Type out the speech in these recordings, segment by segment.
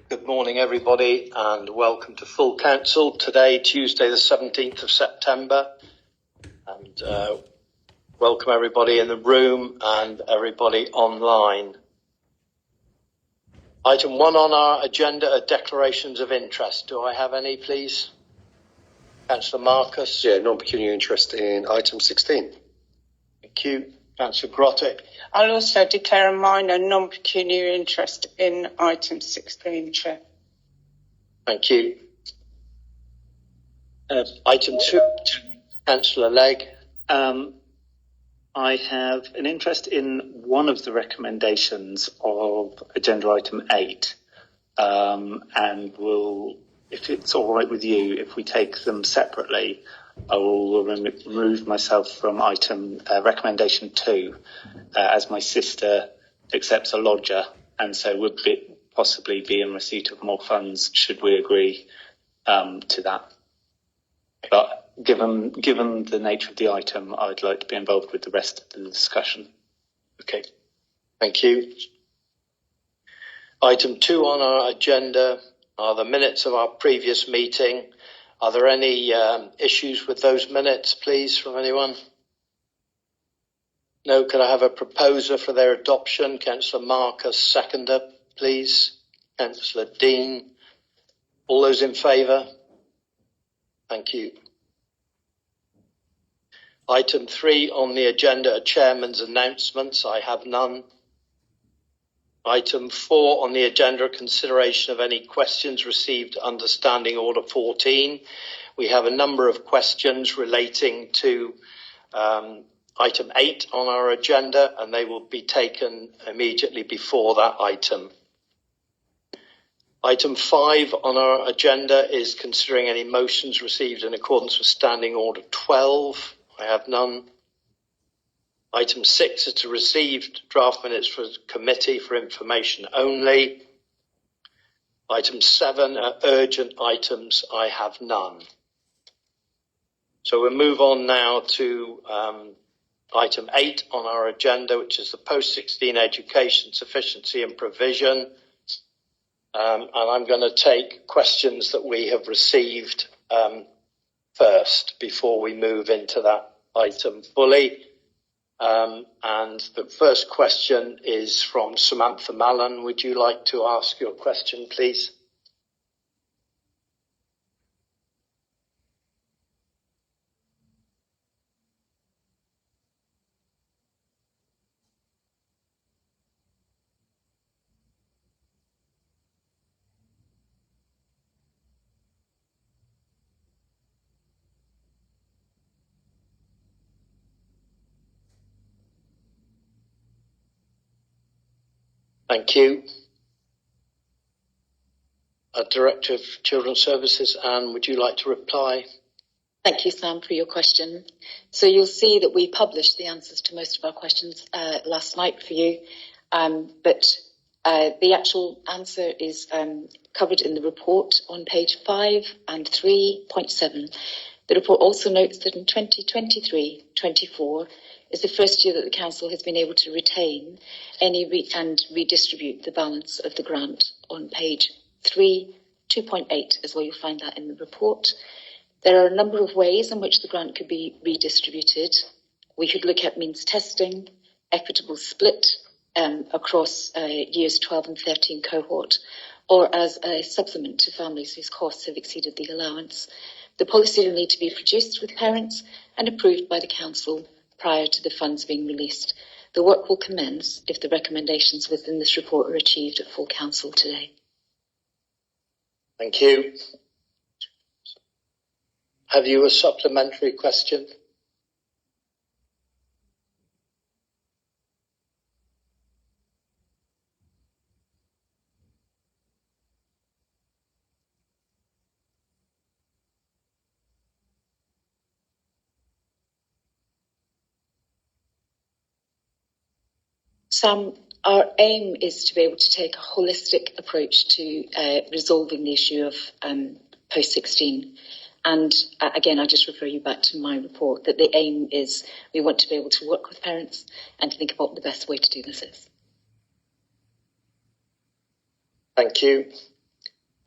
Good morning, everybody, and welcome to Full Council. Today, Tuesday, the 17th of September, and welcome everybody in the room and everybody online. Item 1 on our agenda are declarations of interest. Do I have any, please? Councillor Marcus. Yeah, non-pecuniary interest in item 16. Thank you. Councillor Grottick. I'll also declare a minor non-pecuniary interest in item 16, Chair. Thank you. Item 2, Councillor Legg. I have an interest in one of the recommendations of agenda item 8, and will, if it's all right with you, if we take them separately, I will remove myself from item recommendation 2, as my sister accepts a lodger, and so would possibly be in receipt of more funds should we agree to that. But given the nature of the item, I'd like to be involved with the rest of the discussion. Okay, thank you. Item 2 on our agenda are the minutes of our previous meeting. Are there any issues with those minutes, please, from anyone? No. Could I have a proposer for their adoption? Councillor Marcus, seconder, please. Councillor Dean. All those in favour? Thank you. Item 3 on the agenda are chairman's announcements. I have none. Item 4 on the agenda, consideration of any questions received under Standing Order 14. We have a number of questions relating to item 8 on our agenda, and they will be taken immediately before that item. Item 5 on our agenda is considering any motions received in accordance with Standing Order 12. I have none. Item 6 is to receive draft minutes for committee for information only. Item 7 are urgent items. I have none. So we'll move on now to item 8 on our agenda, which is the post-16 education sufficiency and provision. And I'm going to take questions that we have received first before we move into that item fully. And the first question is from Samantha Mallon. Would you like to ask your question, please? Thank you. Director of Children's Services, Anne, would you like to reply? Thank you, Sam, for your question. So you'll see that we published the answers to most of our questions last night for you, but the actual answer is covered in the report on page 5 and 3.7. The report also notes that in 2023-24 is the first year that the Council has been able to retain and redistribute the balance of the grant. On page 2.8 is where you'll find that in the report. There are a number of ways in which the grant could be redistributed. We could look at means testing, equitable split across years 12 and 13 cohort, or as a supplement to families whose costs have exceeded the allowance. The policy will need to be produced with parents and approved by the Council prior to the funds being released. The work will commence if the recommendations within this report are achieved at full Council today. Thank you. Have you a supplementary question? Sam, our aim is to be able to take a holistic approach to resolving the issue of post-16. And again, I just refer you back to my report that the aim is we want to be able to work with parents and to think about what the best way to do this is. Thank you.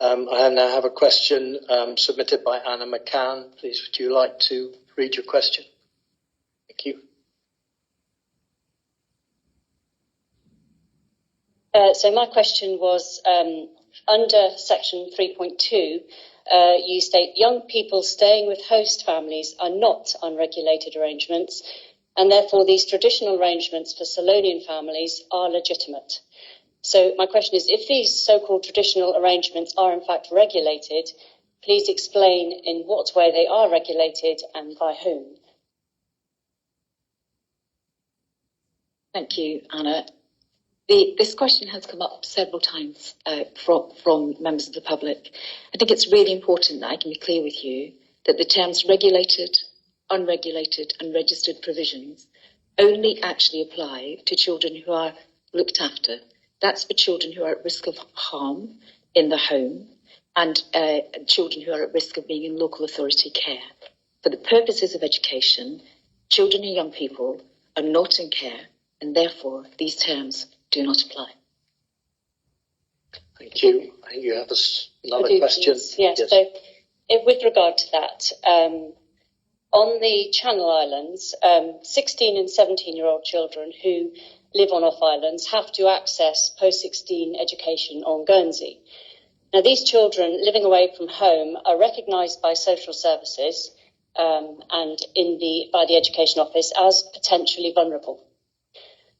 I now have a question submitted by Anna McCann. Please, would you like to read your question? Thank you. So my question was, under section 3.2, you state young people staying with host families are not unregulated arrangements, and therefore these traditional arrangements for Solonian families are legitimate. So my question is, if these so-called traditional arrangements are in fact regulated, please explain in what way they are regulated and by whom. Thank you, Anna. This question has come up several times from members of the public. I think it's really important that I can be clear with you that the terms regulated, unregulated and registered provisions only actually apply to children who are looked after. That's for children who are at risk of harm in the home and children who are at risk of being in local authority care. For the purposes of education, children and young people are not in care, and therefore these terms do not apply. Thank you. I think you have another question. Yes. So with regard to that, on the Channel Islands, 16 and 17-year-old children who live on off islands have to access post-16 education on Guernsey. Now, these children living away from home are recognised by social services and by the Education Office as potentially vulnerable.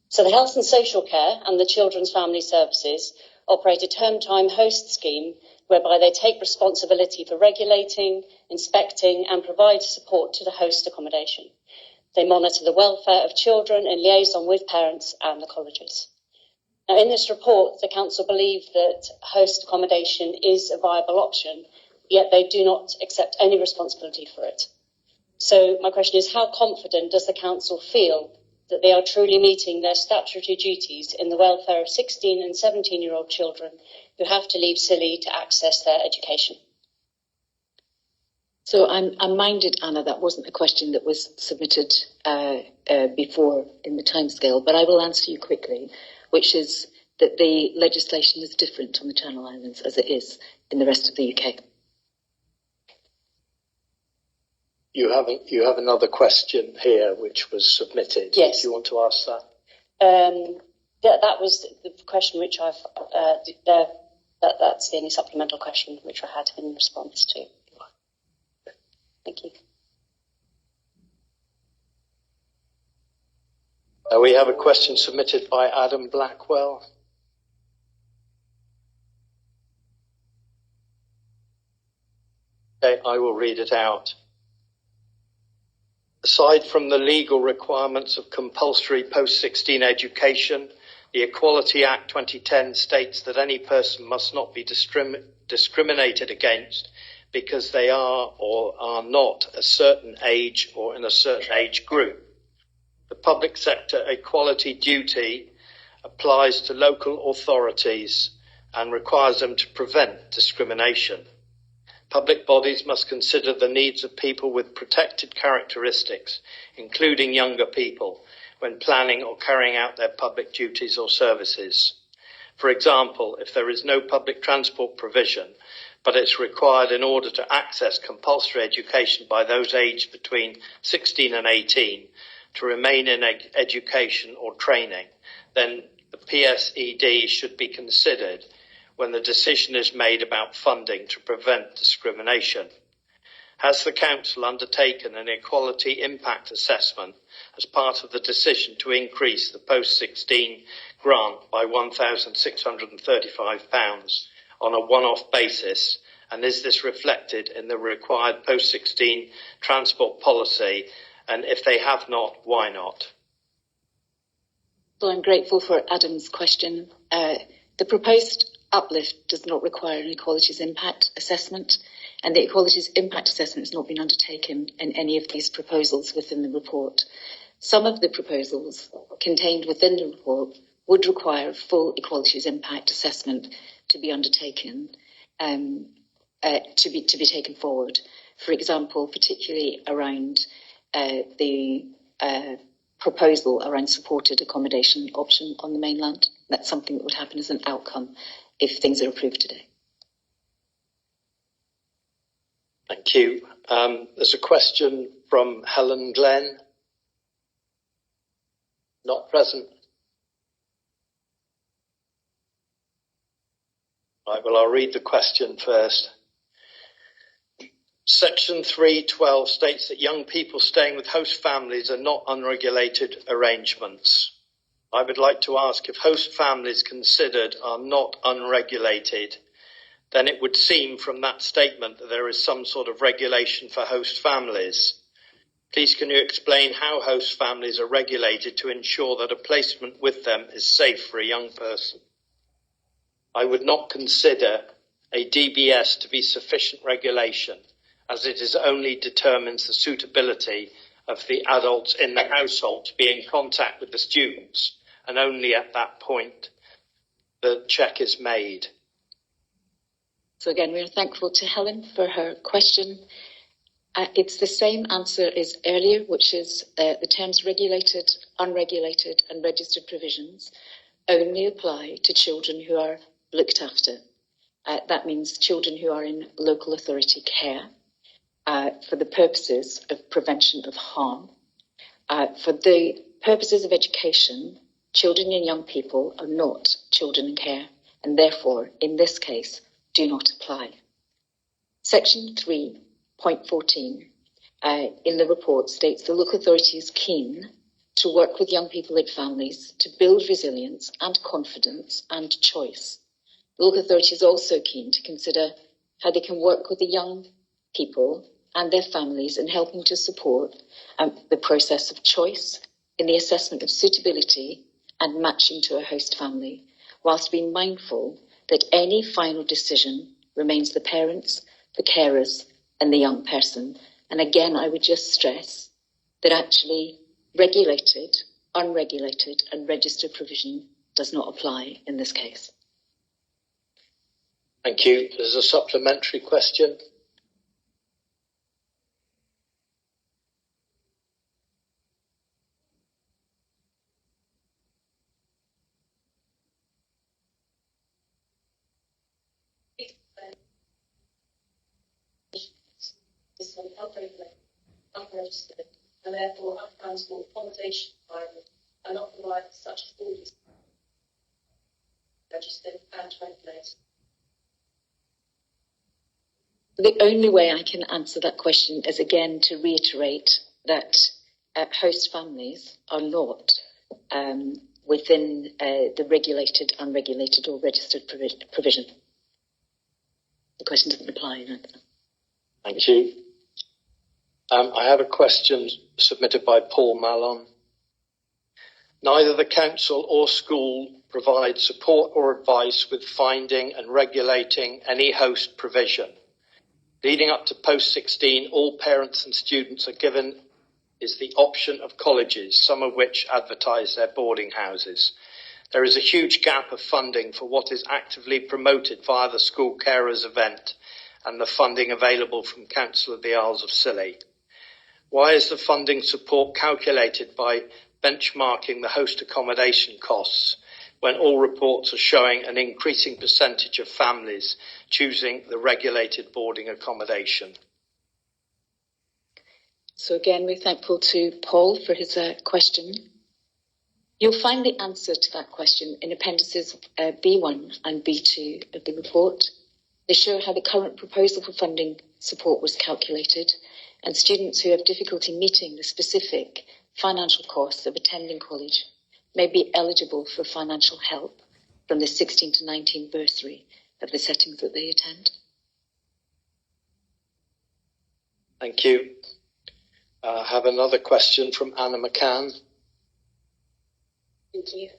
So the Health and Social Care and the Children's Family Services operate a term time host scheme whereby they take responsibility for regulating, inspecting and provide support to the host accommodation. They monitor the welfare of children in liaison with parents and the colleges. Now, in this report, the Council believe that host accommodation is a viable option, yet they do not accept any responsibility for it. So my question is, how confident does the Council feel that they are truly meeting their statutory duties in the welfare of 16 and 17-year-old children who have to leave Scilly to access their education? So I'm minded, Anna, that wasn't a question that was submitted before in the timescale, but I will answer you quickly, which is that the legislation is different on the Channel Islands as it is in the rest of the UK. You have another question here which was submitted. Yes. Do you want to ask that? That was the question which I've. That's the only supplemental question which I had in response to. Thank you. We have a question submitted by Adam Blackwell. Okay, I will read it out. Aside from the legal requirements of compulsory post-16 education, the Equality Act 2010 states that any person must not be discriminated against because they are or are not a certain age or in a certain age group. The public sector equality duty applies to local authorities and requires them to prevent discrimination. Public bodies must consider the needs of people with protected characteristics, including younger people, when planning or carrying out their public duties or services. For example, if there is no public transport provision, but it's required in order to access compulsory education by those aged between 16 and 18 to remain in education or training, then the PSED should be considered when the decision is made about funding to prevent discrimination. Has the Council undertaken an equality impact assessment as part of the decision to increase the post-16 grant by £1,635 on a one-off basis, and is this reflected in the required post-16 transport policy, and if they have not, why not? So I'm grateful for Adam's question. The proposed uplift does not require an equalities impact assessment, and the equalities impact assessment has not been undertaken in any of these proposals within the report. Some of the proposals contained within the report would require a full equalities impact assessment to be undertaken, to be taken forward. For example, particularly around the proposal around supported accommodation option on the mainland. That's something that would happen as an outcome if things are approved today. Thank you. There's a question from Helen Glenn. Not present. Right, well, I'll read the question first. Section 312 states that young people staying with host families are not unregulated arrangements. I would like to ask if host families considered are not unregulated, then it would seem from that statement that there is some sort of regulation for host families. Please can you explain how host families are regulated to ensure that a placement with them is safe for a young person? I would not consider a DBS to be sufficient regulation, as it is only determines the suitability of the adults in the household to be in contact with the students, and only at that point the check is made. So again, we're thankful to Helen for her question. It's the same answer as earlier, which is the terms regulated, unregulated and registered provisions only apply to children who are looked after. That means children who are in local authority care for the purposes of prevention of harm. For the purposes of education, children and young people are not children in care, and therefore, in this case, do not apply. Section 3.14 in the report states the local authority is keen to work with young people and families to build resilience and confidence and choice. The local authority is also keen to consider how they can work with the young people and their families in helping to support the process of choice in the assessment of suitability and matching to a host family, whilst being mindful that any final decision remains the parents, the carers and the young person. And again, I would just stress that actually regulated, unregulated and registered provision does not apply in this case. Thank you. There's a supplementary question. Unregistered, and therefore untransport accommodation environment are not provided such as borders registered and regulated. The only way I can answer that question is again to reiterate that host families are not within the regulated, unregulated or registered provision. The question doesn't apply. No? Thank you. I have a question submitted by Paul Mallon. Neither the council or school provide support or advice with finding and regulating any host provision. Leading up to post-16, all parents and students are given is the option of colleges, some of which advertise their boarding houses. There is a huge gap of funding for what is actively promoted via the school carers event and the funding available from Council of the Isles of Scilly. Why is the funding support calculated by benchmarking the host accommodation costs when all reports are showing an increasing percentage of families choosing the regulated boarding accommodation? So again, we're thankful to Paul for his question. You'll find the answer to that question in appendices B1 and B2 of the report. They show how the current proposal for funding support was calculated, and students who have difficulty meeting the specific financial costs of attending college may be eligible for financial help from the 16 to 19 bursary of the settings that they attend. Thank you. I have another question from Anna McCann. Thank you.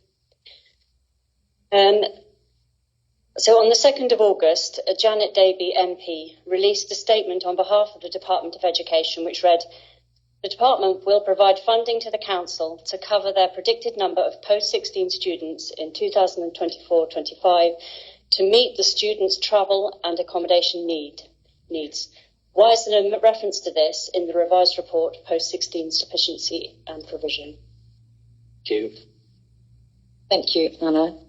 So on the 2nd of August, Janet Davey MP released a statement on behalf of the Department of Education which read, "The Department will provide funding to the Council to cover their predicted number of post-16 students in 2024-25 to meet the students' travel and accommodation needs. Why is there no reference to this in the revised report, Post-16 Sufficiency and Provision?" Thank you. Thank you, Anna.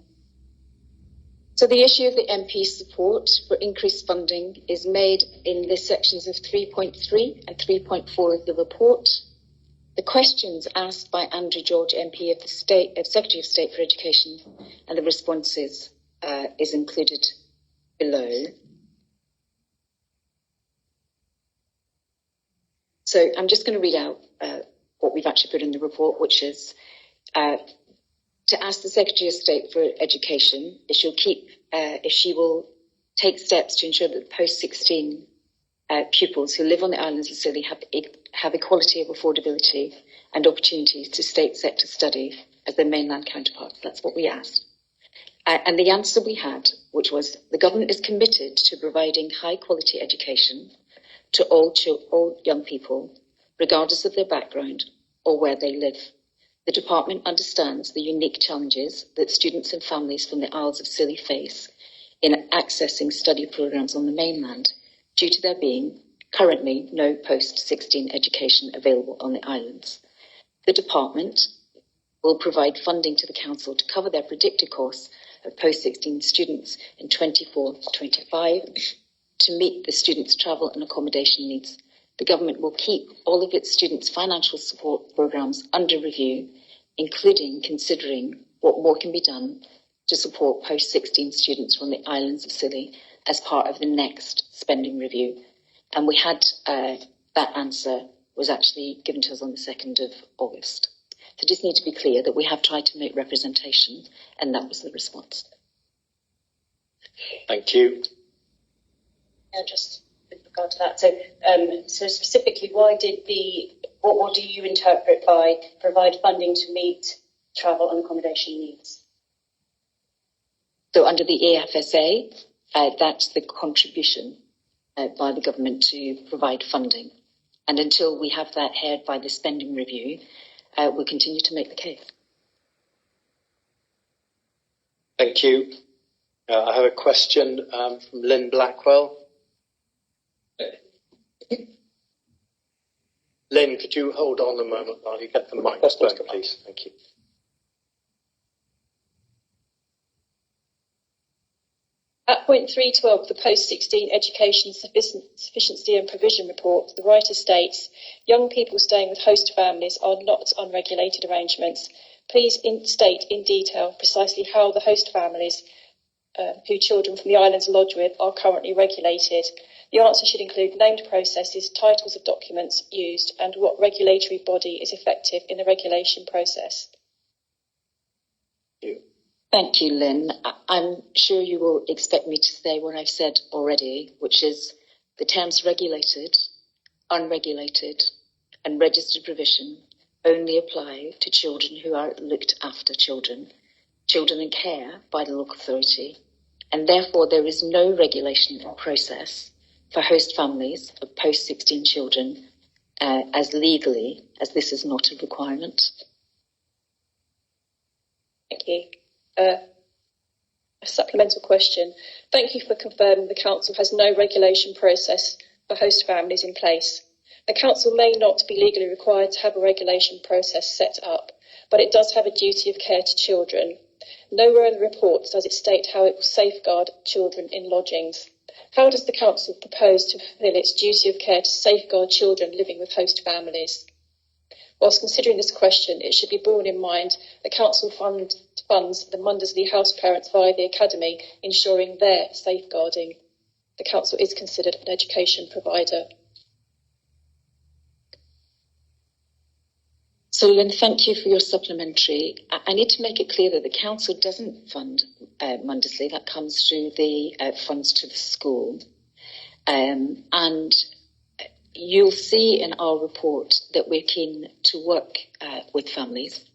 So the issue of the MP support for increased funding is made in the sections of 3.3 and 3.4 of the report. The questions asked by Andrew George MP of the Secretary of State for Education and the responses is included below. So I'm just going to read out what we've actually put in the report, which is to ask the Secretary of State for Education if she will take steps to ensure that the post-16 pupils who live on the islands of Scilly have equality of affordability and opportunities to state sector study as their mainland counterparts. That's what we asked. And the answer we had, which was the government is committed to providing high quality education to all young people, regardless of their background or where they live. The department understands the unique challenges that students and families from the Isles of Scilly face in accessing study programmes on the mainland due to there being currently no post-16 education available on the islands. The department will provide funding to the council to cover their predicted costs of post-16 students in 24-25 to meet the students' travel and accommodation needs. The government will keep all of its students' financial support programmes under review, including considering what more can be done to support post-16 students from the islands of Scilly as part of the next spending review. And we had that answer was actually given to us on the 2nd of August. So just need to be clear that we have tried to make representation, and that was the response. Thank you. Yeah, just with regard to that. So specifically, what do you interpret by provide funding to meet travel and accommodation needs? So under the EFSA, that's the contribution by the government to provide funding. And until we have that heard by the spending review, we'll continue to make the case. Thank you. I have a question from Lynn Blackwell. Lynn, could you hold on a moment while you get the microphone, please? Thank you. At point 3.12 of the post-16 education sufficiency and provision report, the writer states, young people staying with host families are not unregulated arrangements. Please state in detail precisely how the host families who children from the islands lodge with are currently regulated. The answer should include named processes, titles of documents used, and what regulatory body is effective in the regulation process. Thank you, Lynn. I'm sure you will expect me to say what I've said already, which is the terms regulated, unregulated, and registered provision only apply to children who are looked after children in care by the local authority, and therefore there is no regulation or process for host families of post-16 children as legally as this is not a requirement. Thank you. A supplemental question. Thank you for confirming the council has no regulation process for host families in place. The council may not be legally required to have a regulation process set up, but it does have a duty of care to children. Nowhere in the report does it state how it will safeguard children in lodgings. How does the council propose to fulfil its duty of care to safeguard children living with host families? Whilst considering this question, it should be borne in mind the council funds the Mundersley house parents via the academy, ensuring their safeguarding. The council is considered an education provider. So, Lynn, thank you for your supplementary. I need to make it clear that the council doesn't fund Mundersley. That comes through the funds to the school. And you'll see in our report that we're keen to work with families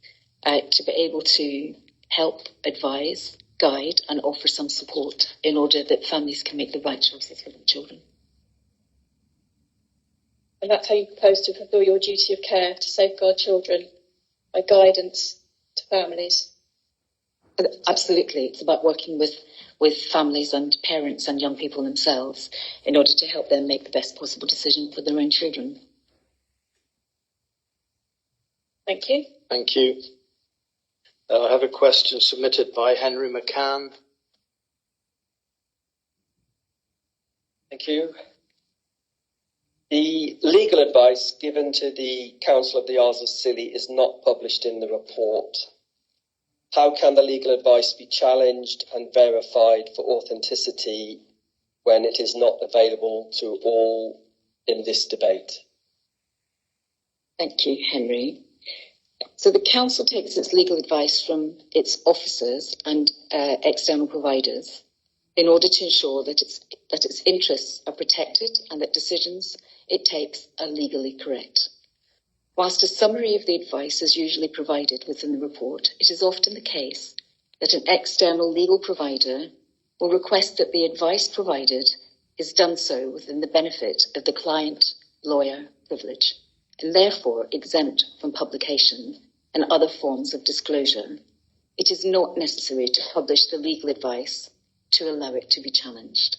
to be able to help, advise, guide and offer some support in order that families can make the right choices for their children. And that's how you propose to fulfil your duty of care to safeguard children, by guidance to families? Absolutely. It's about working with families and parents and young people themselves in order to help them make the best possible decision for their own children. Thank you. Thank you. I have a question submitted by Henry McCann. Thank you. The legal advice given to the Council of the Isles of Scilly is not published in the report. How can the legal advice be challenged and verified for authenticity when it is not available to all in this debate? Thank you, Henry. So the Council takes its legal advice from its officers and external providers in order to ensure that its interests are protected and that decisions it takes are legally correct. Whilst a summary of the advice is usually provided within the report, it is often the case that an external legal provider will request that the advice provided is done so within the benefit of the client-lawyer privilege, and therefore exempt from publication and other forms of disclosure. It is not necessary to publish the legal advice to allow it to be challenged.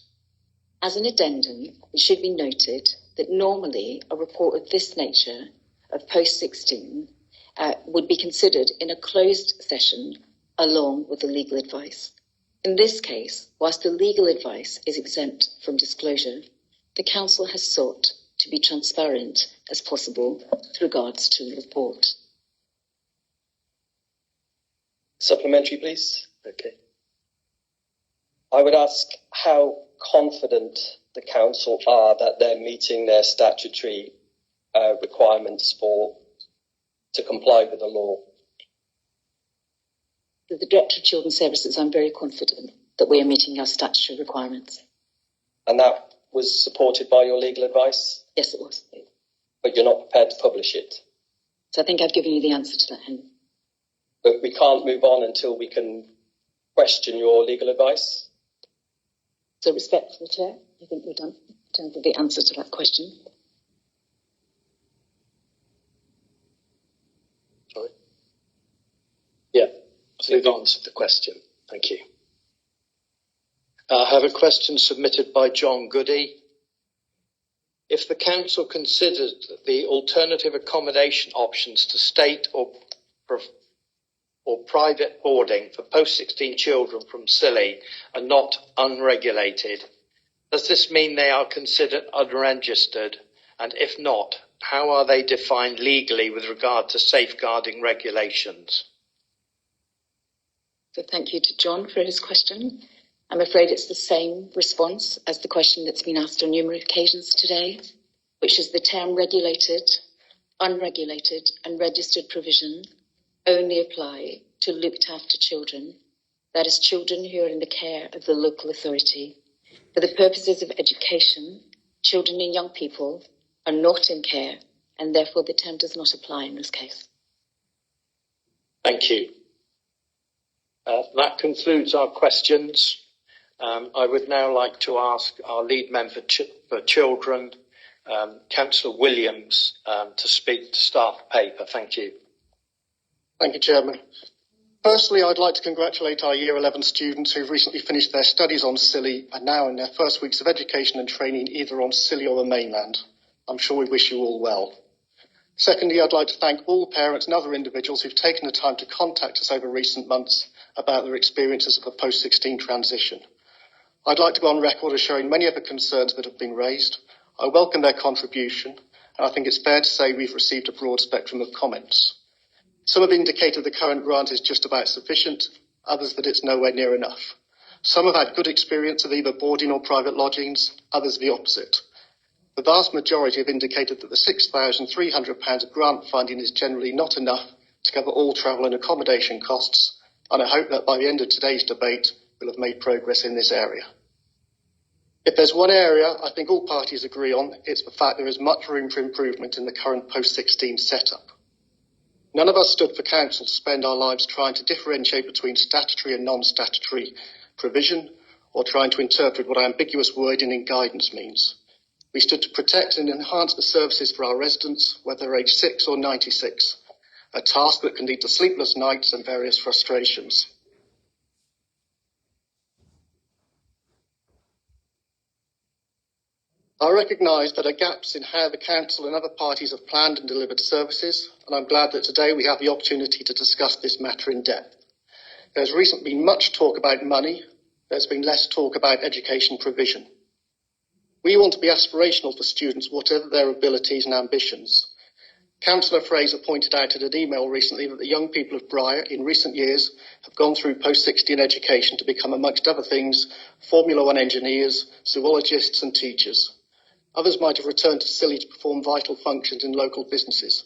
As an addendum, it should be noted that normally a report of this nature of post 16 would be considered in a closed session along with the legal advice. In this case, whilst the legal advice is exempt from disclosure, the Council has sought to be transparent as possible with regards to the report. Supplementary, please. Okay. I would ask how confident the Council are that they're meeting their statutory requirements to comply with the law. With the Director of Children's Services, I'm very confident that we are meeting our statutory requirements. And that was supported by your legal advice? Yes, it was. But you're not prepared to publish it? So I think I've given you the answer to that, Henry. But we can't move on until we can question your legal advice? So respectfully, Chair, I think we're done in terms of the answer to that question. Sorry. Yeah, so you've answered the question. Thank you. I have a question submitted by John Goody. If the Council considered the alternative accommodation options to state or private boarding for post-16 children from Scilly are not unregulated, does this mean they are considered unregistered? And if not, how are they defined legally with regard to safeguarding regulations? So thank you to John for his question. I'm afraid it's the same response as the question that's been asked on numerous occasions today, which is the term regulated, unregulated and registered provision only apply to looked after children, that is children who are in the care of the local authority. For the purposes of education, children and young people are not in care and therefore the term does not apply in this case. Thank you. That concludes our questions. I would now like to ask our lead member for children, Councillor Williams, to speak to start the paper. Thank you. Thank you, Chairman. Firstly, I'd like to congratulate our Year 11 students who've recently finished their studies on Scilly and now in their first weeks of education and training either on Scilly or the mainland. I'm sure we wish you all well. Secondly, I'd like to thank all parents and other individuals who've taken the time to contact us over recent months about their experiences of the post-16 transition. I'd like to go on record as showing many of the concerns that have been raised. I welcome their contribution, and I think it's fair to say we've received a broad spectrum of comments. Some have indicated the current grant is just about sufficient, others that it's nowhere near enough. Some have had good experience of either boarding or private lodgings, others the opposite. The vast majority have indicated that the £6,300 of grant funding is generally not enough to cover all travel and accommodation costs, and I hope that by the end of today's debate we'll have made progress in this area. If there's one area I think all parties agree on, it's the fact there is much room for improvement in the current post-16 setup. None of us stood for council to spend our lives trying to differentiate between statutory and non-statutory provision or trying to interpret what ambiguous wording in guidance means. We stood to protect and enhance the services for our residents, whether aged 6 or 96, a task that can lead to sleepless nights and various frustrations. I recognise that there are gaps in how the Council and other parties have planned and delivered services, and I'm glad that today we have the opportunity to discuss this matter in depth. There's recently been much talk about money, there's been less talk about education provision. We want to be aspirational for students, whatever their abilities and ambitions. Councillor Fraser pointed out in an email recently that the young people of Briar in recent years have gone through post-16 education to become, amongst other things, Formula One engineers, zoologists and teachers. Others might have returned to Scilly to perform vital functions in local businesses.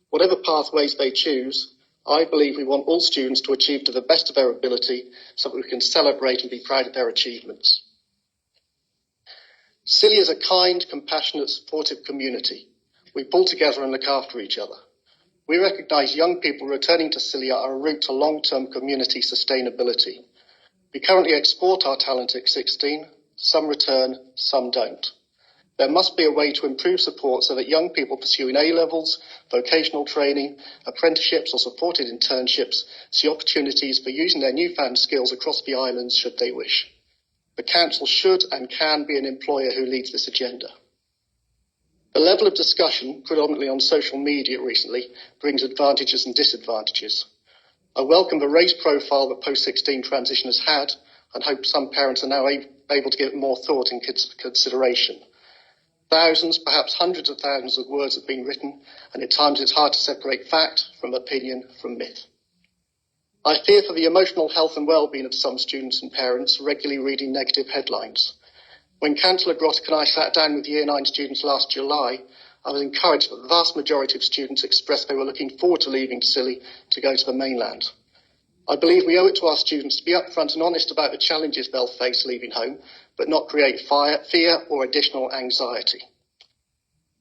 Whatever pathways they choose, I believe we want all students to achieve to the best of their ability so that we can celebrate and be proud of their achievements. Scilly is a kind, compassionate, supportive community. We pull together and look after each other. We recognise young people returning to Scilly are a route to long-term community sustainability. We currently export our talent at 16, some return, some don't. There must be a way to improve support so that young people pursuing A-levels, vocational training, apprenticeships or supported internships see opportunities for using their newfound skills across the islands should they wish. The Council should and can be an employer who leads this agenda. The level of discussion, predominantly on social media recently, brings advantages and disadvantages. I welcome the raised profile that post-16 transition has had and hope some parents are now able to give it more thought and consideration. Thousands, perhaps hundreds of thousands of words have been written, and at times it's hard to separate fact from opinion from myth. I fear for the emotional health and well-being of some students and parents regularly reading negative headlines. When Councillor Grottick and I sat down with Year 9 students last July, I was encouraged that the vast majority of students expressed they were looking forward to leaving Scilly to go to the mainland. I believe we owe it to our students to be upfront and honest about the challenges they'll face leaving home, but not create fear or additional anxiety.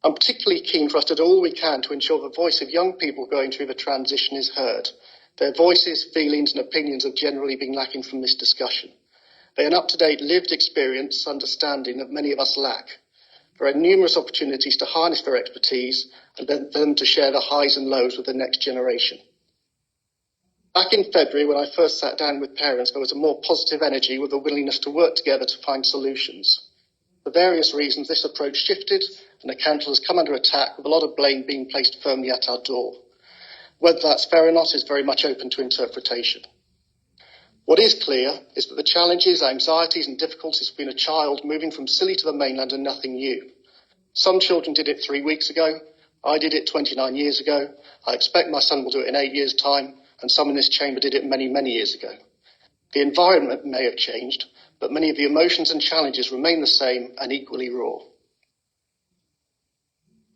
I'm particularly keen for us to do all we can to ensure the voice of young people going through the transition is heard. Their voices, feelings and opinions have generally been lacking from this discussion. They are an up-to-date lived experience, understanding that many of us lack. There are numerous opportunities to harness their expertise and then for them to share the highs and lows with the next generation. Back in February, when I first sat down with parents, there was a more positive energy with a willingness to work together to find solutions. For various reasons, this approach shifted and the Council has come under attack with a lot of blame being placed firmly at our door. Whether that's fair or not is very much open to interpretation. What is clear is that the challenges, anxieties and difficulties of being a child moving from Scilly to the mainland are nothing new. Some children did it 3 weeks ago. I did it 29 years ago. I expect my son will do it in 8 years' time, and some in this chamber did it many, many years ago. The environment may have changed, but many of the emotions and challenges remain the same and equally raw.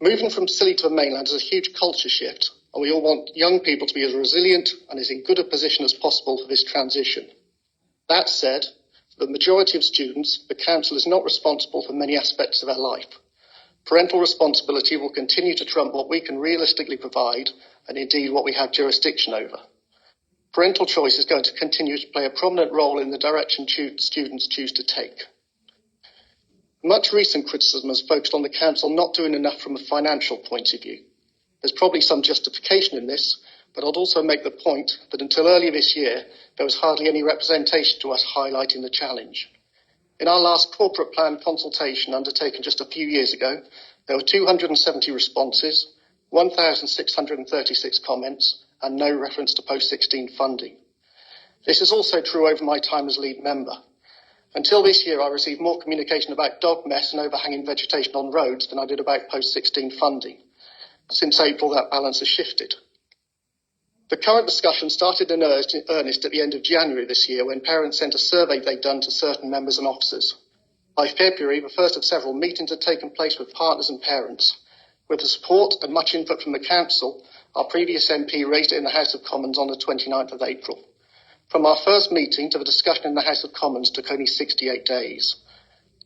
Moving from Scilly to the mainland is a huge culture shift, and we all want young people to be as resilient and as in good a position as possible for this transition. That said, for the majority of students, the Council is not responsible for many aspects of their life. Parental responsibility will continue to trump what we can realistically provide, and indeed what we have jurisdiction over. Parental choice is going to continue to play a prominent role in the direction students choose to take. Much recent criticism has focused on the Council not doing enough from a financial point of view. There's probably some justification in this, but I'd also make the point that until earlier this year, there was hardly any representation to us highlighting the challenge. In our last corporate plan consultation undertaken just a few years ago, there were 270 responses, 1,636 comments, and no reference to post-16 funding. This is also true over my time as lead member. Until this year, I received more communication about dog mess and overhanging vegetation on roads than I did about post-16 funding. Since April, that balance has shifted. The current discussion started in earnest at the end of January this year when parents sent a survey they'd done to certain members and officers. By February, the first of several meetings had taken place with partners and parents. With the support and much input from the Council, our previous MP raised it in the House of Commons on the 29th of April. From our first meeting to the discussion in the House of Commons took only 68 days.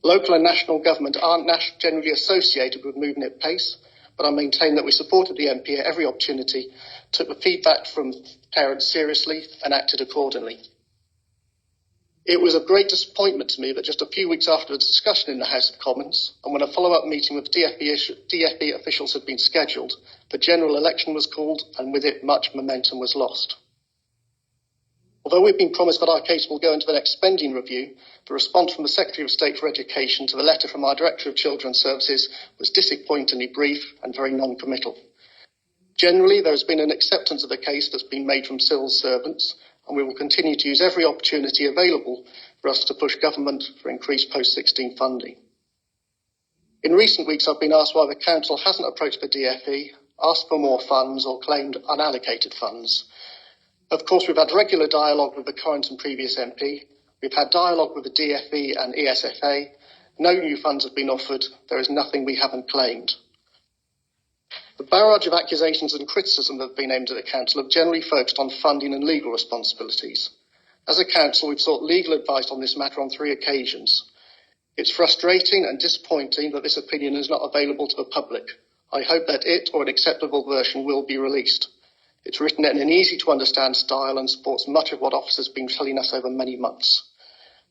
Local and national government aren't generally associated with moving at pace, but I maintain that we supported the MP at every opportunity, took the feedback from parents seriously and acted accordingly. It was a great disappointment to me that just a few weeks after the discussion in the House of Commons, and when a follow-up meeting with DFE officials had been scheduled, the general election was called and with it much momentum was lost. Although we've been promised that our case will go into the next spending review, the response from the Secretary of State for Education to the letter from our Director of Children's Services was disappointingly brief and very non-committal. Generally, there has been an acceptance of the case that's been made from civil servants, and we will continue to use every opportunity available for us to push government for increased post-16 funding. In recent weeks, I've been asked why the Council hasn't approached the DfE, asked for more funds or claimed unallocated funds. Of course, we've had regular dialogue with the current and previous MP. We've had dialogue with the DfE and ESFA. No new funds have been offered. There is nothing we haven't claimed. The barrage of accusations and criticism that have been aimed at the Council have generally focused on funding and legal responsibilities. As a Council, we've sought legal advice on this matter on 3 occasions. It's frustrating and disappointing that this opinion is not available to the public. I hope that it or an acceptable version will be released. It's written in an easy-to-understand style and supports much of what officers have been telling us over many months.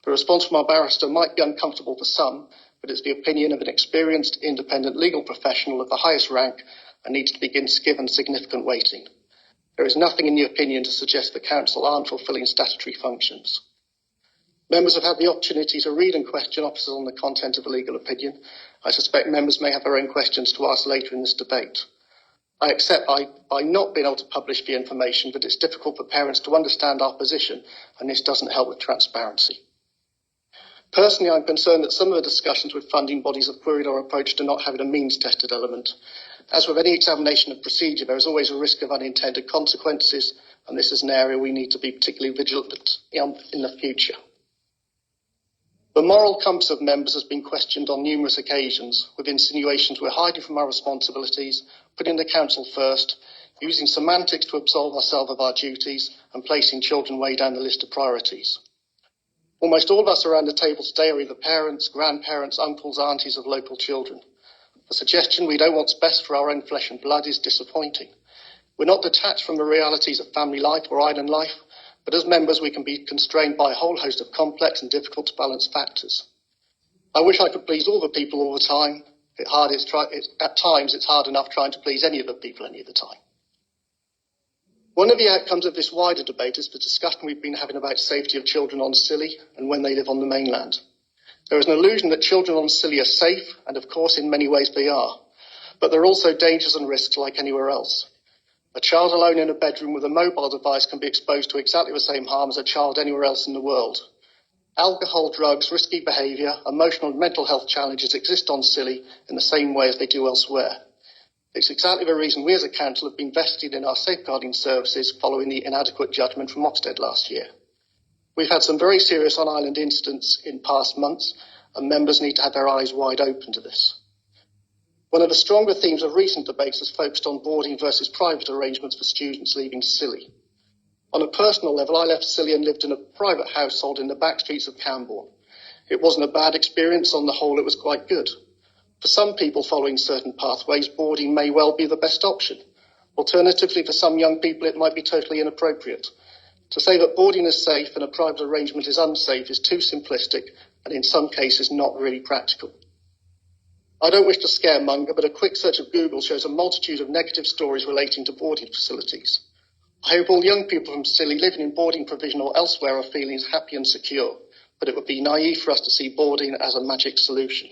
The response from our barrister might be uncomfortable to some, but it's the opinion of an experienced, independent legal professional of the highest rank and needs to be given significant weighting. There is nothing in the opinion to suggest the Council aren't fulfilling statutory functions. Members have had the opportunity to read and question officers on the content of the legal opinion. I suspect members may have their own questions to ask later in this debate. I accept by not being able to publish the information, but it's difficult for parents to understand our position, and this doesn't help with transparency. Personally, I'm concerned that some of the discussions with funding bodies have queried our approach to not having a means-tested element. As with any examination of procedure, there is always a risk of unintended consequences, and this is an area we need to be particularly vigilant in the future. The moral compass of members has been questioned on numerous occasions, with insinuations we're hiding from our responsibilities, putting the Council first, using semantics to absolve ourselves of our duties, and placing children way down the list of priorities. Almost all of us around the table today are either parents, grandparents, uncles, aunties of local children. The suggestion we know what's best for our own flesh and blood is disappointing. We're not detached from the realities of family life or island life, but as members we can be constrained by a whole host of complex and difficult to balance factors. I wish I could please all the people all the time. At times it's hard enough trying to please any of the people any of the time. One of the outcomes of this wider debate is the discussion we've been having about safety of children on Scilly and when they live on the mainland. There is an illusion that children on Scilly are safe, and of course in many ways they are. But there are also dangers and risks like anywhere else. A child alone in a bedroom with a mobile device can be exposed to exactly the same harm as a child anywhere else in the world. Alcohol, drugs, risky behaviour, emotional and mental health challenges exist on Scilly in the same way as they do elsewhere. It's exactly the reason we as a council have been vested in our safeguarding services following the inadequate judgment from Ofsted last year. We've had some very serious on-island incidents in past months, and members need to have their eyes wide open to this. One of the stronger themes of recent debates has focused on boarding versus private arrangements for students leaving Scilly. On a personal level, I left Scilly and lived in a private household in the back streets of Camborne. It wasn't a bad experience. On the whole, it was quite good. For some people following certain pathways, boarding may well be the best option. Alternatively, for some young people, it might be totally inappropriate. To say that boarding is safe and a private arrangement is unsafe is too simplistic and in some cases not really practical. I don't wish to scaremonger, but a quick search of Google shows a multitude of negative stories relating to boarding facilities. I hope all young people from Scilly living in boarding provision or elsewhere are feeling happy and secure, but it would be naive for us to see boarding as a magic solution.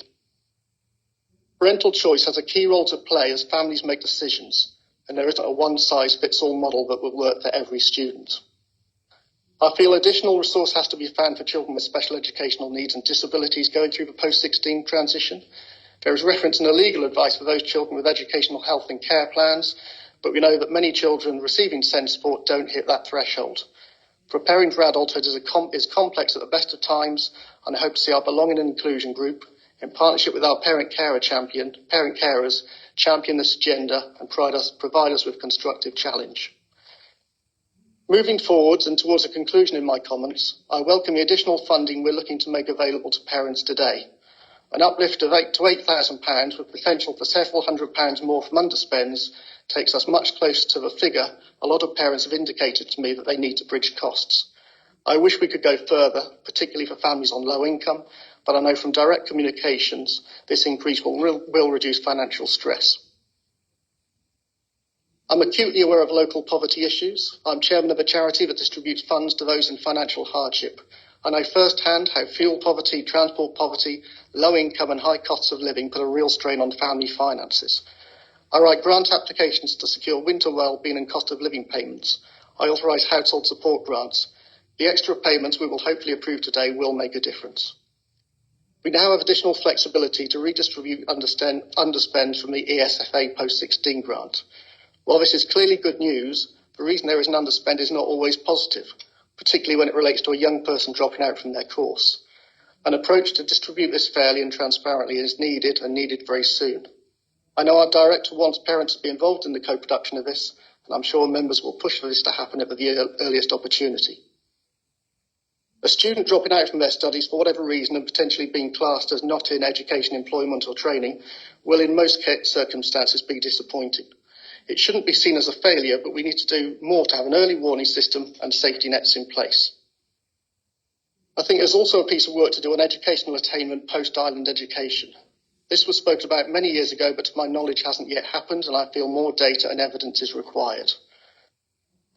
Parental choice has a key role to play as families make decisions, and there isn't a one-size-fits-all model that will work for every student. I feel additional resource has to be found for children with special educational needs and disabilities going through the post-16 transition. There is reference in the legal advice for those children with educational health and care plans, but we know that many children receiving SEND support don't hit that threshold. Preparing for adulthood is complex at the best of times, and I hope to see our Belonging and Inclusion Group, in partnership with our parent carers, champion this agenda and provide us with constructive challenge. Moving forwards and towards a conclusion in my comments, I welcome the additional funding we're looking to make available to parents today. An uplift of £8,000 to £8,000 with potential for several £100s more from underspends takes us much closer to the figure a lot of parents have indicated to me that they need to bridge costs. I wish we could go further, particularly for families on low income, but I know from direct communications this increase will reduce financial stress. I'm acutely aware of local poverty issues. I'm chairman of a charity that distributes funds to those in financial hardship. I know firsthand how fuel poverty, transport poverty, low income and high costs of living put a real strain on family finances. I write grant applications to secure winter wellbeing and cost of living payments. I authorise household support grants. The extra payments we will hopefully approve today will make a difference. We now have additional flexibility to redistribute underspend from the ESFA post-16 grant. While this is clearly good news, the reason there is an underspend is not always positive, particularly when it relates to a young person dropping out from their course. An approach to distribute this fairly and transparently is needed, and needed very soon. I know our director wants parents to be involved in the co-production of this, and I'm sure members will push for this to happen at the earliest opportunity. A student dropping out from their studies for whatever reason and potentially being classed as not in education, employment or training will in most circumstances be disappointing. It shouldn't be seen as a failure, but we need to do more to have an early warning system and safety nets in place. I think there's also a piece of work to do on educational attainment post-island education. This was spoken about many years ago, but to my knowledge hasn't yet happened, and I feel more data and evidence is required.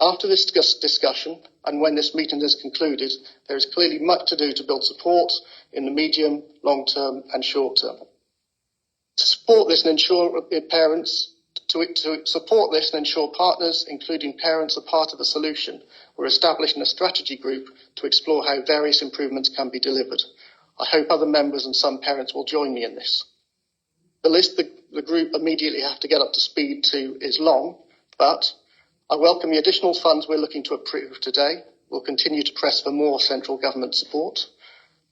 After this discussion, and when this meeting is concluded, there is clearly much to do to build support in the medium, long term and short term. To support this and ensure partners, including parents, are part of the solution, we're establishing a strategy group to explore how various improvements can be delivered. I hope other members and some parents will join me in this. The list the group immediately have to get up to speed to is long, but I welcome the additional funds we're looking to approve today. We'll continue to press for more central government support.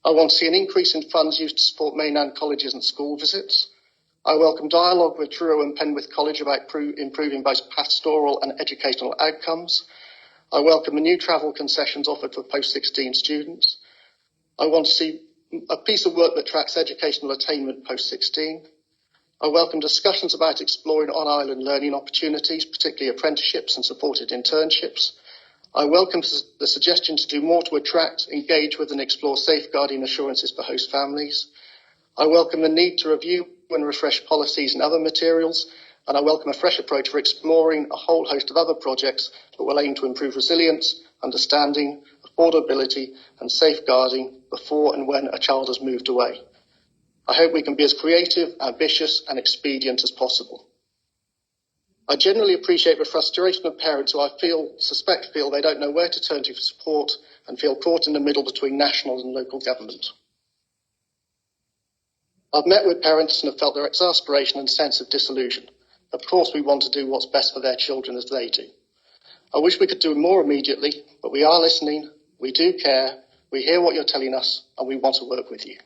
I want to see an increase in funds used to support mainland colleges and school visits. I welcome dialogue with Truro and Penwith College about improving both pastoral and educational outcomes. I welcome the new travel concessions offered for post-16 students. I want to see a piece of work that tracks educational attainment post-16. I welcome discussions about exploring on-island learning opportunities, particularly apprenticeships and supported internships. I welcome the suggestion to do more to attract, engage with and explore safeguarding assurances for host families. I welcome the need to review and refresh policies and other materials, and I welcome a fresh approach for exploring a whole host of other projects that will aim to improve resilience, understanding, affordability and safeguarding before and when a child has moved away. I hope we can be as creative, ambitious and expedient as possible. I generally appreciate the frustration of parents who I suspect feel they don't know where to turn to for support and feel caught in the middle between national and local government. I've met with parents and have felt their exasperation and sense of disillusion. Of course, we want to do what's best for their children as they do. I wish we could do more immediately, but we are listening, we do care, we hear what you're telling us, and we want to work with you.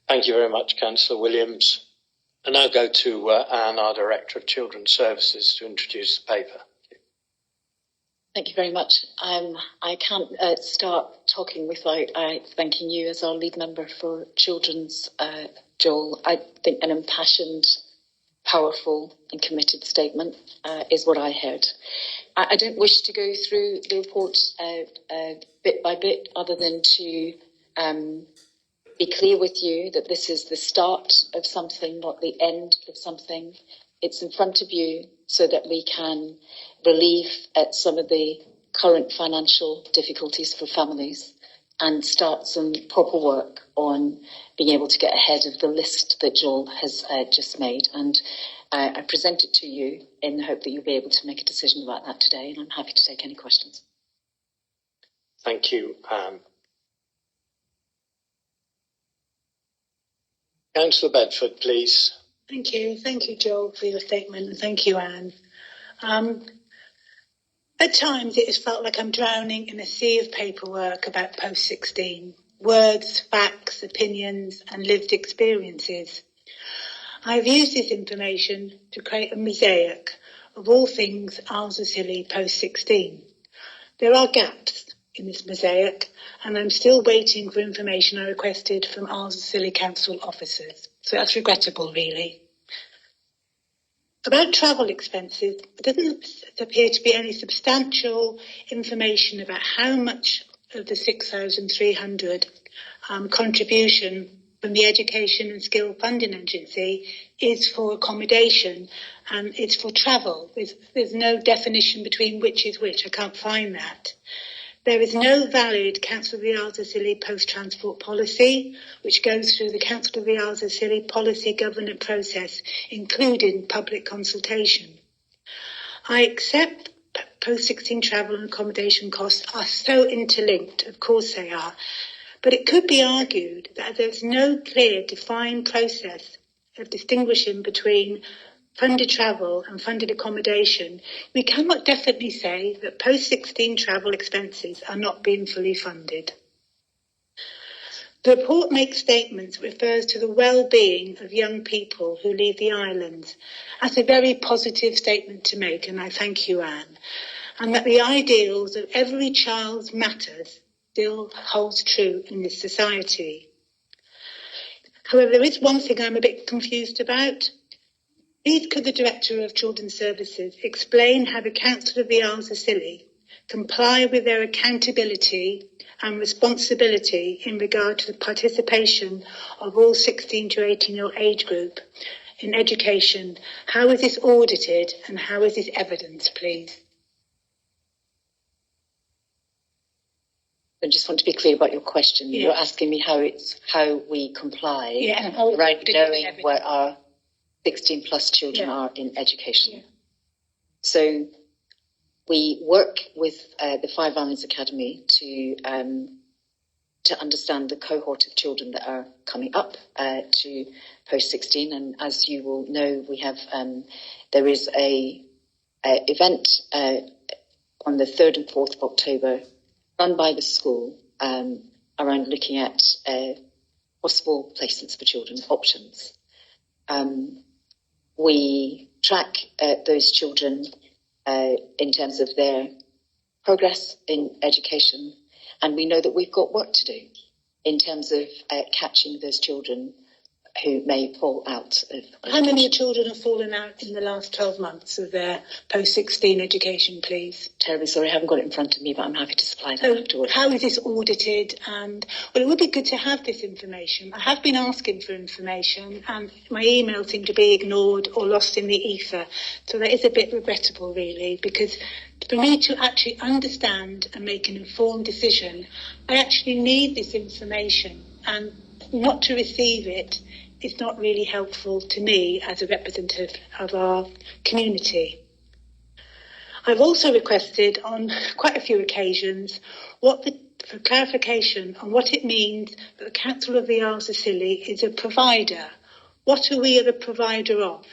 Thank you very much, Councillor Williams. I now go to Anne, our Director of Children's Services, to introduce the paper. Thank you very much. I can't start talking without thanking you as our lead member for Children's, Joel. I think an impassioned, powerful and committed statement is what I heard. I don't wish to go through the report bit by bit, other than to be clear with you that this is the start of something, not the end of something. It's in front of you so that we can relieve some of the current financial difficulties for families and start some proper work on being able to get ahead of the list that Joel has just made. And I present it to you in the hope that you'll be able to make a decision about that today, and I'm happy to take any questions. Thank you, Anne. Councillor Bedford, please. Thank you. Thank you, Joel, for your statement, and thank you, Anne. At times it has felt like I'm drowning in a sea of paperwork about post-16, words, facts, opinions and lived experiences. I've used this information to create a mosaic of all things Isles of Scilly post-16. There are gaps in this mosaic, and I'm still waiting for information I requested from Isles of Scilly Council officers. So that's regrettable, really. About travel expenses, there doesn't appear to be any substantial information about how much of the 6,300 contribution from the Education and Skill Funding Agency is for accommodation and it's for travel. There's no definition between which is which. I can't find that. There is no valid Council of the Isles of Scilly post-transport policy, which goes through the Council of the Isles of Scilly policy governance process, including public consultation. I accept post-16 travel and accommodation costs are so interlinked, of course they are, But it could be argued that there's no clear, defined process of distinguishing between funded travel and funded accommodation, we cannot definitely say that post-16 travel expenses are not being fully funded. The report makes statements that refers to the well-being of young people who leave the islands. That's a very positive statement to make, and I thank you, Anne. And that the ideals of every child matters still holds true in this society. However, there is one thing I'm a bit confused about. Please could the Director of Children's Services explain how the Council of the Isles of Scilly comply with their accountability and responsibility in regard to the participation of all 16 to 18-year-old age group in education? How is this audited and how is this evidenced, please? I just want to be clear about your question. Yeah. You're asking me how we comply Yeah, how around we knowing evidence. where our 16 plus children are in education. Yeah. So we work with the Five Islands Academy to understand the cohort of children that are coming up to post-16. And as you will know, we have there is a event on the 3rd and 4th of October run by the school around looking at possible placements for children, options. We track those children in terms of their progress in education, and we know that we've got work to do in terms of catching those children who may fall out of education. How many children have fallen out in the last 12 months of their post-16 education, please? Terribly sorry, I haven't got it in front of me, but I'm happy to supply that So afterwards. how is this audited? And well, it would be good to have this information. I have been asking for information and my emails seem to be ignored or lost in the ether. So that is a bit regrettable, really, because for me to actually understand and make an informed decision, I actually need this information, and not to receive it is not really helpful to me as a representative of our community. I've also requested on quite a few occasions for clarification on what it means that the Council of the Isles of Scilly is a provider. What are we the provider of?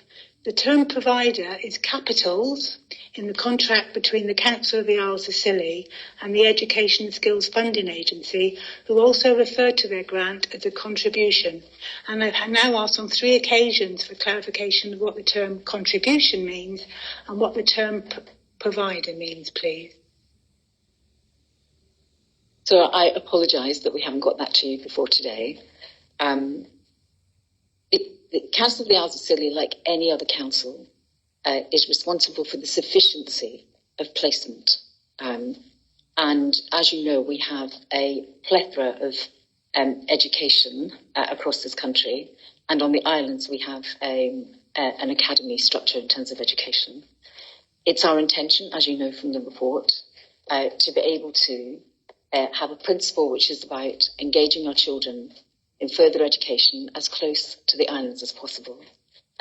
The term provider is capitals in the contract between the Council of the Isles of Scilly and the Education and Skills Funding Agency, who also refer to their grant as a contribution. And I've now asked on 3 occasions for clarification of what the term contribution means and what the term provider means, please. So I apologise that we haven't got that to you before today. The Council of the Isles of Scilly, like any other council, is responsible for the sufficiency of placement. And as you know, we have a plethora of education across this country. And on the islands, we have an academy structure in terms of education. It's our intention, as you know from the report, to be able to have a principle which is about engaging our children in further education as close to the islands as possible.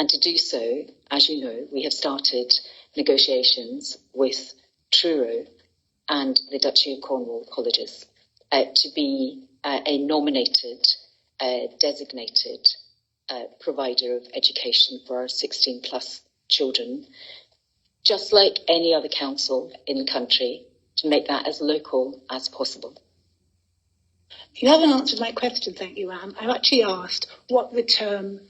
And to do so, as you know, we have started negotiations with Truro and the Duchy of Cornwall colleges to be a nominated, designated provider of education for our 16 plus children, just like any other council in the country, to make that as local as possible. You haven't answered my question, thank you, Anne. I've actually asked what the term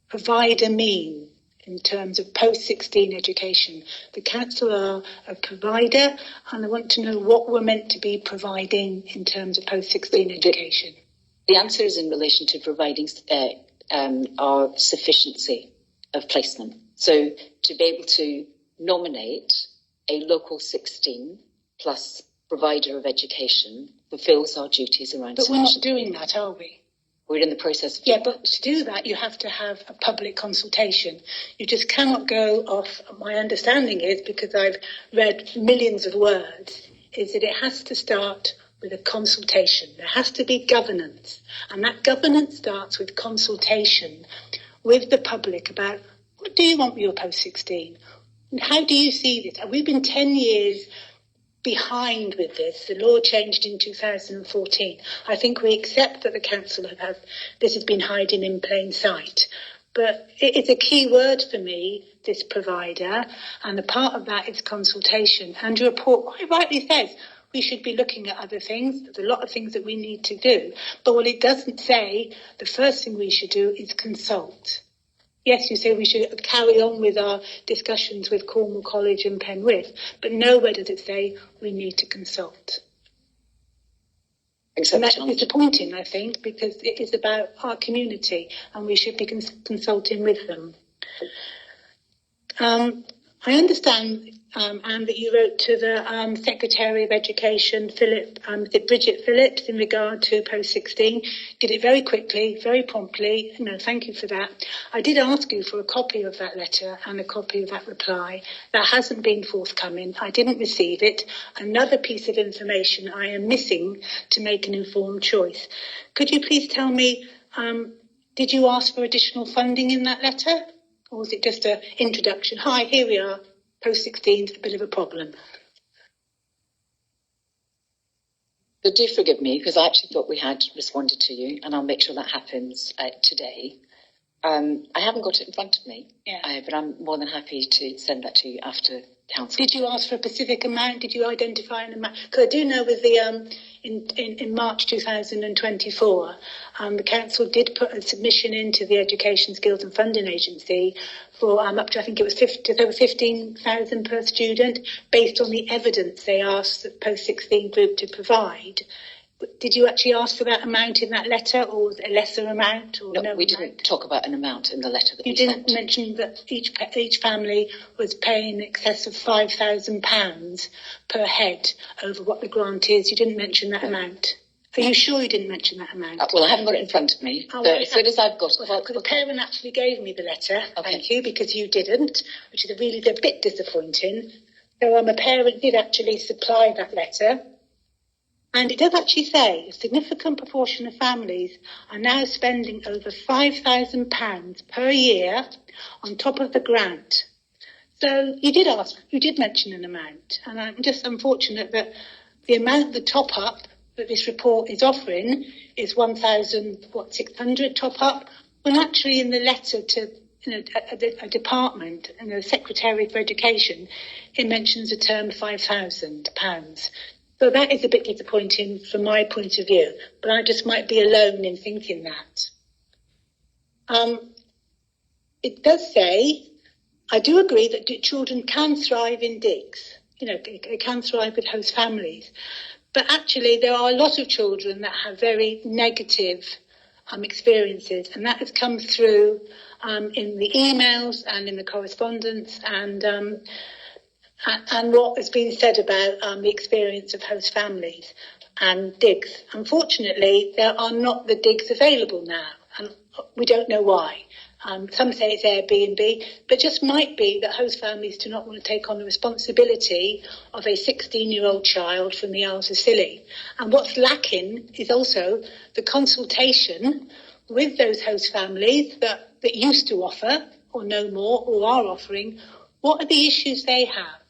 provider means in terms of post-16 education. The council are a provider, and I want to know what we're meant to be providing in terms of post-16 education. The answer is in relation to providing our sufficiency of placement. So to be able to nominate a local 16 plus provider of education fulfills our duties around But we're not sufficiency. doing that, are we? We're in the process of... Yeah, but to do that, you have to have a public consultation. You just cannot go off. My understanding is, because I've read millions of words, is that it has to start with a consultation. There has to be governance. And that governance starts with consultation with the public about, what do you want with your post-16? And how do you see this? We've been 10 years behind with this. The law changed in 2014. I think we accept that the council this has been hiding in plain sight. But it's a key word for me, this provider, and a part of that is consultation. And your report quite rightly says we should be looking at other things. There's a lot of things that we need to do. But what it doesn't say, the first thing we should do is consult. Yes, you say we should carry on with our discussions with Cornwall College and Penrith, but nowhere does it say we need to consult. And that's disappointing, I think, because it is about our community and we should be consulting with them. I understand, Anne, that you wrote to the Secretary of Education, Bridget Phillips, in regard to post-16. Did it very quickly, very promptly. No, thank you for that. I did ask you for a copy of that letter and a copy of that reply. That hasn't been forthcoming. I didn't receive it. Another piece of information I am missing to make an informed choice. Could you please tell me, did you ask for additional funding in that letter? Or was it just an introduction? Hi, here we are. Post-16 is a bit of a problem. So do forgive me, because I actually thought we had responded to you, and I'll make sure that happens today. I haven't got it in front of me, but I'm more than happy to send that to you after council. Did you ask for a specific amount? Did you identify an amount? Because I do know with the in March 2024, the council did put a submission into the Education Skills and Funding Agency for up to, I think it was just over 15,000 per student, based on the evidence they asked the post-16 group to provide. Did you actually ask for that amount in that letter, or was it a lesser amount? Or no, we didn't talk about an amount in the letter that you we didn't sent. mention that each family was paying in excess of £5,000 per head over what the grant is. You didn't mention that amount. Are you sure you didn't mention that amount? Well, I haven't got it in front of me. Oh, As soon as I've got it. Well, the parent actually gave me the letter, thank you, because you didn't, which is a bit disappointing. So a parent did actually supply that letter. And it does actually say a significant proportion of families are now spending over £5,000 per year on top of the grant. So you did mention an amount, and I'm just unfortunate that the amount, the top up that this report is offering is 1,600 top up, when actually in the letter to a department and the Secretary for Education, it mentions the term £5,000. So that is a bit disappointing from my point of view, but I just might be alone in thinking that. It does say, I do agree that children can thrive in digs. They can thrive with host families. But actually, there are a lot of children that have very negative experiences, and that has come through in the emails and in the correspondence and what has been said about the experience of host families and digs. Unfortunately, there are not the digs available now, and we don't know why. Some say it's Airbnb, but just might be that host families do not want to take on the responsibility of a 16-year-old child from the Isles of Scilly. And what's lacking is also the consultation with those host families that used to offer, or no more, or are offering. What are the issues they have?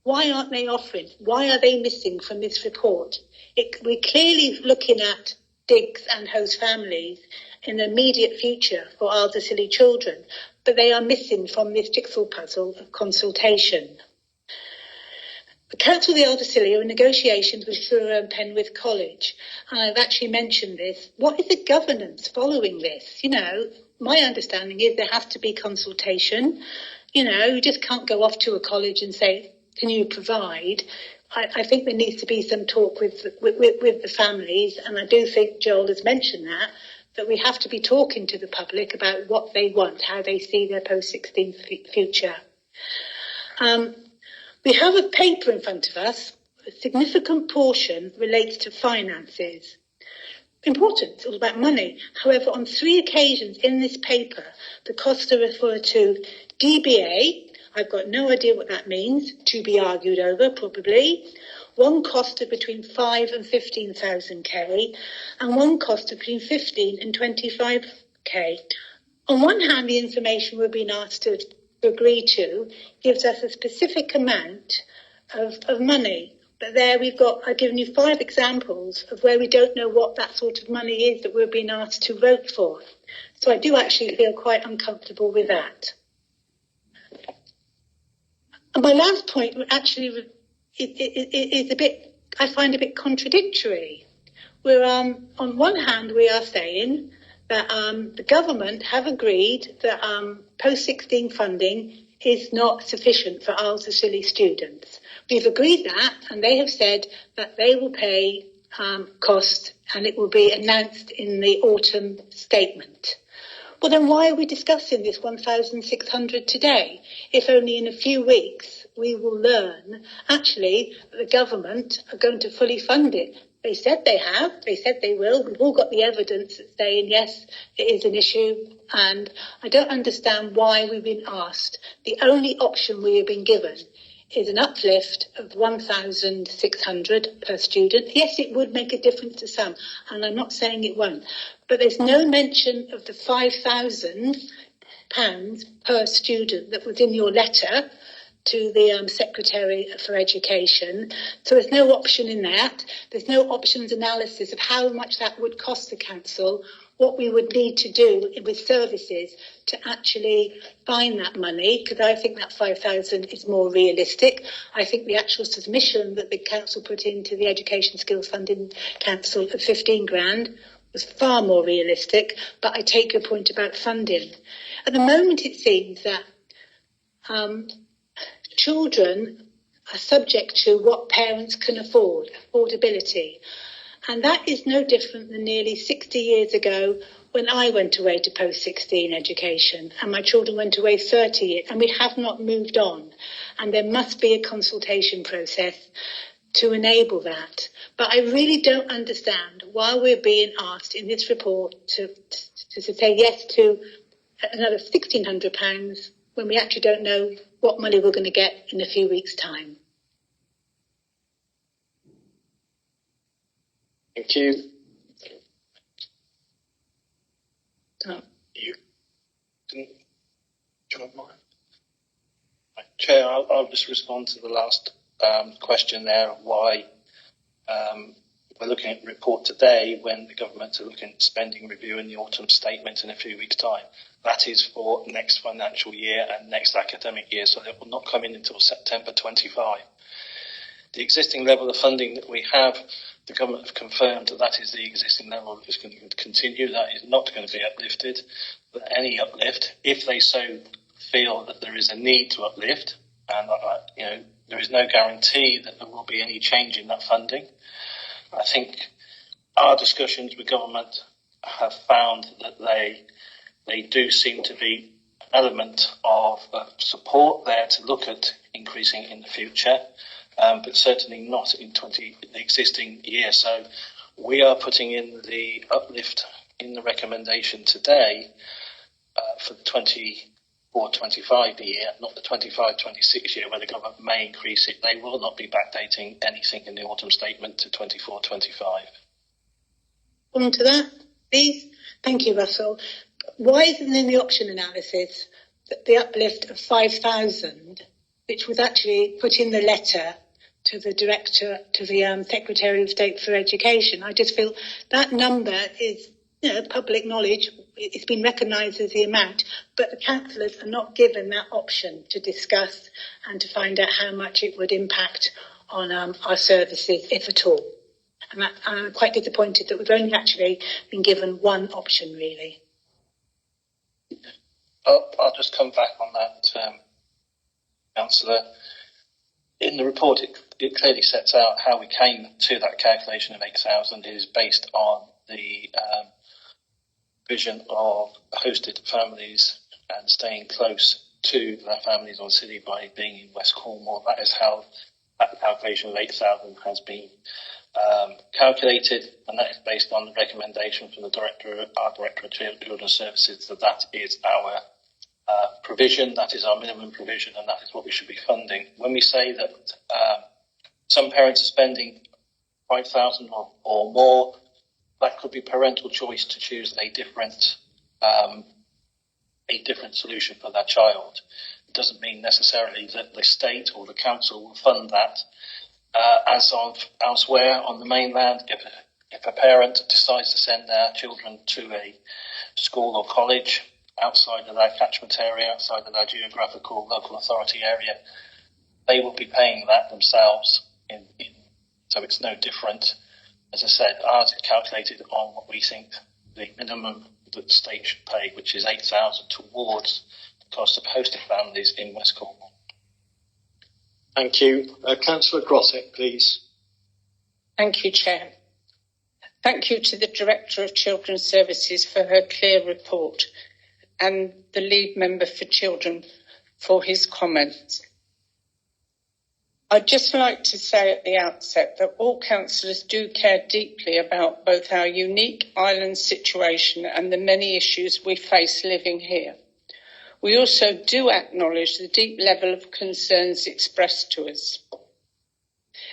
Why aren't they offering? Why are they missing from this report? We're clearly looking at digs and host families in the immediate future for Isles of Scilly children, but they are missing from this jigsaw puzzle of consultation. The Council of the Isles of Scilly are in negotiations with Truro and Penrith College, and I've actually mentioned this. What is the governance following this? My understanding is there has to be consultation. You just can't go off to a college and say, can you provide? I think there needs to be some talk with the families, and I do think Joel has mentioned that we have to be talking to the public about what they want, how they see their post-16 future. We have a paper in front of us. A significant portion relates to finances. Important, it's all about money. However, on 3 occasions in this paper, the costs are referred to DBA. I've got no idea what that means, to be argued over, probably. One cost of between 5 and 15,000 K, and one cost of between 15 and 25 K. On one hand, the information we're being asked to agree to gives us a specific amount of money, But there I've given you 5 examples of where we don't know what that sort of money is that we're being asked to vote for. So I do actually feel quite uncomfortable with that. And my last point actually is a bit, I find a bit contradictory. We're, on one hand, we are saying that the government have agreed that post-16 funding is not sufficient for Isles of Scilly students. We've agreed that, and they have said that they will pay costs, and it will be announced in the autumn statement. Well, then why are we discussing this 1,600 today, if only in a few weeks we will learn, actually, that the government are going to fully fund it? They said they have, they said they will. We've all got the evidence that's saying, yes, it is an issue, and I don't understand why we've been asked. The only option we have been given is an uplift of 1,600 per student. Yes, it would make a difference to some, and I'm not saying it won't, but there's no mention of the £5,000 per student that was in your letter to the Secretary for Education. So there's no option in that. There's no options analysis of how much that would cost the council, what we would need to do with services to actually find that money, because I think that 5,000 is more realistic. I think the actual submission that the council put into the Education Skills Funding Council of 15 grand was far more realistic, but I take your point about funding. At the moment, it seems that children are subject to what parents can afford, affordability. And that is no different than nearly 60 years ago when I went away to post-16 education and my children went away 30 years, and we have not moved on. And there must be a consultation process to enable that. But I really don't understand why we're being asked in this report to say yes to another £1,600 when we actually don't know what money we're going to get in a few weeks' time. Thank you. You didn't. Do you want mine? Chair, I'll just respond to the last question there. Why we're looking at the report today when the government are looking at spending review in the autumn statement in a few weeks' time. That is for next financial year and next academic year, so that will not come in until September 25. The existing level of funding that we have, the government have confirmed that is the existing level that is going to continue. That is not going to be uplifted. But any uplift, if they so feel that there is a need to uplift, and there is no guarantee that there will be any change in that funding. I think our discussions with government have found that they do seem to be an element of support there to look at increasing in the future. But certainly not in the existing year. So we are putting in the uplift in the recommendation today for the 24-25 year, not the 25-26 year, where the government may increase it. They will not be backdating anything in the autumn statement to 24-25. On to that, please. Thank you, Russell. Why isn't in the option analysis that the uplift of 5,000, which was actually put in the letter to the director, to the Secretary of State for Education? I just feel that number is, public knowledge. It's been recognised as the amount, but the councillors are not given that option to discuss and to find out how much it would impact on our services, if at all. And I'm quite disappointed that we've only actually been given one option, really. I'll just come back on that, Councillor. In the report, it clearly sets out how we came to that calculation of 8,000. It is based on the vision of hosted families and staying close to their families on Scilly by being in West Cornwall. That is how that calculation of 8,000 has been calculated, and that is based on the recommendation from our Director of Children's Services that is our provision, that is our minimum provision, and that is what we should be funding. When we say that some parents are spending 5,000 or more, that could be parental choice to choose a different solution for their child. It doesn't mean necessarily that the state or the council will fund that. as of elsewhere on the mainland. If a parent decides to send their children to a school or college outside of their catchment area, outside of their geographical local authority area, they will be paying that themselves. So it's no different. As I said, ours is calculated on what we think the minimum that the state should pay, which is $8,000 towards the cost of hosting families in West Cornwall. Thank you. Councillor Grosset, please. Thank you, Chair. Thank you to the Director of Children's Services for her clear report and the lead member for children for his comments. I'd just like to say at the outset that all councillors do care deeply about both our unique island situation and the many issues we face living here. We also do acknowledge the deep level of concerns expressed to us.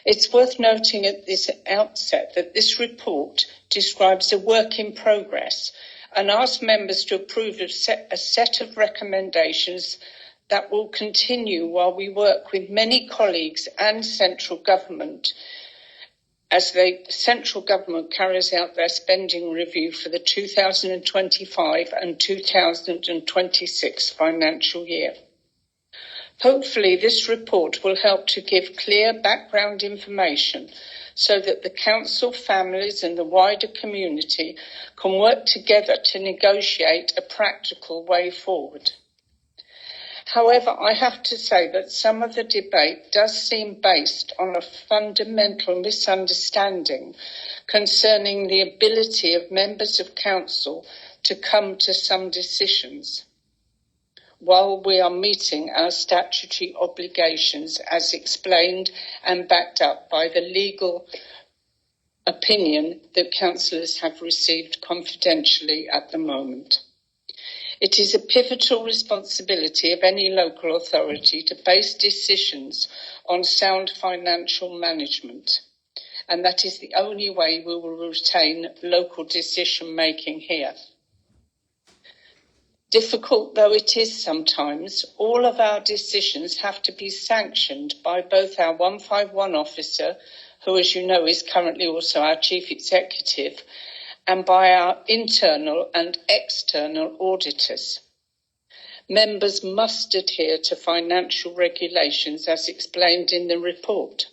It's worth noting at this outset that this report describes a work in progress and asks members to approve of a set of recommendations that will continue while we work with many colleagues and central government as the central government carries out their spending review for the 2025 and 2026 financial year. Hopefully, this report will help to give clear background information so that the council, families and the wider community can work together to negotiate a practical way forward. However, I have to say that some of the debate does seem based on a fundamental misunderstanding concerning the ability of members of council to come to some decisions while we are meeting our statutory obligations as explained and backed up by the legal opinion that councillors have received confidentially at the moment. It is a pivotal responsibility of any local authority to base decisions on sound financial management, and that is the only way we will retain local decision making here. Difficult though it is sometimes, all of our decisions have to be sanctioned by both our 151 officer, who as you know is currently also our chief executive, and by our internal and external auditors. Members must adhere to financial regulations as explained in the report.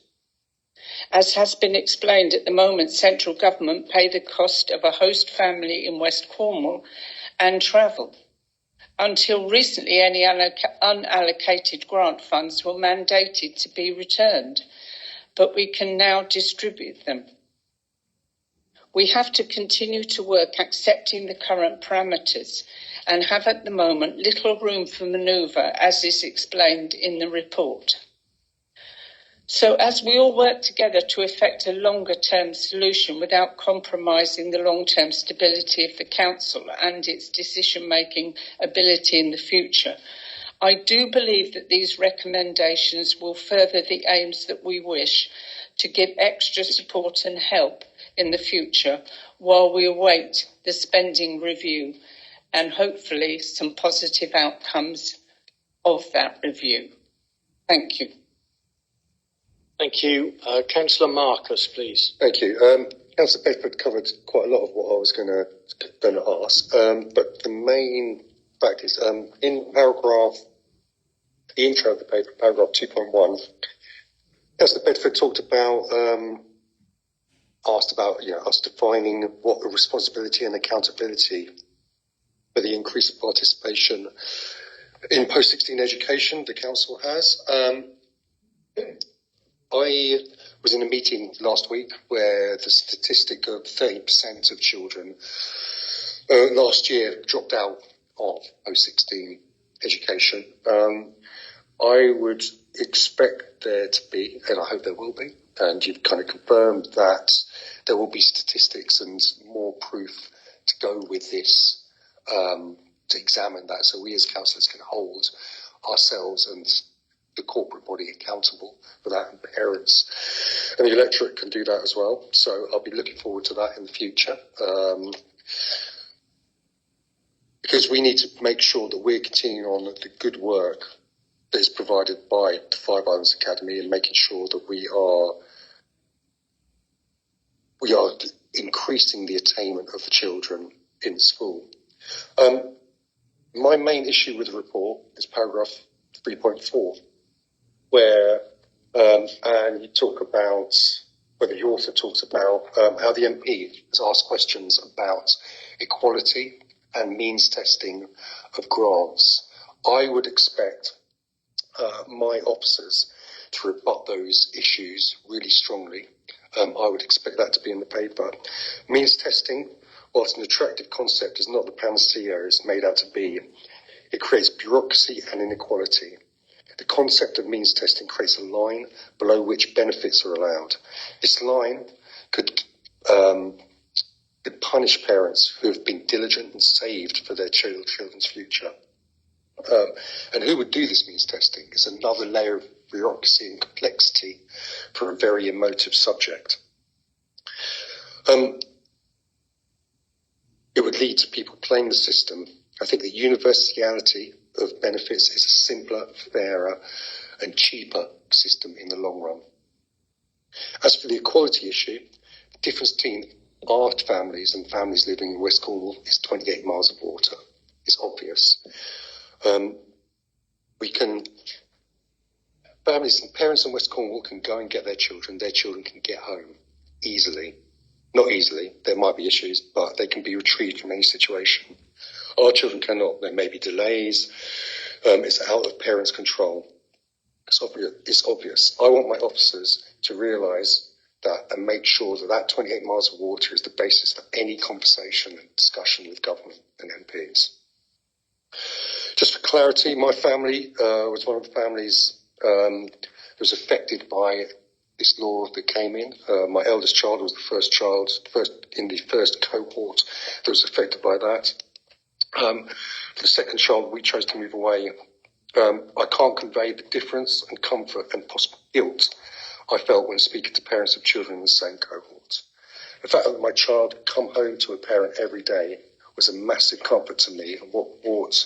As has been explained, at the moment, central government pay the cost of a host family in West Cornwall and travel. Until recently, any unallocated grant funds were mandated to be returned, but we can now distribute them. We have to continue to work accepting the current parameters and have at the moment little room for manoeuvre, as is explained in the report. So as we all work together to effect a longer-term solution without compromising the long-term stability of the council and its decision-making ability in the future, I do believe that these recommendations will further the aims that we wish to give extra support and help in the future while we await the spending review and hopefully some positive outcomes of that review. Thank you. Thank you. Councillor Marcus, please. Thank you. Councillor Bedford covered quite a lot of what I was going to ask, but the main fact is in paragraph, the intro of the paper, paragraph 2.1, Councillor Bedford talked about, asked about us defining what the responsibility and accountability for the increase of participation in post-16 education the council has. I was in a meeting last week where the statistic of 30% of children last year dropped out of post-16 education. I would expect there to be, and I hope there will be, and you've kind of confirmed that there will be statistics and more proof to go with this, to examine that, so we as councillors can hold ourselves and the corporate body accountable for that, and parents and the electorate can do that as well. So I'll be looking forward to that in the future, because we need to make sure that we're continuing on the good work that is provided by the Five Islands Academy and making sure that we are we are increasing the attainment of the children in school. My main issue with the report is paragraph 3.4, where and you talk about, whether the author talks about how the MP has asked questions about equality and means testing of grants. I would expect my officers to rebut those issues really strongly. I would expect that to be in the paper. Means testing, whilst an attractive concept, is not the panacea it's made out to be. It creates bureaucracy and inequality. The concept of means testing creates a line below which benefits are allowed. This line could punish parents who have been diligent and saved for their children's future. And who would do this means testing? It's another layer of bureaucracy and complexity for a very emotive subject. It would lead to people playing the system. I think the universality of benefits is a simpler, fairer and cheaper system in the long run. As for the equality issue, the difference between our families and families living in West Cornwall is 28 miles of water. It's obvious. Families and parents in West Cornwall can go and get their children can get home easily. Not easily, there might be issues, but they can be retrieved from any situation. Our children cannot. There may be delays. It's out of parents' control. It's obvious. I want my officers to realise that and make sure that that 28 miles of water is the basis for any conversation and discussion with government and MPs. Just for clarity, my family was one of the families that was affected by this law that came in. My eldest child was the first in the first cohort that was affected by that. For the second child, we chose to move away. I can't convey the difference and comfort and possible guilt I felt when speaking to parents of children in the same cohort. The fact that my child had come home to a parent every day was a massive comfort to me and what brought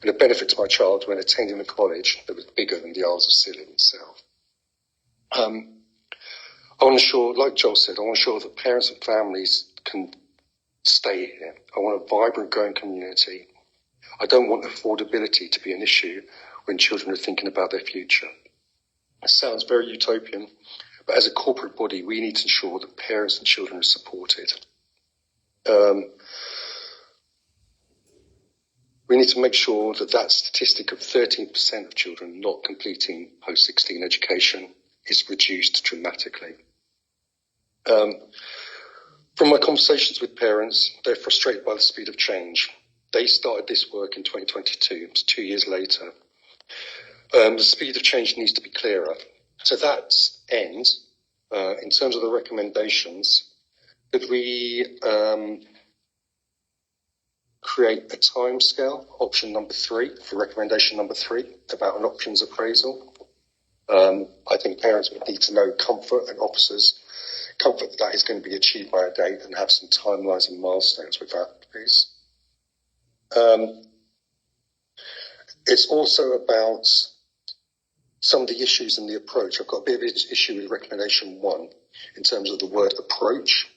and a benefit to my child when attending a college that was bigger than the Isles of Scilly itself. I want to ensure, like Joel said, I want to ensure that parents and families can stay here. I want a vibrant, growing community. I don't want affordability to be an issue when children are thinking about their future. It sounds very utopian, but as a corporate body, we need to ensure that parents and children are supported. We need to make sure that that statistic of 13% of children not completing post-16 education is reduced dramatically. From my conversations with parents, they're frustrated by the speed of change. They started this work in 2022, it's 2 years later. The speed of change needs to be clearer. To that end, in terms of the recommendations, could we create a timescale, option number 3, for recommendation number 3, about an options appraisal? I think parents would need to know comfort and officers comfort that is going to be achieved by a date and have some timelines and milestones with that, please. It's also about some of the issues in the approach. I've got a bit of an issue with recommendation 1 in terms of the word approach.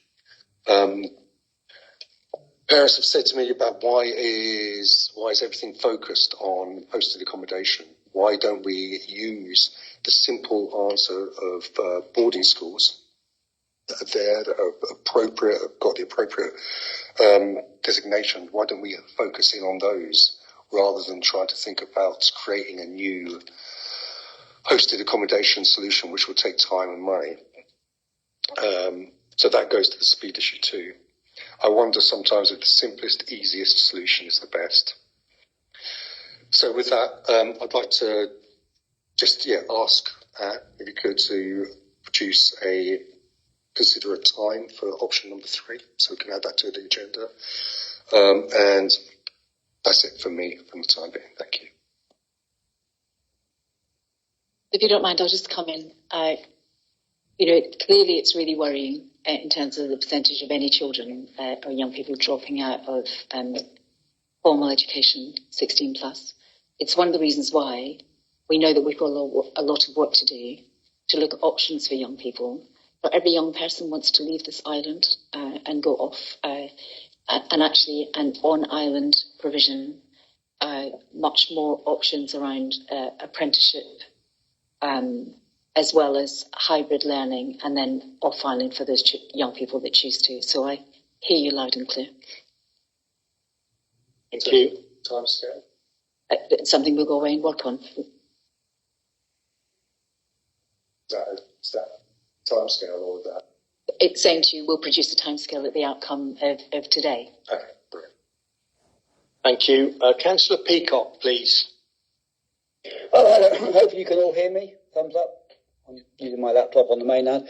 Parents have said to me about why is everything focused on hosted accommodation? Why don't we use the simple answer of boarding schools that are there, that are appropriate, have got the appropriate designation? Why don't we focus in on those rather than trying to think about creating a new hosted accommodation solution, which will take time and money? So that goes to the speed issue too. I wonder sometimes if the simplest, easiest solution is the best. So with that, I'd like to just ask if you could to consider a time for option number 3, so we can add that to the agenda. And that's it for me from the time being. Thank you. If you don't mind, I'll just come in. Clearly it's really worrying in terms of the percentage of any children or young people dropping out of formal education, 16 plus. It's one of the reasons why we know that we've got a lot of work to do to look at options for young people, Not every young person wants to leave this island and go off. And actually, an on-island provision, much more options around apprenticeship, as well as hybrid learning, and then off-island for those young people that choose to. So I hear you loud and clear. Thank you. Timescale. It's something we'll go away and work on. Is that timescale or is that? It's saying to you, we'll produce a timescale at the outcome of today. Okay, brilliant. Thank you. Councillor Peacock, please. Hopefully you can all hear me. Thumbs up. I'm using my laptop on the mainland.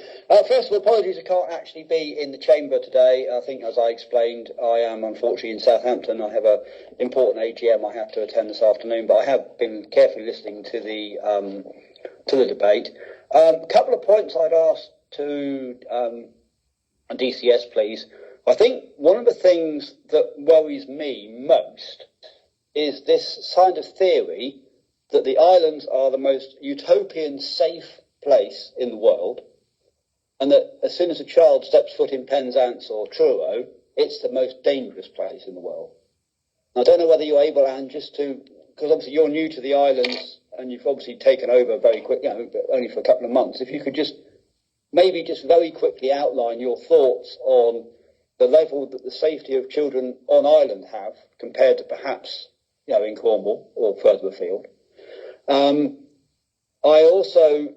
First of all, apologies, I can't actually be in the chamber today. I think, as I explained, I am unfortunately in Southampton. I have an important AGM I have to attend this afternoon, but I have been carefully listening to the debate. A couple of points I'd ask to DCS, please. I think one of the things that worries me most is this kind of theory that the islands are the most utopian safe place in the world, and that as soon as a child steps foot in Penzance or Truro, it's the most dangerous place in the world. Now, I don't know whether you're able, Anne, just to, because obviously you're new to the islands and you've obviously taken over very quick, only for a couple of months. If you could just maybe just very quickly outline your thoughts on the level that the safety of children on island have compared to perhaps, in Cornwall or further afield. I also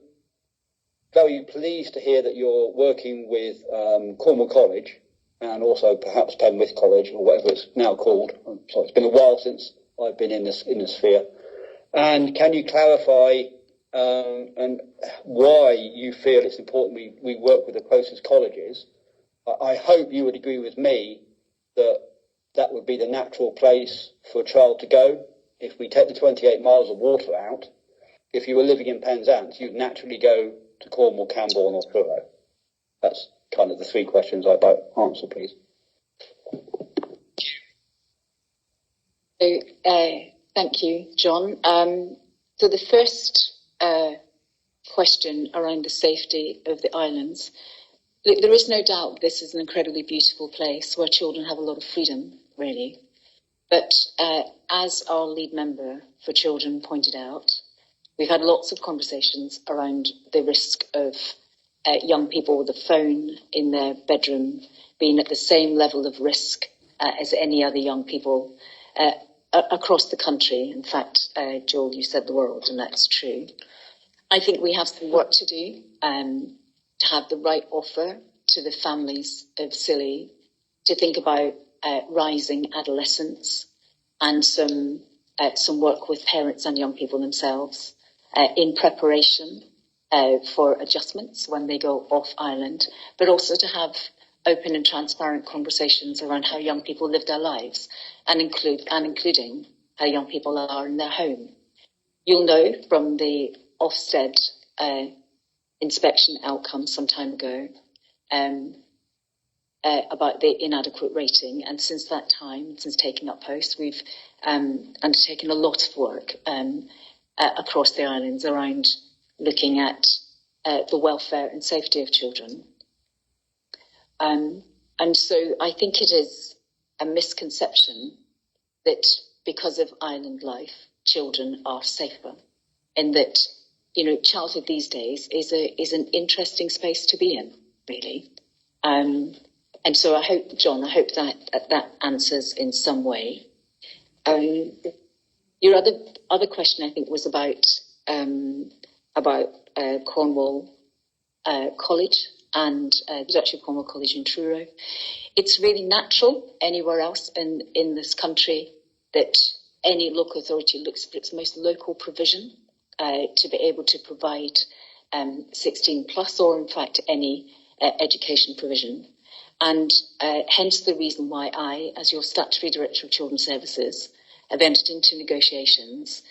very pleased to hear that you're working with Cornwall College and also perhaps Penrith College or whatever it's now called. I'm sorry, it's been a while since I've been in this sphere. And can you clarify and why you feel it's important we work with the closest colleges? I hope you would agree with me that that would be the natural place for a child to go. If we take the 28 miles of water out, if you were living in Penzance, you'd naturally go to Cornwall, Camborne or Truro. That's kind of the three questions I'd like to answer, please. Thank you, John. So the first question around the safety of the islands, there is no doubt this is an incredibly beautiful place where children have a lot of freedom, really. But as our lead member for children pointed out, we've had lots of conversations around the risk of young people with a phone in their bedroom being at the same level of risk as any other young people across the country. In fact, Joel, you said the world, and that's true. I think we have some work to do to have the right offer to the families of Scilly, to think about rising adolescence and some work with parents and young people themselves in preparation for adjustments when they go off island, but also to have open and transparent conversations around how young people live their lives and including how young people are in their home. You'll know from the Ofsted inspection outcome some time ago about the inadequate rating, and since that time, since taking up post, we've undertaken a lot of work across the islands around looking at the welfare and safety of children. And so I think it is a misconception that because of island life, children are safer, and that, childhood these days is an interesting space to be in, really. And so I hope, John, that answers in some way. Your other question, I think, was about Cornwall College and the Duchy of Cornwall College in Truro. It's really natural anywhere else in this country that any local authority looks for its most local provision to be able to provide 16 plus, or in fact any education provision. And hence the reason why I, as your Statutory Director of Children's Services, have entered into negotiations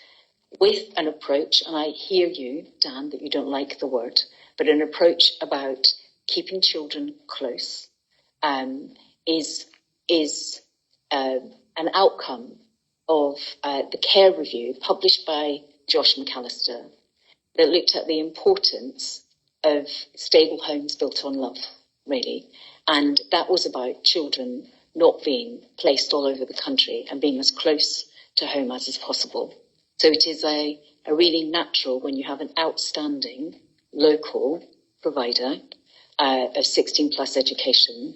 with an approach, and I hear you, Dan, that you don't like the word, but an approach about keeping children close is an outcome of the care review published by Josh McAllister that looked at the importance of stable homes built on love, really. And that was about children not being placed all over the country and being as close to home as is possible. So it is a really natural, when you have an outstanding local provider of 16 plus education,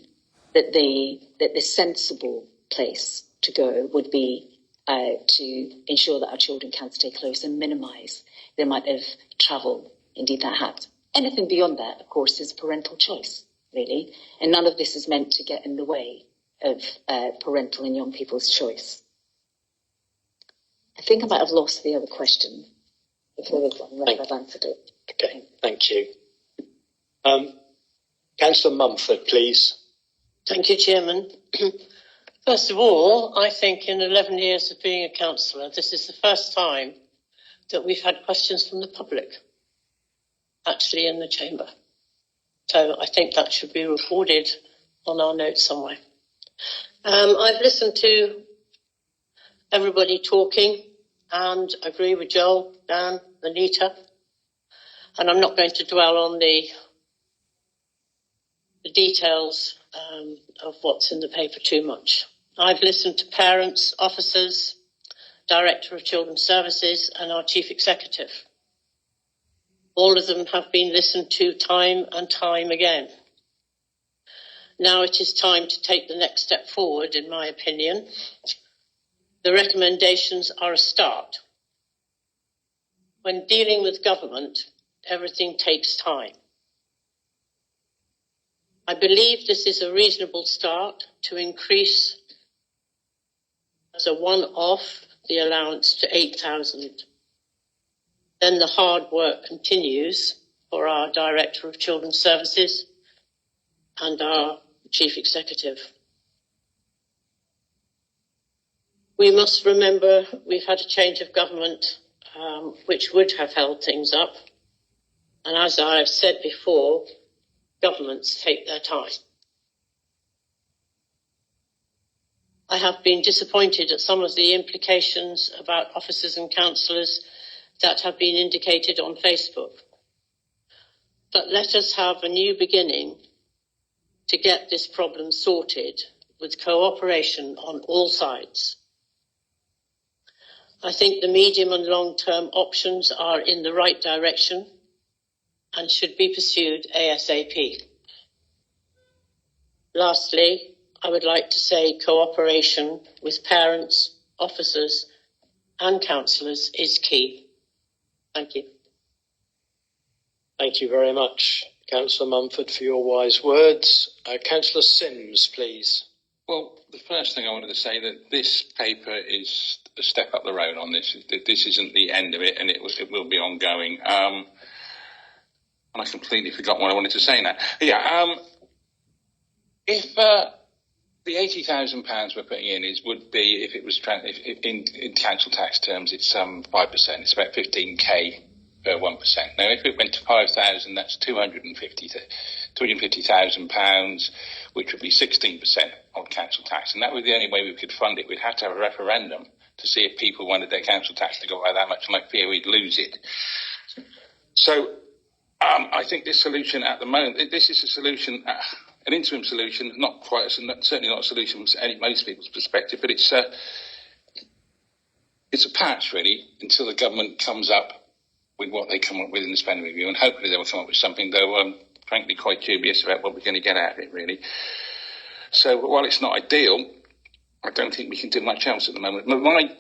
that the sensible place to go would be to ensure that our children can stay close and minimise the amount of travel indeed that happens. Anything beyond that, of course, is parental choice, really, and none of this is meant to get in the way of parental and young people's choice. I think I might have lost the other question before I've answered it. Okay, thank you. Councillor Mumford, please. Thank you, Chairman. First of all, I think in 11 years of being a councillor, this is the first time that we've had questions from the public, actually in the chamber. So I think that should be recorded on our notes somewhere. I've listened to everybody talking and agree with Joel, Dan, Anita, and I'm not going to dwell on the details of what's in the paper too much. I've listened to parents, officers, Director of Children's Services and our Chief Executive. All of them have been listened to time and time again. Now it is time to take the next step forward, in my opinion. The recommendations are a start. When dealing with government, everything takes time. I believe this is a reasonable start to increase as a one-off the allowance to 8,000. Then the hard work continues for our Director of Children's Services and our Chief Executive. We must remember we've had a change of government which would have held things up. And as I have said before, governments take their time. I have been disappointed at some of the implications about officers and councillors that have been indicated on Facebook. But let us have a new beginning to get this problem sorted with cooperation on all sides. I think the medium and long-term options are in the right direction and should be pursued ASAP. Lastly, I would like to say cooperation with parents, officers and councillors is key. Thank you. Thank you very much, Councillor Mumford, for your wise words. Councillor Sims, please. Well, the first thing I wanted to say that this paper is a step up the road on this. This isn't the end of it, and it will be ongoing. And I completely forgot what I wanted to say now. Yeah. If the £80,000 we're putting in would be, if it was in council tax terms, it's 5%. It's about 15k per 1%. Now, if it went to 5,000, that's £250,000, which would be 16% on council tax, and that would be the only way we could fund it. We'd have to have a referendum to see if people wanted their council tax to go by that much, and I fear we'd lose it. So I think this solution at the moment, this is a solution, an interim solution, not quite, certainly not a solution from most people's perspective, but it's a patch really until the government comes up with what they come up with in the spending review, and hopefully they will come up with something, though I'm frankly quite dubious about what we're going to get out of it really. So while it's not ideal, I don't think we can do much else at the moment. But my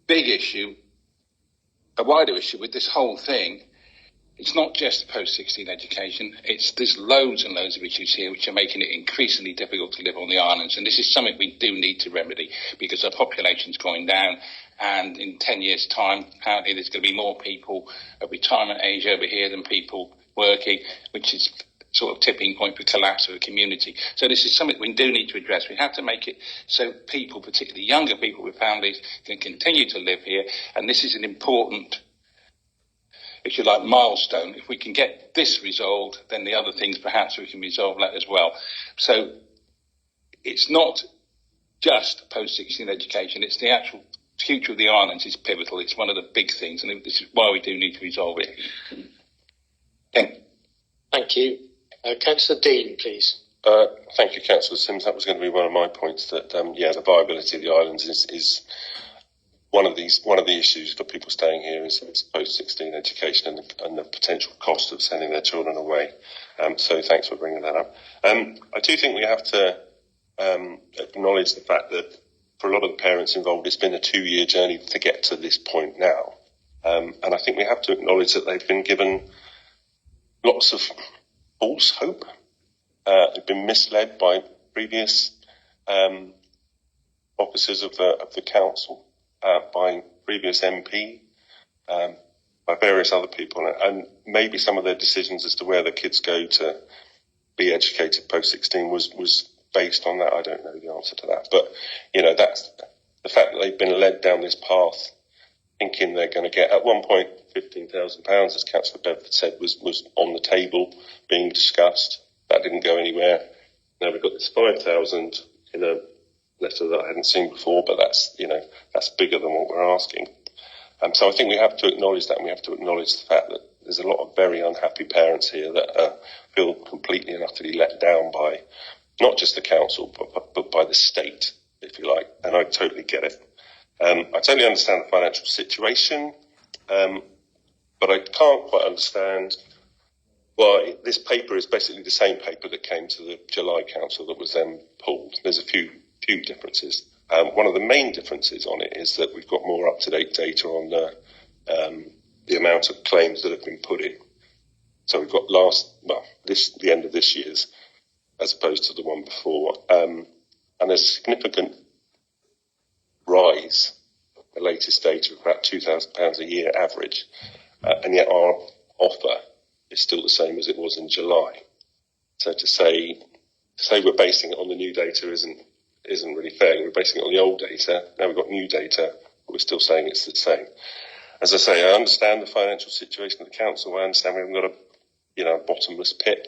big issue, a wider issue with this whole thing, it's not just post-16 education. There's loads and loads of issues here which are making it increasingly difficult to live on the islands. And this is something we do need to remedy because our population's going down. And in 10 years' time, apparently there's going to be more people of retirement age over here than people working, which is sort of tipping point for collapse of a community. So this is something we do need to address. We have to make it so people, particularly younger people with families, can continue to live here. And this is an important, if you like, milestone. If we can get this resolved, then the other things perhaps we can resolve that as well. So it's not just post-16 education, it's the actual future of the islands is pivotal. It's one of the big things, and this is why we do need to resolve it. Thank you. Thank you. Councillor Dean, please. Thank you, Councillor Sims. That was going to be one of my points. That the viability of the islands is one of the issues for people staying here is post-16 education and the potential cost of sending their children away. So thanks for bringing that up. I do think we have to acknowledge the fact that for a lot of the parents involved, it's been a 2-year journey to get to this point now. And I think we have to acknowledge that they've been given lots of false hope. They've been misled by previous officers of the council, by previous MP, by various other people, and maybe some of their decisions as to where the kids go to be educated post-16 was based on that. I don't know the answer to that, but that's the fact that they've been led down this path, thinking they're going to get at one point £15,000, as Councillor Bedford said, was on the table being discussed. That didn't go anywhere. Now we've got this 5,000 in a letter that I hadn't seen before, but that's bigger than what we're asking. So I think we have to acknowledge that, and we have to acknowledge the fact that there's a lot of very unhappy parents here that feel completely and utterly let down by not just the council, but by the state, if you like. And I totally get it. I totally understand the financial situation, but I can't quite understand why this paper is basically the same paper that came to the July council that was then pulled. There's a few differences. One of the main differences on it is that we've got more up-to-date data on the amount of claims that have been put in. So we've got the end of this year's as opposed to the one before. And there's a significant rise, the latest data, of about £2,000 a year average. And yet our offer is still the same as it was in July. So to say we're basing it on the new data isn't really fair. We're basing it on the old data. Now we've got new data, but we're still saying it's the same. As I say, I understand the financial situation of the council. I understand we haven't got a bottomless pit,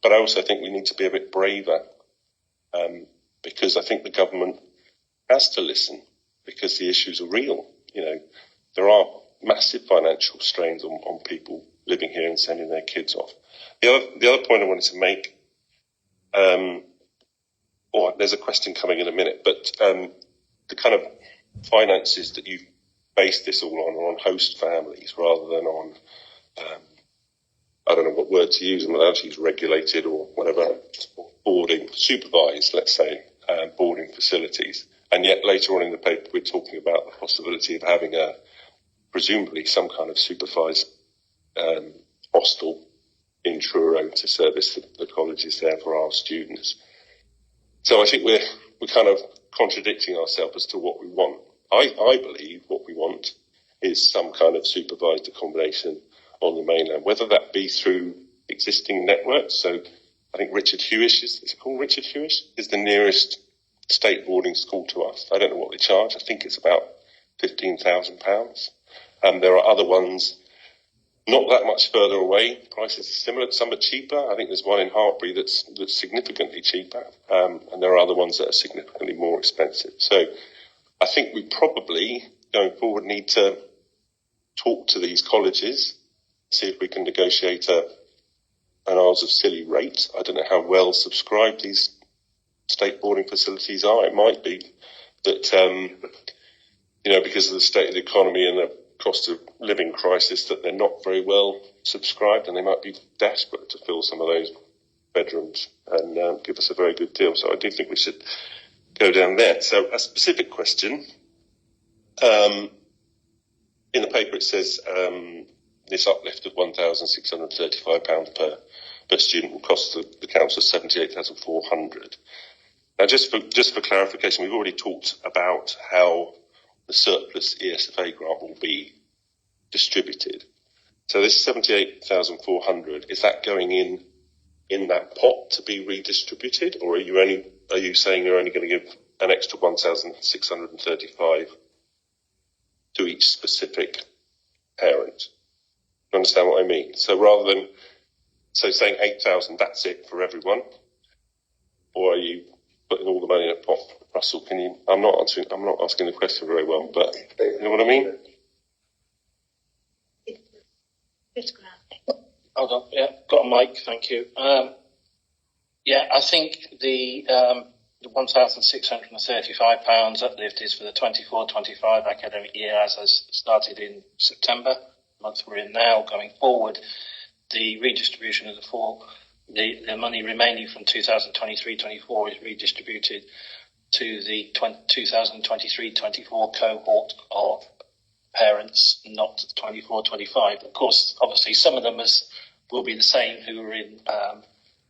but I also think we need to be a bit braver, because I think the government has to listen, because the issues are real. There are massive financial strains on people living here and sending their kids off. The other point I wanted to make, there's a question coming in a minute, but the kind of finances that you base this all on host families rather than on, I don't know what word to use, I'm allowed to use regulated or whatever, boarding, supervised, let's say, boarding facilities. And yet later on in the paper, we're talking about the possibility of having presumably some kind of supervised hostel in Truro to service the colleges there for our students. So I think we're kind of contradicting ourselves as to what we want. I believe what we want is some kind of supervised accommodation on the mainland, whether that be through existing networks. So I think Richard Hewish, is it called Richard Hewish, is the nearest state boarding school to us. I don't know what they charge. I think it's about £15,000. There are other ones not that much further away. Prices are similar. Some are cheaper. I think there's one in Hartbury that's significantly cheaper. And there are other ones that are significantly more expensive. So I think we probably, going forward, need to talk to these colleges, see if we can negotiate an Isles of Scilly rate. I don't know how well subscribed these state boarding facilities are. It might be that, because of the state of the economy and the cost of living crisis, that they're not very well subscribed, and they might be desperate to fill some of those bedrooms and give us a very good deal. So I do think we should go down there. So a specific question. In the paper it says this uplift of £1,635 per student will cost the council £78,400. Now, just for clarification, we've already talked about how the surplus ESFA grant will be distributed. So this 78,400, is that going in that pot to be redistributed, or are you saying you're only going to give an extra 1,635 to each specific parent? You understand what I mean? So rather than saying 8,000, that's it for everyone, or are you putting all the money in a pot? Russell, I'm not asking the question very well, but you know what I mean? Hold on. Yeah, got a mic. Thank you. Yeah, I think the £1,635 uplift is for the 24-25 academic year, as has started in September, the month we're in now. Going forward, the redistribution of the money remaining from 2023-24 is redistributed to the 2023-24 cohort of parents, not 24-25. Of course, obviously, some of them will be the same who are in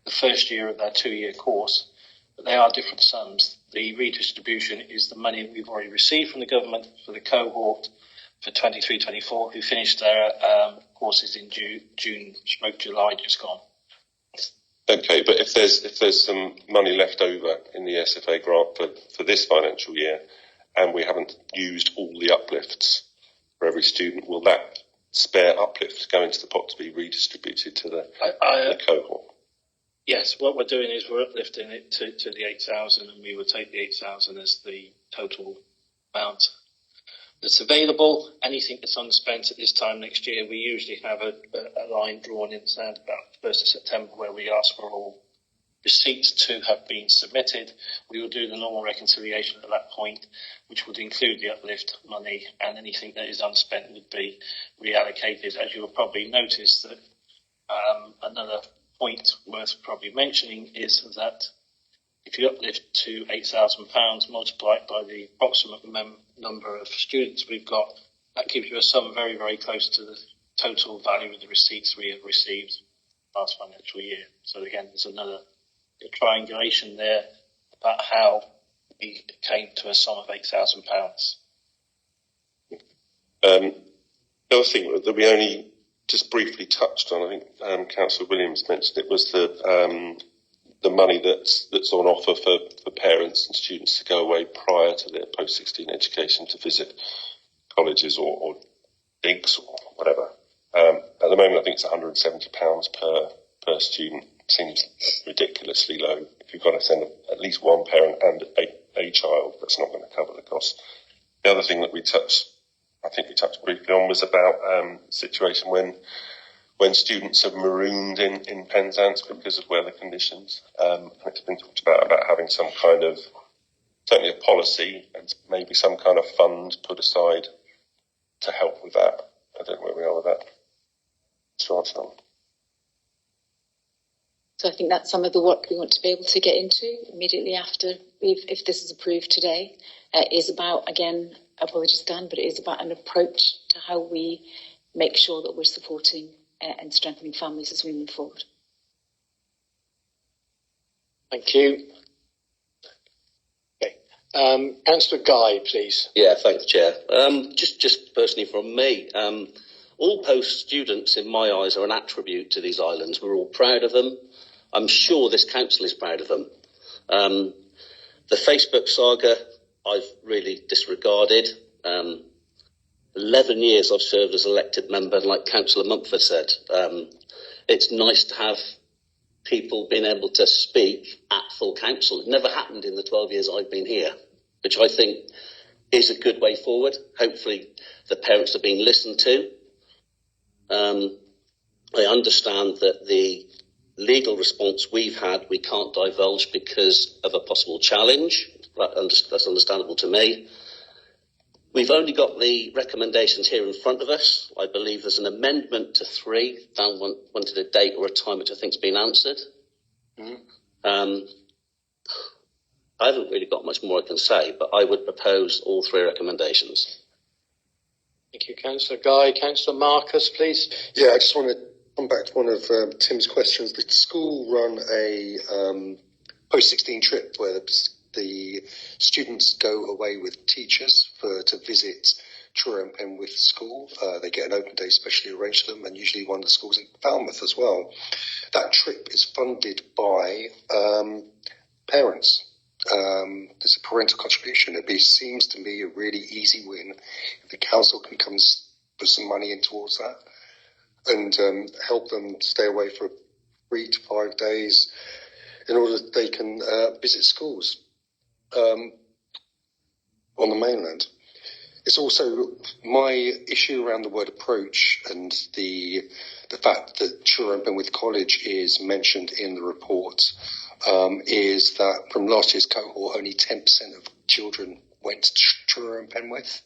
the first year of their 2-year course, but they are different sums. The redistribution is the money we've already received from the government for the cohort for 23-24 who finished their courses in June/July just gone. Okay, but if there's some money left over in the SFA grant for this financial year, and we haven't used all the uplifts for every student, will that spare uplift go into the pot to be redistributed to the cohort? Yes, what we're doing is we're uplifting it to the 8,000, and we would take the 8,000 as the total amount that's available. Anything that's unspent at this time next year, we usually have a line drawn in sand about 1st of September where we ask for all receipts to have been submitted. We will do the normal reconciliation at that point, which would include the uplift money, and anything that is unspent would be reallocated. As you will probably notice, that another point worth probably mentioning is that if you uplift to £8,000, multiply it by the approximate number of students we've got, that gives you a sum very, very close to the total value of the receipts we have received last financial year. So again, there's another triangulation there about how we came to a sum of £8,000. The other thing that we only just briefly touched on, I think Councillor Williams mentioned it, was the money that's on offer for parents and students to go away prior to their post-16 education to visit colleges or digs or whatever. At the moment, I think it's £170 per student. Seems ridiculously low. If you've got to send at least one parent and a child, that's not going to cover the cost. The other thing that we touched briefly on, was about the situation when students are marooned in Penzance because of weather conditions. It's been talked about having some kind of, certainly a policy and maybe some kind of fund put aside to help with that. I don't know where we are with that. Mr. Armstrong. So I think that's some of the work we want to be able to get into immediately after, if this is approved today, is about, again, apologies Dan, but it is about an approach to how we make sure that we're supporting and strengthening families as we move forward. Thank you. Okay. Councillor Guy, please. Yeah, thanks, Chair. Just personally from me, all post students, in my eyes, are an attribute to these islands. We're all proud of them. I'm sure this council is proud of them. The Facebook saga, I've really disregarded. 11 years I've served as elected member, and like Councillor Mumford said, it's nice to have people being able to speak at full council. It never happened in the 12 years I've been here, which I think is a good way forward. Hopefully the parents are being listened to. I understand that the legal response we've had, we can't divulge because of a possible challenge. That's understandable to me. We've only got the recommendations here in front of us. I believe there's an amendment to 3. Dan wanted a date or a time which I think's been answered. I haven't really got much more I can say, but I would propose all 3 recommendations. Thank you, Councillor Guy. Councillor Marcus, please. Yeah, I just want to come back to one of Tim's questions. The school run a post-16 trip where the students go away with teachers to visit Truro and Penwith School. They get an open day specially arranged for them, and usually one of the schools in Falmouth as well. That trip is funded by parents. There's a parental contribution. It seems to me a really easy win if the council can put some money in towards that and help them stay away for 3 to 5 days in order that they can visit schools on the mainland. It's also my issue around the word approach and the the fact that Truro Penwith College is mentioned in the report is that from last year's cohort, only 10% of children went to Truro Penwith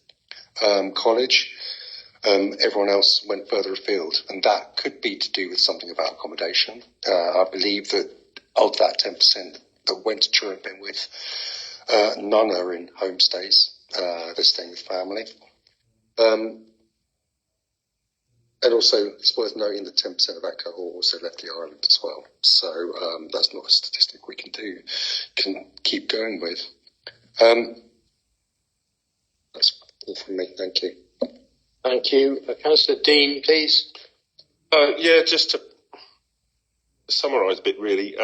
College. Everyone else went further afield, and that could be to do with something about accommodation. I believe that of that 10% that went to Truro Penwith, none are in homestays. They're staying with family. And also, it's worth noting that 10% of that cohort also left the island as well. So that's not a statistic we can keep going with. That's all from me. Thank you. Thank you. Councillor Dean, please. Yeah, just to summarise a bit, really.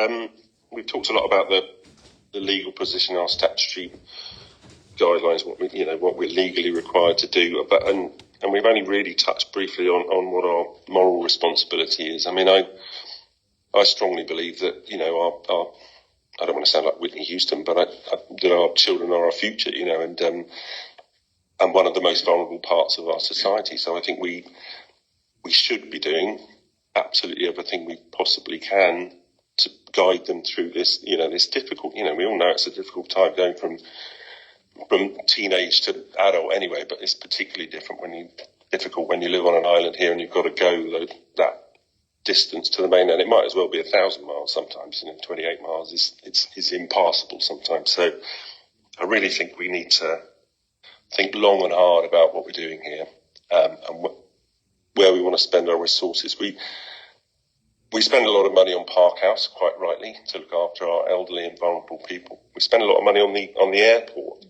We've talked a lot about the legal position, our statutory guidelines, what we're legally required to do, and we've only really touched briefly on what our moral responsibility is. I mean, I strongly believe that our I don't want to sound like Whitney Houston, but that our children are our future, and one of the most vulnerable parts of our society. So I think we should be doing absolutely everything we possibly can to guide them through this, this difficult, we all know it's a difficult time going from teenage to adult anyway, but it's particularly difficult when you live on an island here and you've got to go that distance to the mainland. It might as well be 1,000 miles sometimes. 28 miles is impassable sometimes. So I really think we need to think long and hard about what we're doing here, and where we want to spend our resources. We spend a lot of money on Park House, quite rightly, to look after our elderly and vulnerable people. We spend a lot of money on the airport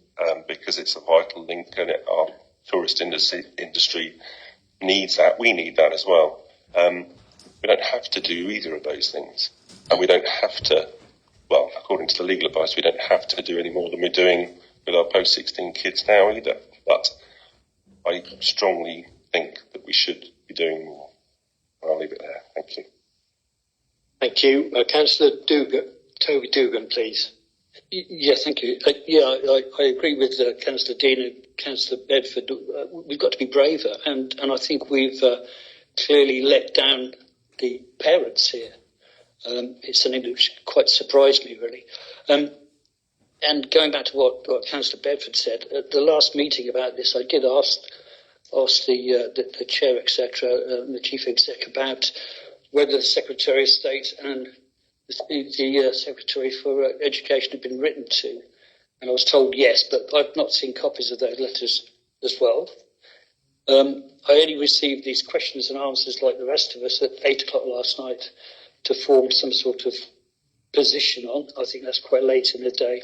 because it's a vital link, and our tourist industry needs that. We need that as well. We don't have to do either of those things, and we don't have to. Well, according to the legal advice, we don't have to do any more than we're doing with our post-16 kids now either. But I strongly think that we should be doing more. I'll leave it there. Thank you. Thank you. Councillor Toby Dugan, please. Yes, thank you. I agree with Councillor Dean and Councillor Bedford. We've got to be braver, and I think we've clearly let down the parents here. It's something which quite surprised me, really. And going back to what Councillor Bedford said, at the last meeting about this, I did ask the chair, etc., the chief exec, about whether the Secretary of State and the Secretary for Education had been written to. And I was told yes, but I've not seen copies of those letters as well. I only received these questions and answers like the rest of us at 8 o'clock last night to form some sort of position on. I think that's quite late in the day.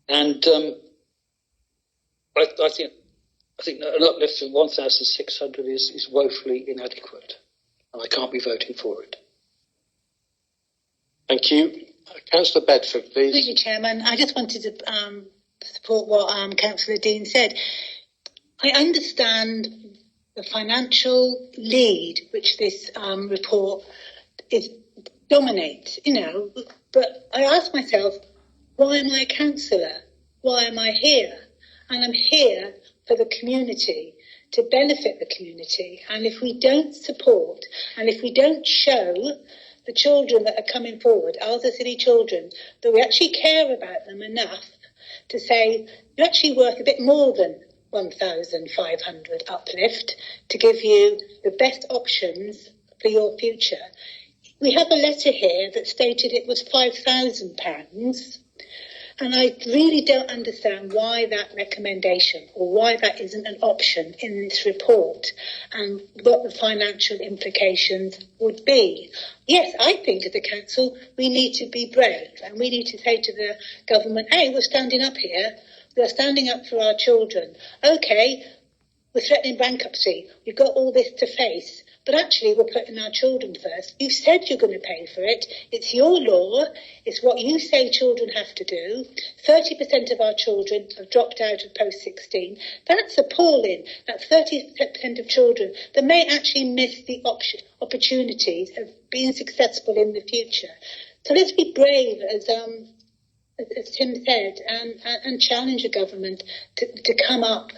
And I think an uplift of 1,600 is woefully inadequate, and I can't be voting for it. Thank you. Councillor Bedford, please. Thank you, Chairman. I just wanted to support what Councillor Dean said. I understand the financial lead which this report dominates, but I ask myself, why am I a councillor? Why am I here? And I'm here for the community, to benefit the community. And if we don't support, and if we don't show the children that are coming forward, Isles City children, that we actually care about them enough to say, you're actually worth a bit more than 1,500 uplift to give you the best options for your future. We have a letter here that stated it was £5,000, and I really don't understand why that recommendation, or why that isn't an option in this report, and what the financial implications would be. Yes, I think as a council we need to be brave, and we need to say to the government, hey, we're standing up here, we're standing up for our children. Okay, we're threatening bankruptcy, we've got all this to face, but actually we're putting our children first. You said you're going to pay for it. It's your law. It's what you say children have to do. 30% of our children have dropped out of post-16. That's appalling. That's 30% of children that may actually miss the opportunities of being successful in the future. So let's be brave, as Tim said, and challenge the government to come up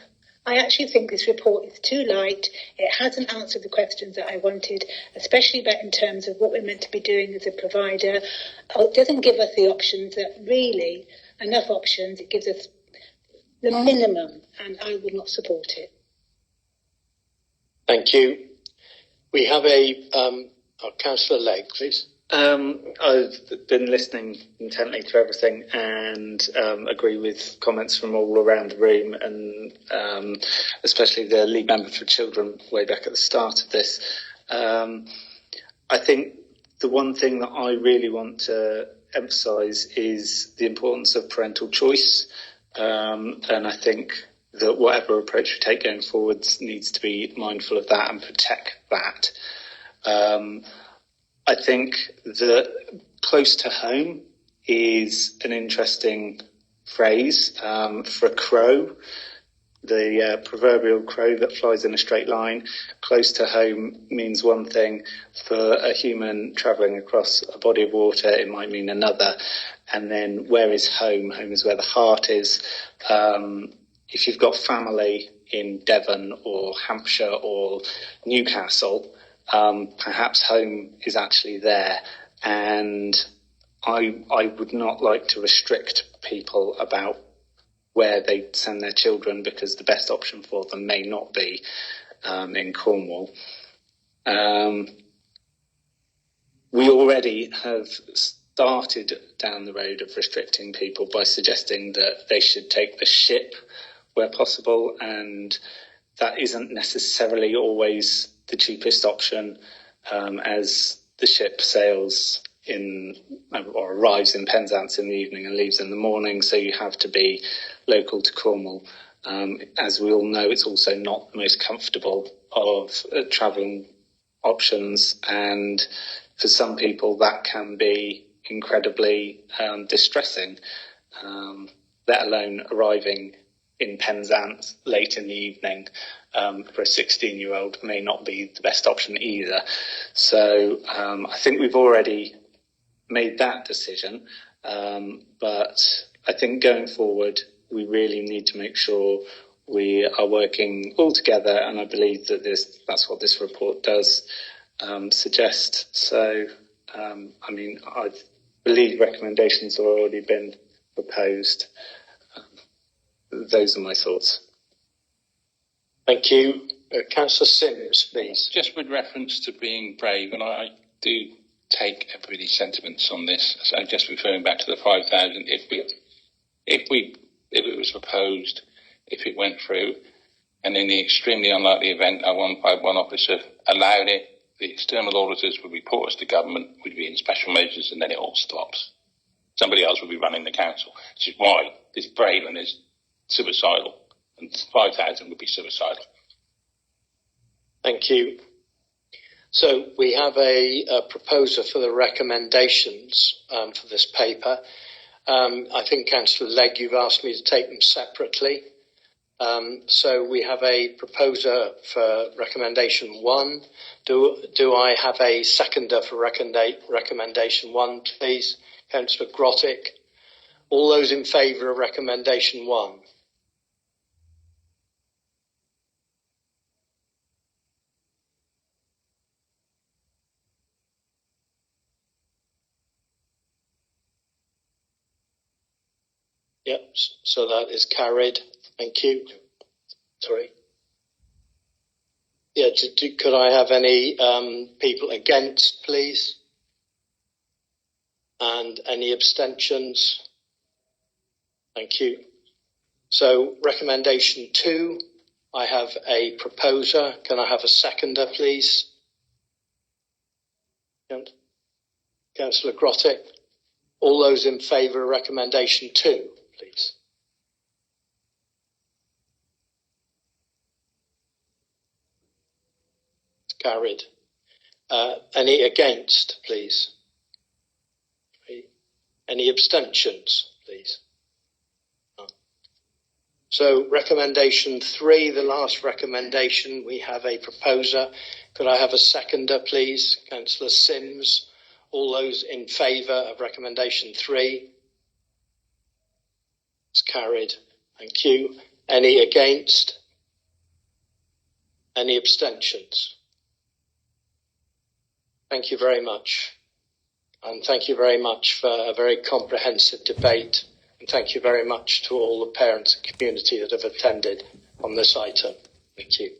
I actually think this report is too light. It hasn't answered the questions that I wanted, especially about in terms of what we're meant to be doing as a provider. It doesn't give us the options that really, enough options. It gives us the minimum, and I will not support it. Thank you. We have Councillor Legg, please. I've been listening intently to everything and agree with comments from all around the room, and especially the lead member for children way back at the start of this. I think the one thing that I really want to emphasise is the importance of parental choice, and I think that whatever approach we take going forwards needs to be mindful of that and protect that. I think that close to home is an interesting phrase for a crow, the proverbial crow that flies in a straight line. Close to home means one thing. For a human travelling across a body of water, it might mean another. And then where is home? Home is where the heart is. If you've got family in Devon or Hampshire or Newcastle, perhaps home is actually there, and I would not like to restrict people about where they send their children, because the best option for them may not be in Cornwall. We already have started down the road of restricting people by suggesting that they should take the ship where possible, and that isn't necessarily always the cheapest option, as the ship sails in or arrives in Penzance in the evening and leaves in the morning, so you have to be local to Cornwall. As we all know, it's also not the most comfortable of travelling options, and for some people that can be incredibly distressing, let alone arriving in Penzance late in the evening for a 16-year-old may not be the best option either. So I think we've already made that decision, but I think going forward we really need to make sure we are working all together, and I believe that that's what this report does suggest. So I believe recommendations have already been proposed. Those are my thoughts. Thank you. Councillor Sims, please. Just with reference to being brave, and I do take everybody's sentiments on this, so just referring back to the 5,000, if it was proposed, if it went through, and in the extremely unlikely event one officer allowed it, the external auditors would report us to government, we'd be in special measures, and then it all stops. Somebody else would be running the council, which is why this Braylon is suicidal, and 5,000 would be suicidal. Thank you. So we have a proposer for the recommendations for this paper. I think, Councillor Legg, you've asked me to take them separately. So we have a proposer for recommendation 1. Do I have a seconder for recommendation 1, please? Councillor Grottick. All those in favour of recommendation 1? Yep, so that is carried. Thank you. Sorry. Yeah, could I have any people against, please? And any abstentions? Thank you. So recommendation 2, I have a proposer. Can I have a seconder, please? Councillor Grottick. All those in favour of recommendation 2, please. It's carried. Any against, please? Any abstentions, please? So recommendation 3, the last recommendation, we have a proposer. Could I have a seconder, please? Councillor Sims. All those in favour of recommendation 3? It's carried. Thank you. Any against? Any abstentions? Thank you very much. And thank you very much for a very comprehensive debate. And thank you very much to all the parents and community that have attended on this item. Thank you.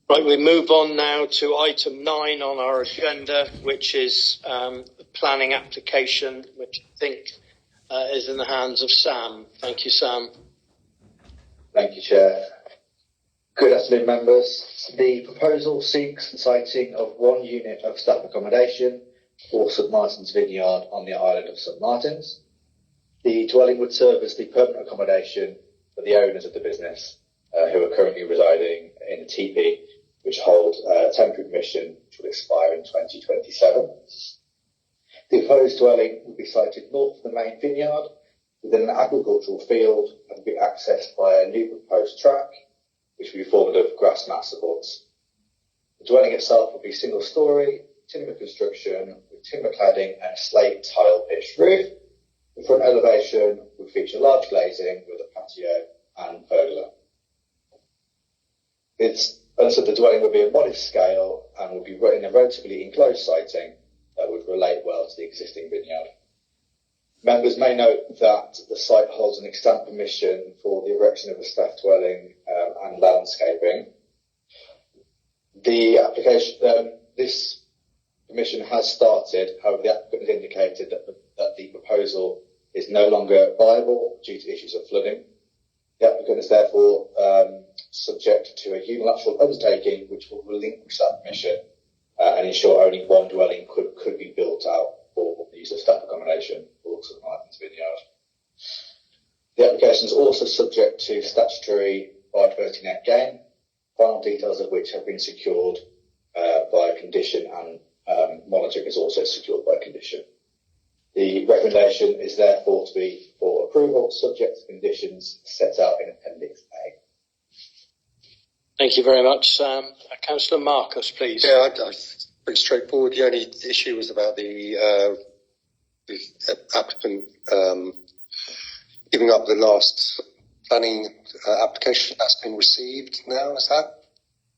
Right, we move on now to item 9 on our agenda, which is the planning application, which I think is in the hands of Sam. Thank you, Sam. Thank you, Chair. Good afternoon, members. The proposal seeks the siting of one unit of staff accommodation for St Martin's Vineyard on the island of St Martin's. The dwelling would serve as the permanent accommodation for the owners of the business who are currently residing in a teepee, which holds a temporary permission which will expire in 2027. The proposed dwelling will be sited north of the main vineyard within an agricultural field and will be accessed by a new proposed track, which will be formed of grass mat supports. The dwelling itself will be single-storey, timber construction with timber cladding and a slate tile pitched roof. The front elevation will feature large glazing with a patio and pergola. The dwelling will be a modest scale and will be in a relatively enclosed siting that would relate well to the existing vineyard. Members may note that the site holds an extant permission for the erection of a staff dwelling and landscaping. The application, this permission has started, however the applicant has indicated that the proposal is no longer viable due to issues of flooding. The applicant is therefore subject to a unilateral undertaking which will relinquish that permission and ensure only one dwelling could be built out for the use of staff accommodation for St Martin's Vineyard. The application is also subject to statutory biodiversity net gain, final details of which have been secured by condition, and monitoring is also secured by condition. The recommendation is therefore to be for approval subject to conditions set out in Appendix A. Thank you very much, Sam. Councillor Marcus, please. Yeah, pretty straightforward. The only issue was about the applicant giving up the last planning application that's been received now. Is that,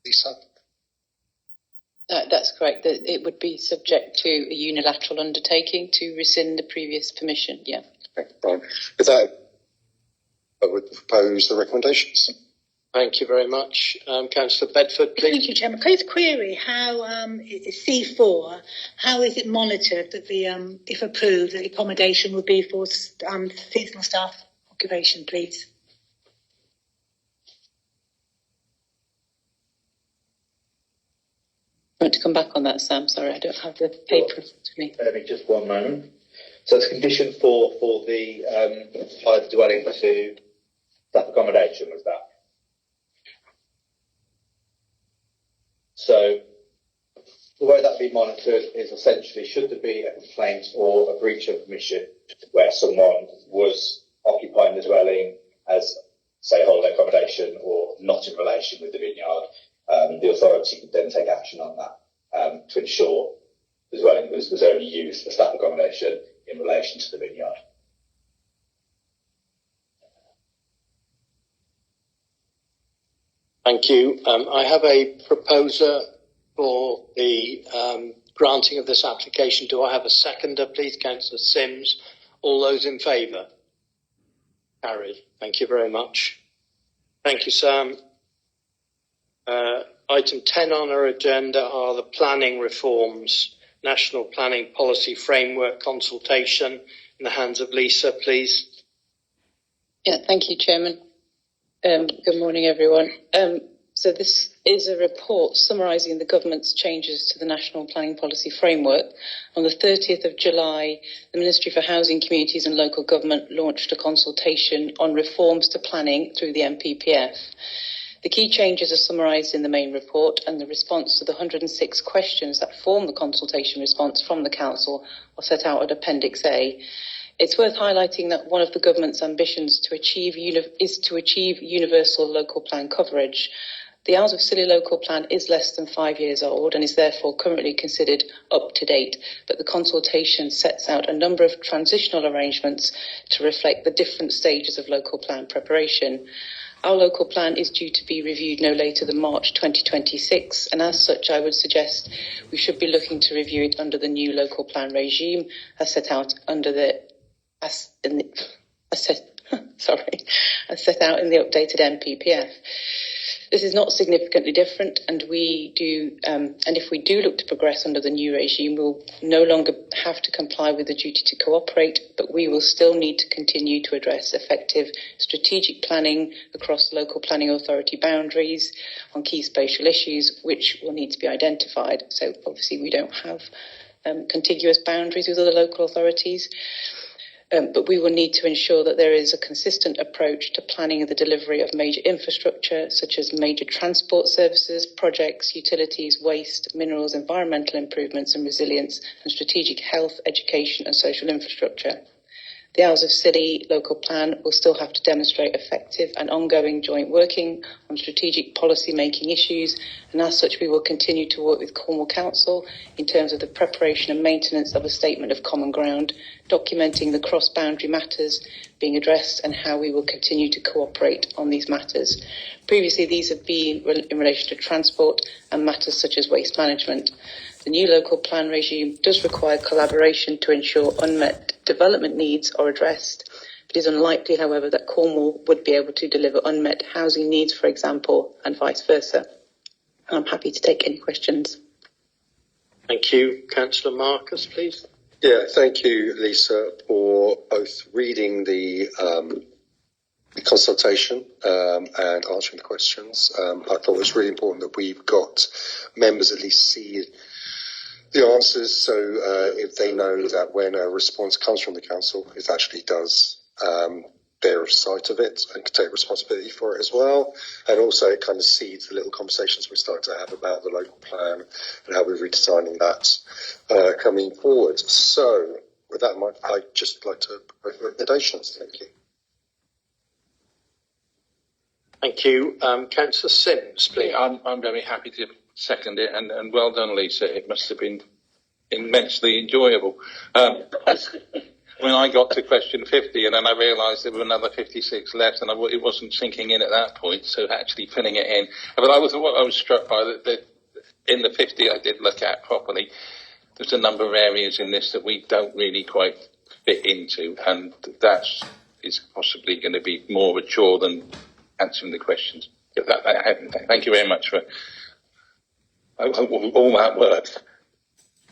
Lisa? That's correct. It would be subject to a unilateral undertaking to rescind the previous permission. Yeah. Right. With that, I would propose the recommendations. Thank you very much. Councillor Bedford, please. Thank you, Chairman. Can I just query how C4, how is it monitored that the, if approved, the accommodation would be for seasonal staff occupation, please? I want to come back on that, Sam. Sorry, I don't have the paper to me. Just one moment. So it's condition 4 for the private dwelling to staff accommodation, was that? So the way that be monitored is essentially, should there be a complaint or a breach of permission where someone was occupying the dwelling as, say, holiday accommodation or not in relation with the vineyard, the authority could then take action on that to ensure the dwelling was only used for staff accommodation in relation to the vineyard. Thank you. I have a proposer for the granting of this application. Do I have a seconder, please? Councillor Sims. All those in favour? Carried. Thank you very much. Thank you, Sam. Item 10 on our agenda are the planning reforms, National Planning Policy Framework consultation. In the hands of Lisa, please. Yeah, thank you, Chairman. Good morning, everyone. So this is a report summarising the government's changes to the National Planning Policy Framework. On the 30th of July, the Ministry for Housing, Communities and Local Government launched a consultation on reforms to planning through the NPPF. The key changes are summarised in the main report, and the response to the 106 questions that form the consultation response from the Council are set out at Appendix A. It's worth highlighting that one of the government's ambitions is to achieve universal local plan coverage. The Isles of Scilly local plan is less than 5 years old and is therefore currently considered up to date, but the consultation sets out a number of transitional arrangements to reflect the different stages of local plan preparation. Our local plan is due to be reviewed no later than March 2026, and as such I would suggest we should be looking to review it under the new local plan regime as set out under as set out in the updated NPPF. This is not significantly different, and if we do look to progress under the new regime, we'll no longer have to comply with the duty to cooperate, but we will still need to continue to address effective strategic planning across local planning authority boundaries on key spatial issues, which will need to be identified. So obviously we don't have contiguous boundaries with other local authorities. But we will need to ensure that there is a consistent approach to planning the delivery of major infrastructure, such as major transport services, projects, utilities, waste, minerals, environmental improvements and resilience, and strategic health, education and social infrastructure. The Isles of Scilly local plan will still have to demonstrate effective and ongoing joint working on strategic policy making issues, and as such we will continue to work with Cornwall Council in terms of the preparation and maintenance of a statement of common ground, documenting the cross-boundary matters being addressed and how we will continue to cooperate on these matters. Previously these have been in relation to transport and matters such as waste management. The new local plan regime does require collaboration to ensure unmet development needs are addressed. It is unlikely, however, that Cornwall would be able to deliver unmet housing needs, for example, and vice versa. I'm happy to take any questions. Thank you. Councillor Marcus, please. Yeah, thank you, Lisa, for both reading the consultation and answering the questions. I thought it was really important that we've got members at least see the answers, so if they know that when a response comes from the council, it actually does bear sight of it and can take responsibility for it as well. And also it kind of seeds the little conversations we start to have about the local plan and how we're redesigning that coming forward. So with that in mind, I'd just like to propose recommendations. Thank you. Thank you. Councillor Sims, please. I'm very happy to second it, and well done, Lisa. It must have been immensely enjoyable. When I got to question 50, and then I realised there were another 56 left, and it wasn't sinking in at that point, so actually filling it in. But I was struck by that in the 50 I did look at properly, there's a number of areas in this that we don't really quite fit into, and that is possibly going to be more a chore than answering the questions. Thank you very much for all that work.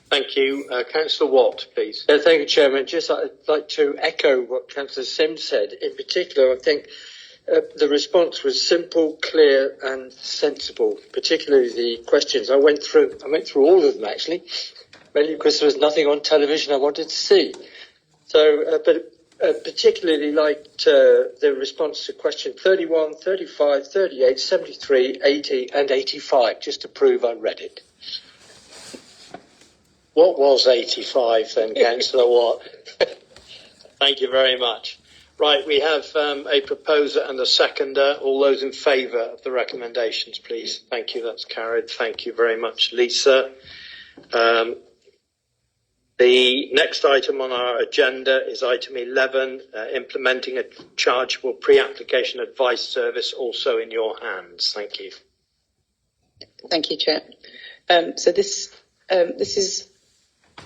Thank you. Councillor Watt, please. Thank you, Chairman. I'd like to echo what Councillor Sims said. In particular, I think the response was simple, clear and sensible, particularly the questions. I went through all of them, actually, mainly because there was nothing on television I wanted to see. So, but particularly liked the response to question 31, 35, 38, 73, 80 and 85, just to prove I read it. What was 85 then, Councillor Watt? Thank you very much. Right, we have a proposer and a seconder. All those in favour of the recommendations, please. Thank you, that's carried. Thank you very much, Lisa. The next item on our agenda is item 11, implementing a chargeable pre-application advice service, also in your hands. Thank you. Thank you, Chair. So this is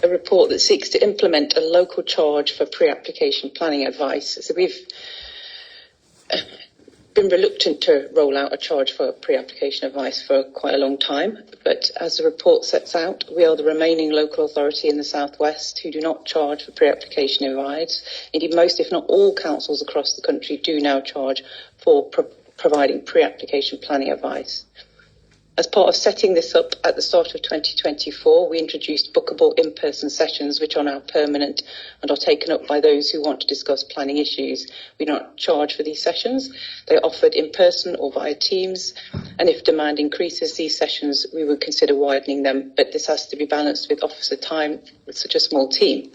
a report that seeks to implement a local charge for pre-application planning advice. So we've been reluctant to roll out a charge for pre-application advice for quite a long time, but as the report sets out, we are the remaining local authority in the South West who do not charge for pre-application advice. Indeed, most, if not all, councils across the country do now charge for providing pre-application planning advice. As part of setting this up at the start of 2024, we introduced bookable in-person sessions, which are now permanent and are taken up by those who want to discuss planning issues. We do not charge for these sessions. They are offered in person or via Teams, and if demand increases these sessions, we would consider widening them, but this has to be balanced with officer time with such a small team.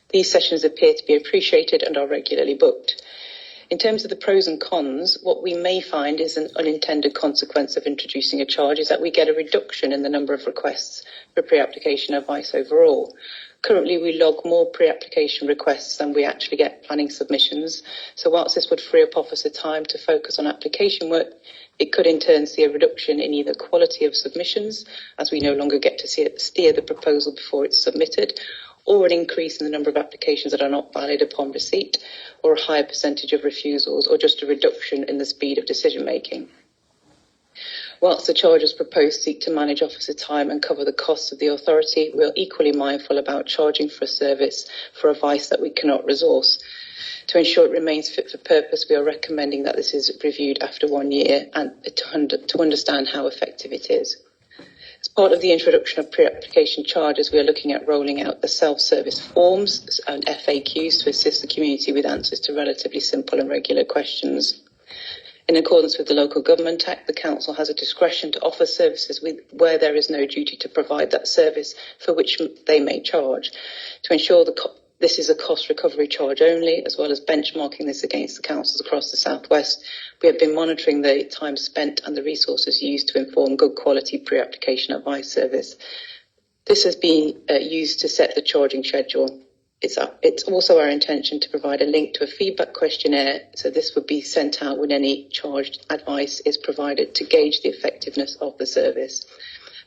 These sessions appear to be appreciated and are regularly booked. In terms of the pros and cons, what we may find is an unintended consequence of introducing a charge is that we get a reduction in the number of requests for pre-application advice overall. Currently, we log more pre-application requests than we actually get planning submissions. So whilst this would free up officer time to focus on application work, it could in turn see a reduction in either quality of submissions, as we no longer get to steer the proposal before it's submitted, or an increase in the number of applications that are not valid upon receipt, or a higher percentage of refusals, or just a reduction in the speed of decision making. Whilst the charges proposed seek to manage officer time and cover the costs of the authority, we are equally mindful about charging for a service for advice that we cannot resource. To ensure it remains fit for purpose, we are recommending that this is reviewed after 1 year and to understand how effective it is. As part of the introduction of pre-application charges, we are looking at rolling out the self-service forms and FAQs to assist the community with answers to relatively simple and regular questions. In accordance with the Local Government Act, the Council has a discretion to offer services where there is no duty to provide that service for which they may charge. To ensure this is a cost recovery charge only, as well as benchmarking this against the councils across the South West, we have been monitoring the time spent and the resources used to inform good quality pre-application advice service. This has been used to set the charging schedule. It's also our intention to provide a link to a feedback questionnaire, so this would be sent out when any charged advice is provided to gauge the effectiveness of the service.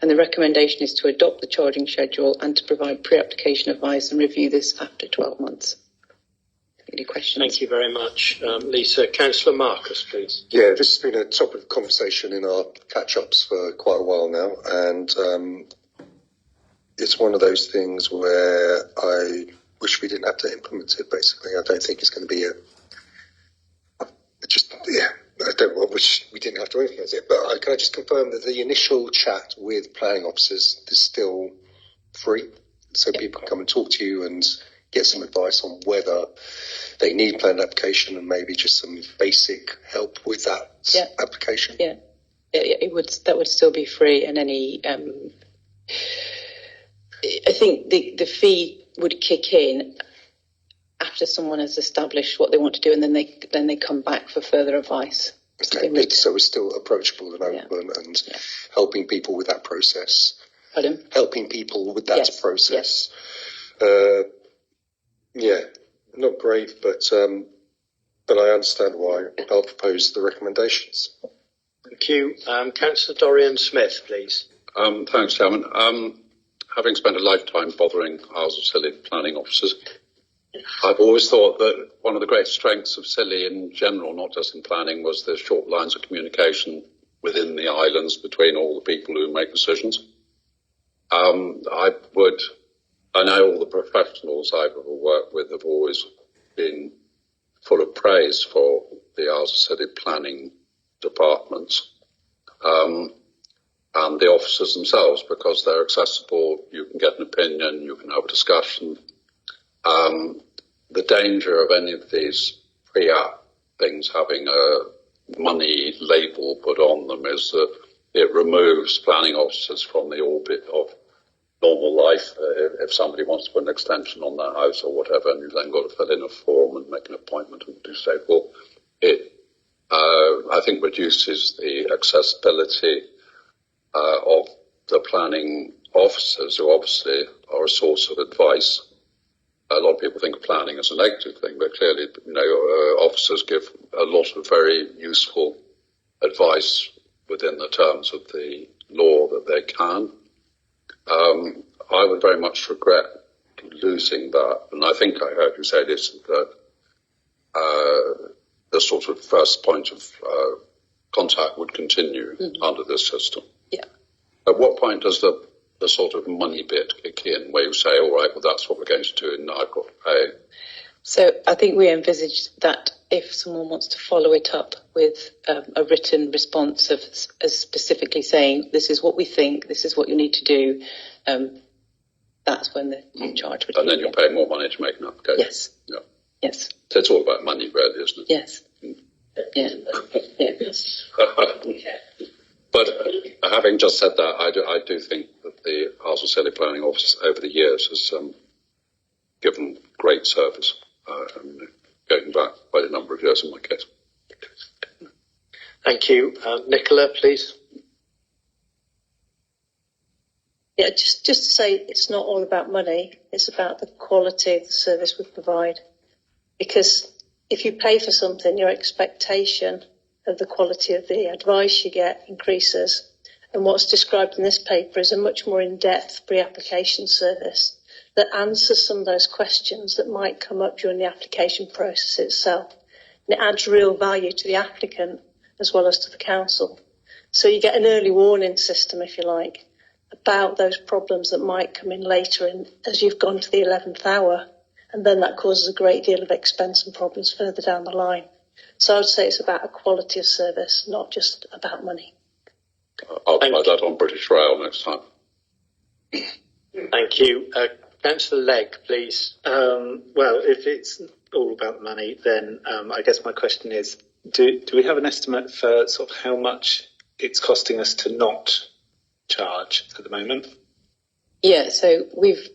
And the recommendation is to adopt the charging schedule and to provide pre-application advice and review this after 12 months. Any questions? Thank you very much, Lisa. Councillor Marcus, please. Yeah, this has been a topic of conversation in our catch-ups for quite a while now, and it's one of those things where I wish we didn't have to implement it, basically. I don't think it's going to be I don't wish we didn't have to implement it, but can I just confirm that the initial chat with planning officers is still free, so people can come and talk to you and get some advice on whether they need planned application and maybe just some basic help with that application? Yeah, that would still be free, and any I think the fee would kick in after someone has established what they want to do, and then they come back for further advice. Okay, so it's still approachable and open and helping people with that process. Pardon? Helping people with that process. Not great, but I understand why. I'll propose the recommendations. Thank you. Councillor Dorian Smith, please. Thanks, Chairman. Having spent a lifetime bothering Isles of Scilly planning officers, I've always thought that one of the great strengths of Scilly in general, not just in planning, was the short lines of communication within the islands between all the people who make decisions. I know all the professionals I've ever worked with have always been full of praise for the Isles of Scilly planning departments and the officers themselves, because they're accessible, you can get an opinion, you can have a discussion. The danger of any of these pre-app things having a money label put on them is that it removes planning officers from the orbit of normal life. If somebody wants to put an extension on their house or whatever, and you've then got to fill in a form and make an appointment and do so, well, it I think reduces the accessibility of the planning officers, who obviously are a source of advice. A lot of people think of planning as a negative thing, but clearly, officers give a lot of very useful advice within the terms of the law that they can. I would very much regret losing that, and I think I heard you say this, that the sort of first point of contact would continue under this system. Yeah. At what point does the sort of money bit kick in, where you say, all right, well, that's what we're going to do, and now I've got to pay? So I think we envisaged that if someone wants to follow it up with a written response of as specifically saying, this is what we think, this is what you need to do, that's when the charge would. And then you'll pay more money to make an application. Yes. Yeah. Yes. So it's all about money, really, isn't it? Yes. Yeah. But having just said that, I do think that the Arsenal City Planning Office over the years has given great service, going back quite a number of years in my case. Thank you. Nicola, please. Yeah, just to say it's not all about money, it's about the quality of the service we provide. Because if you pay for something, your expectation of the quality of the advice you get increases. And what's described in this paper is a much more in-depth pre-application service that answers some of those questions that might come up during the application process itself. And it adds real value to the applicant as well as to the council. So you get an early warning system, if you like, about those problems that might come in later as you've gone to the 11th hour. And then that causes a great deal of expense and problems further down the line. So I would say it's about a quality of service, not just about money. I'll try that on British Rail next time. Thank you. Councillor Legg, please. Well, if it's all about money, then I guess my question is, do we have an estimate for sort of how much it's costing us to not charge at the moment? Yeah, so we've...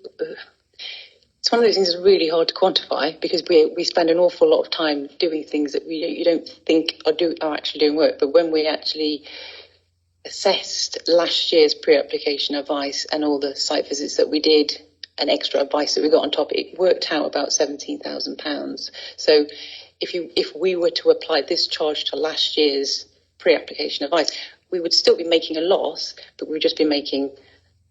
it's one of those things that's really hard to quantify because we spend an awful lot of time doing things that you don't think are actually doing work. But when we actually assessed last year's pre-application advice and all the site visits that we did and extra advice that we got on top, it worked out about £17,000. So if we were to apply this charge to last year's pre-application advice, we would still be making a loss, but we'd just be making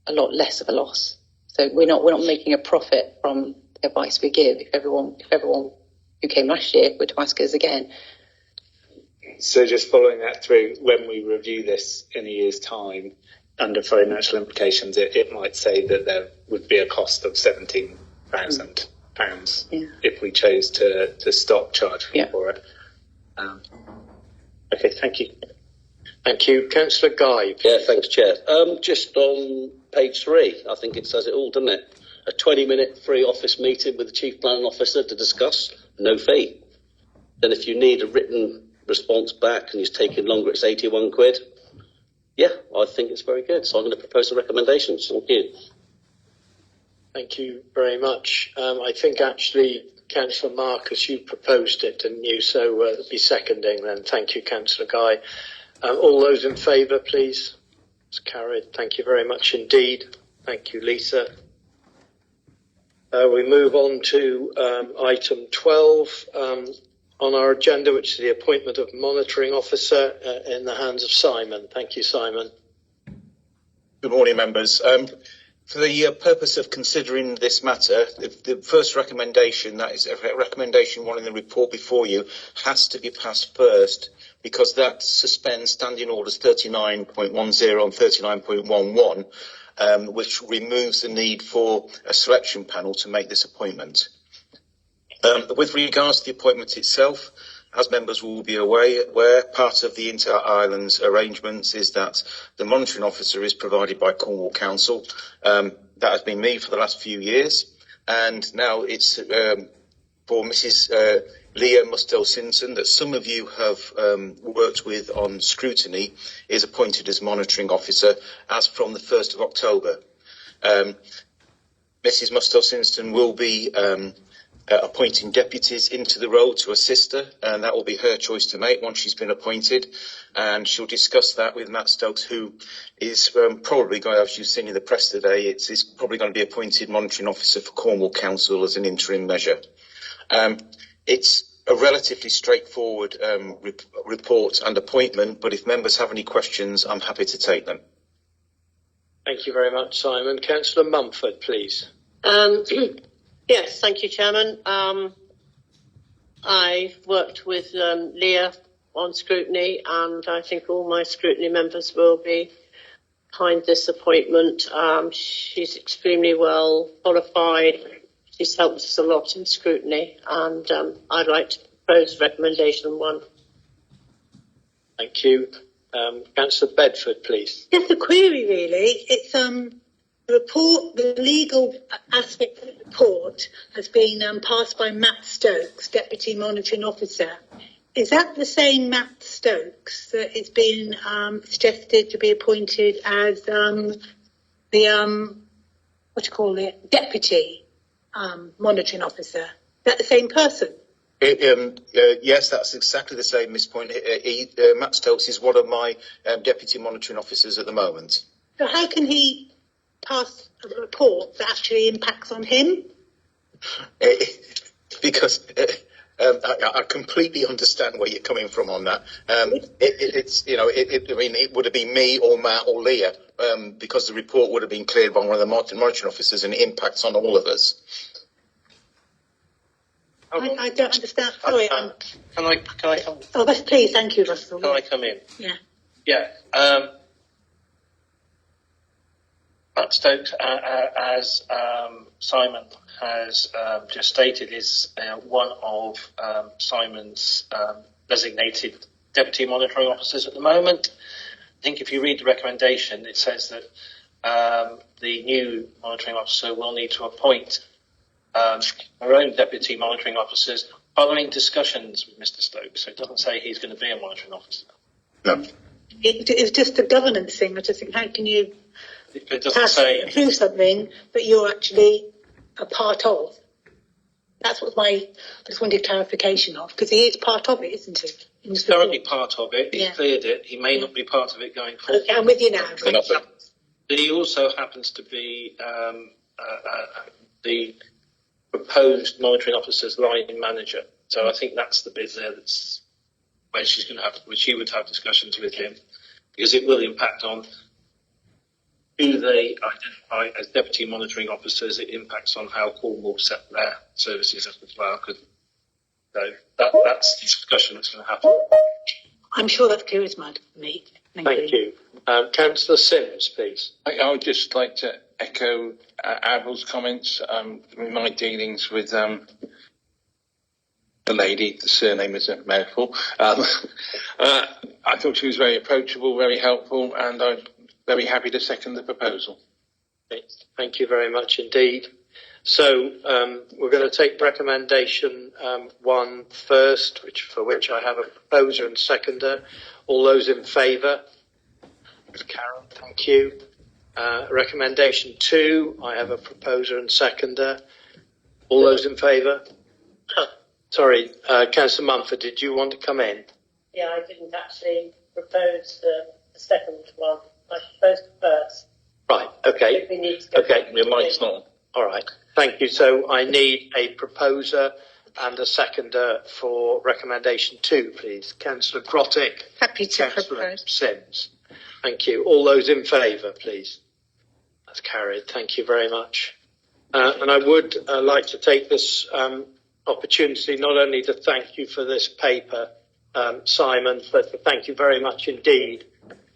a lot less of a loss. So we're not making a profit from the advice we give if everyone who came last year were to ask us again. So just following that through, when we review this in a year's time, under financial implications, it might say that there would be a cost of £17,000 if we chose to stop charging for it. Okay, thank you. Thank you. Councillor Guy. Yeah, thanks, Chair. Just on page 3, I think it says it all, doesn't it? A 20-minute free office meeting with the Chief Planning Officer to discuss, no fee. Then if you need a written response back and it's taking longer, it's £81. Yeah, I think it's very good. So I'm going to propose the recommendations. Thank you. Thank you very much. I think actually, Councillor Marcus, you proposed it, didn't you? So it'll be seconding then. Thank you, Councillor Guy. All those in favour, please. It's carried. Thank you very much indeed. Thank you, Lisa. We move on to item 12 on our agenda, which is the appointment of monitoring officer in the hands of Simon. Thank you, Simon. Good morning, members. For the purpose of considering this matter, the first recommendation, that is recommendation 1 in the report before you, has to be passed first, because that suspends Standing Orders 39.10 and 39.11, which removes the need for a selection panel to make this appointment. With regards to the appointment itself, as members will be aware, part of the Inter-Islands arrangements is that the monitoring officer is provided by Cornwall Council. That has been me for the last few years, and now it's for Mrs. Leah Mustell-Simpson, that some of you have worked with on scrutiny, is appointed as monitoring officer as from the 1st of October. Mrs. Mustell-Simpson will be appointing deputies into the role to assist her, and that will be her choice to make once she's been appointed, and she'll discuss that with Matt Stokes, who is probably going, as you've seen in the press today, it's probably going to be appointed monitoring officer for Cornwall Council as an interim measure. It's a relatively straightforward report and appointment, but if members have any questions, I'm happy to take them. Thank you very much, Simon. Councillor Mumford, please. Yes, thank you, Chairman. I've worked with Leah on scrutiny, and I think all my scrutiny members will be behind this appointment. She's extremely well qualified. She's helped us a lot in scrutiny, and I'd like to proposed recommendation 1. Thank you. Councillor Bedford, please. Just a query, really. It's the report, the legal aspect of the report has been passed by Matt Stokes, Deputy Monitoring Officer. Is that the same Matt Stokes that is being suggested to be appointed as the Deputy Monitoring Officer? Is that the same person? Yes, that's exactly the same, Miss Point. Matt Stokes is one of my deputy monitoring officers at the moment. So how can he pass a report that actually impacts on him? Because I completely understand where you're coming from on that. It would have been me or Matt or Leah, because the report would have been cleared by one of the monitoring officers, and it impacts on all of us. I don't understand. Sorry. Can I come? Oh, yes, please. Thank you, Russell. Can I come in? Yeah. Yeah. Matt Stokes, as Simon has just stated, is one of Simon's designated deputy monitoring officers at the moment. I think if you read the recommendation, it says that the new monitoring officer will need to appoint our own deputy monitoring officers following discussions with Mr. Stokes. So it doesn't say he's going to be a monitoring officer. No. It's just a governance thing. I just think, how can you It doesn't say approve something that you're actually a part of? That's what I just wanted clarification of, because he is part of it, isn't he? he's currently part of it. He Yeah. cleared it. He may not be part of it going forward. Okay, I'm with you now. He also happens to be the proposed monitoring officer's line manager. So I think that's the bit there that's where she's going to have, where she would have discussions with him, because it will impact on who they identify as deputy monitoring officers. It impacts on how Cornwall set their services up as well. So that's the discussion that's going to happen. I'm sure that's clear as mud for me. Thank you. Councillor Sims, please. I would just like to echo Admiral's comments. In my dealings with the lady, the surname is a mouthful. I thought she was very approachable, very helpful, and I'm very happy to second the proposal. Thank you very much indeed. So we're going to take recommendation 1 first, for which I have a proposer and seconder. All those in favour? Karen, thank you. Recommendation 2, I have a proposer and seconder. All those in favour? Sorry, Councillor Mumford, did you want to come in? Yeah, I didn't actually propose the second one. I proposed the first. Right, okay. We need to go Your mic's not. All right, thank you. So I need a proposer and a seconder for recommendation 2, please. Councillor Grottick. Happy to Councillor propose. Sims. Thank you. All those in favour, please. That's carried. Thank you very much. And I would like to take this opportunity not only to thank you for this paper, Simon, but to thank you very much indeed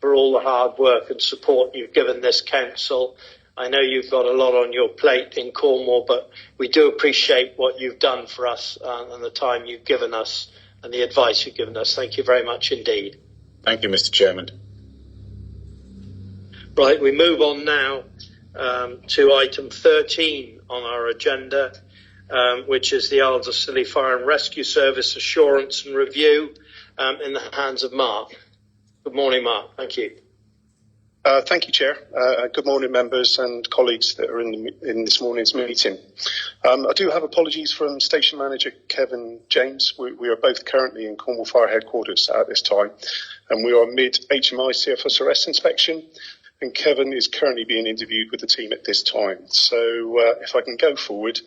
for all the hard work and support you've given this council. I know you've got a lot on your plate in Cornwall, but we do appreciate what you've done for us and the time you've given us and the advice you've given us. Thank you very much indeed. Thank you, Mr. Chairman. Right, we move on now to item 13 on our agenda, which is the Isles of Scilly Fire and Rescue Service Assurance and Review in the hands of Mark. Good morning, Mark. Thank you. Thank you, Chair. Good morning, members and colleagues that are in this morning's meeting. I do have apologies from Station Manager Kevin James. We are both currently in Cornwall Fire Headquarters at this time, and we are mid HMI CFSRS inspection, and Kevin is currently being interviewed with the team at this time. So if I can go forward,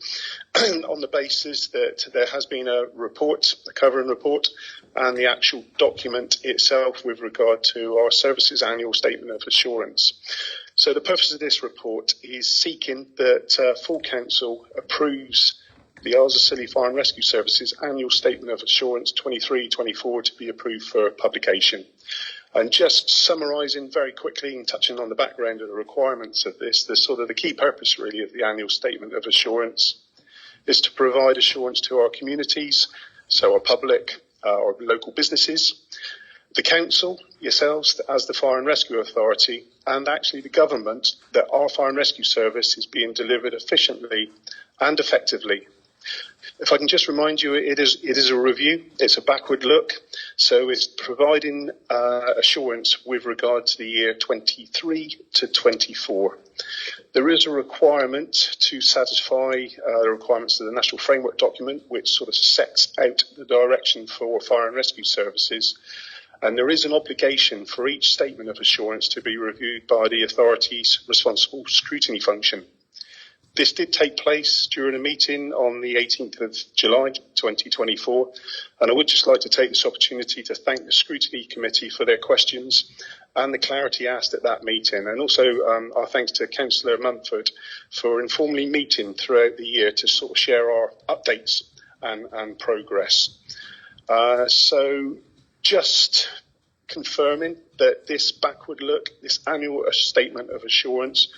on the basis that there has been a report, a covering report, and the actual document itself with regard to our services annual statement of assurance. So the purpose of this report is seeking that full council approves the Isles of Scilly Fire and Rescue Services annual statement of assurance 23-24 to be approved for publication. And just summarising very quickly and touching on the background of the requirements of this, the key purpose really of the annual statement of assurance is to provide assurance to our communities so our public, our local businesses, the council, yourselves as the Fire and Rescue Authority, and actually the government, that our fire and rescue service is being delivered efficiently and effectively. If I can just remind you, it is a review, it's a backward look, so it's providing assurance with regard to the year 23 to 24. There is a requirement to satisfy the requirements of the National Framework Document, which sort of sets out the direction for fire and rescue services. And there is an obligation for each statement of assurance to be reviewed by the authority's responsible scrutiny function. This did take place during a meeting on the 18th of July 2024, and I would just like to take this opportunity to thank the Scrutiny Committee for their questions and the clarity asked at that meeting, and also our thanks to Councillor Mumford for informally meeting throughout the year to sort of share our updates and progress. So just confirming that this backward look, this annual statement of assurance,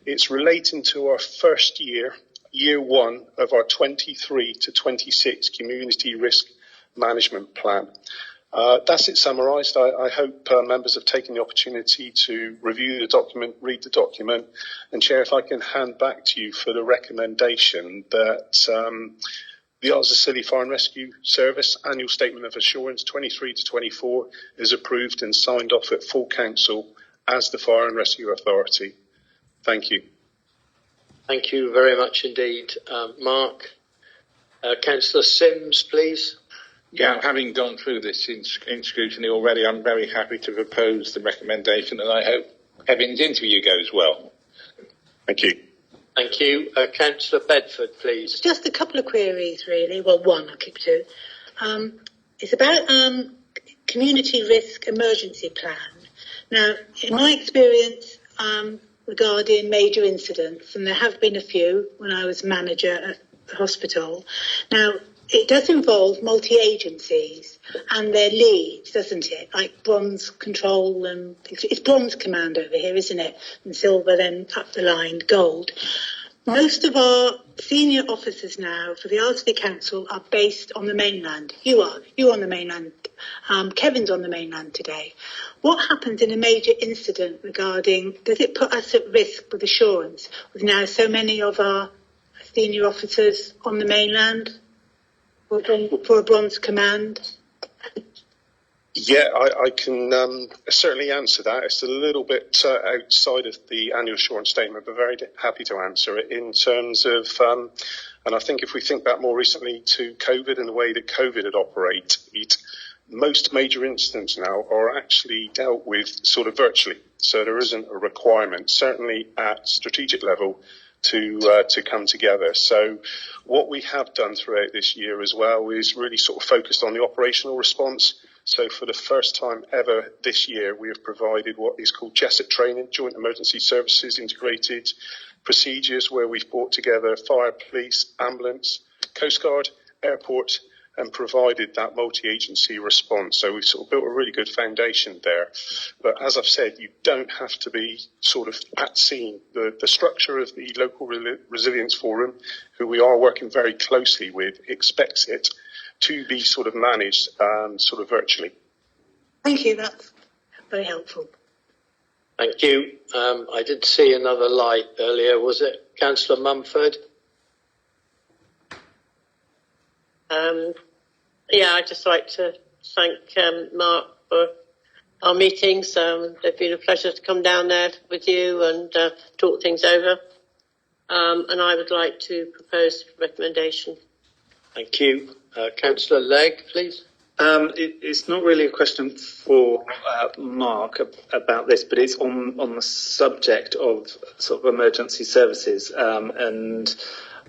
it's relating to our first year, year one of our 23 to 26 community risk management plan. That's it summarised. I hope members have taken the opportunity to review the document, read the document, and Chair, if I can hand back to you for the recommendation that the Isles of Scilly Fire and Rescue Service Annual Statement of Assurance 23 to 24 is approved and signed off at full council as the Fire and Rescue Authority. Thank you. Thank you very much indeed, Mark. Councillor Sims, please. Yeah, having gone through this in scrutiny already, I'm very happy to propose the recommendation, and I hope Kevin's interview goes well. Thank you. Thank you. Councillor Bedford, please. Just a couple of queries, really. Well, one, I'll keep to. It's about community risk emergency plan. Now, in my experience regarding major incidents, and there have been a few when I was manager at the hospital, now, it does involve multi-agencies and their leads, doesn't it? Like bronze control and it's bronze command over here, isn't it? And silver, then up the line, gold. Most of our senior officers now for the Isles of Scilly Council are based on the mainland. You're on the mainland. Kevin's on the mainland today. What happens in a major incident regarding, does it put us at risk with assurance with now so many of our senior officers on the mainland? For a bronze command? Yeah, I can certainly answer that. It's a little bit outside of the annual assurance statement, but very happy to answer it in terms of, and I think if we think back more recently to COVID and the way that COVID had operated, most major incidents now are actually dealt with sort of virtually. So there isn't a requirement, certainly at strategic level, to come together. So what we have done throughout this year as well is really sort of focused on the operational response. So for the first time ever this year, we have provided what is called JESIT training, Joint Emergency Services Integrated Procedures, where we've brought together fire, police, ambulance, Coast Guard, airport, and provided that multi-agency response. So we've sort of built a really good foundation there. But as I've said, you don't have to be sort of at scene. The structure of the Local Resilience Forum, who we are working very closely with, expects it to be sort of managed sort of virtually. Thank you, that's very helpful. Thank you. I did see another light earlier. Was it Councillor Mumford? Yeah, I'd just like to thank Mark for our meetings. They've been a pleasure to come down there with you and talk things over. And I would like to propose a recommendation. Thank you. Councillor Legg, please. It's not really a question for Mark about this, but it's on the subject of sort of emergency services. And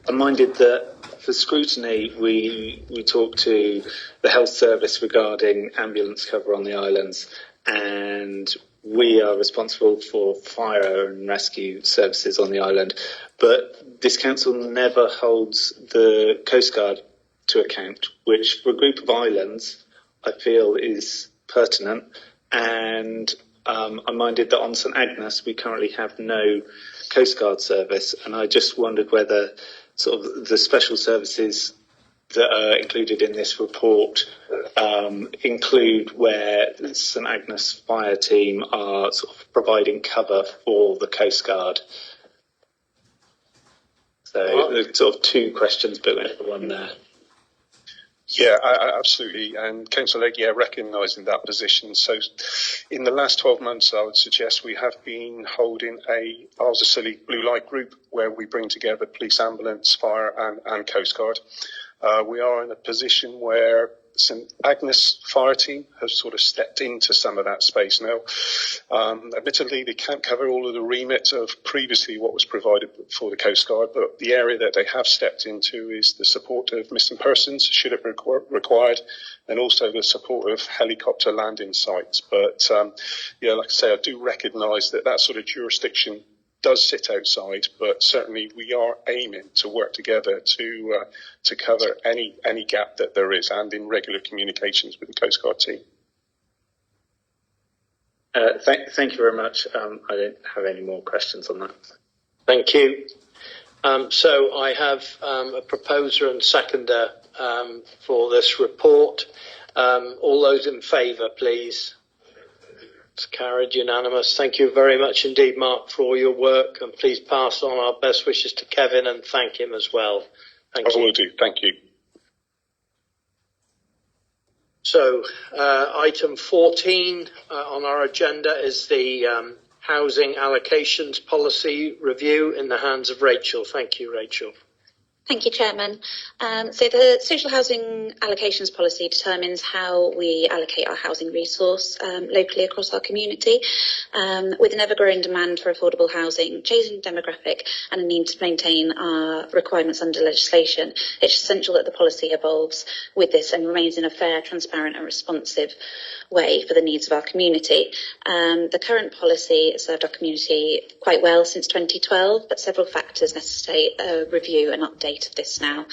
I'm minded that for scrutiny, we talk to the health service regarding ambulance cover on the islands, and we are responsible for fire and rescue services on the island. But this council never holds the Coast Guard to account, which for a group of islands I feel is pertinent. And I'm minded that on St Agnes we currently have no Coast Guard service, and I just wondered whether sort of the special services that are included in this report include where St Agnes Fire Team are sort of providing cover for the Coast Guard. So there's sort of two questions built into one there. Yeah, absolutely. And Councillor Legge, recognising that position. So in the last 12 months, I would suggest we have been holding a Isles of Scilly Blue Light group where we bring together police, ambulance, fire and Coast Guard. We are in a position where St Agnes Fire Team have sort of stepped into some of that space now. Admittedly, they can't cover all of the remit of previously what was provided for the Coast Guard, but the area that they have stepped into is the support of missing persons, should it required, and also the support of helicopter landing sites. But like I say, I do recognise that sort of jurisdiction does sit outside, but certainly we are aiming to work together to cover any gap that there is, and in regular communications with the Coast Guard team. Thank you very much. I don't have any more questions on that. Thank you. So I have a proposer and seconder for this report. All those in favour, please. It's carried unanimous. Thank you very much indeed, Mark, for all your work, and please pass on our best wishes to Kevin and thank him as well. Thank you. I will do. Thank you. So, item 14 on our agenda is the housing allocations policy review in the hands of Rachel. Thank you, Rachel. Thank you, Chairman. So the social housing allocations policy determines how we allocate our housing resource locally across our community. With an ever-growing demand for affordable housing, changing demographic and a need to maintain our requirements under legislation, it's essential that the policy evolves with this and remains in a fair, transparent and responsive way for the needs of our community. The current policy has served our community quite well since 2012, but several factors necessitate a review and update of this now.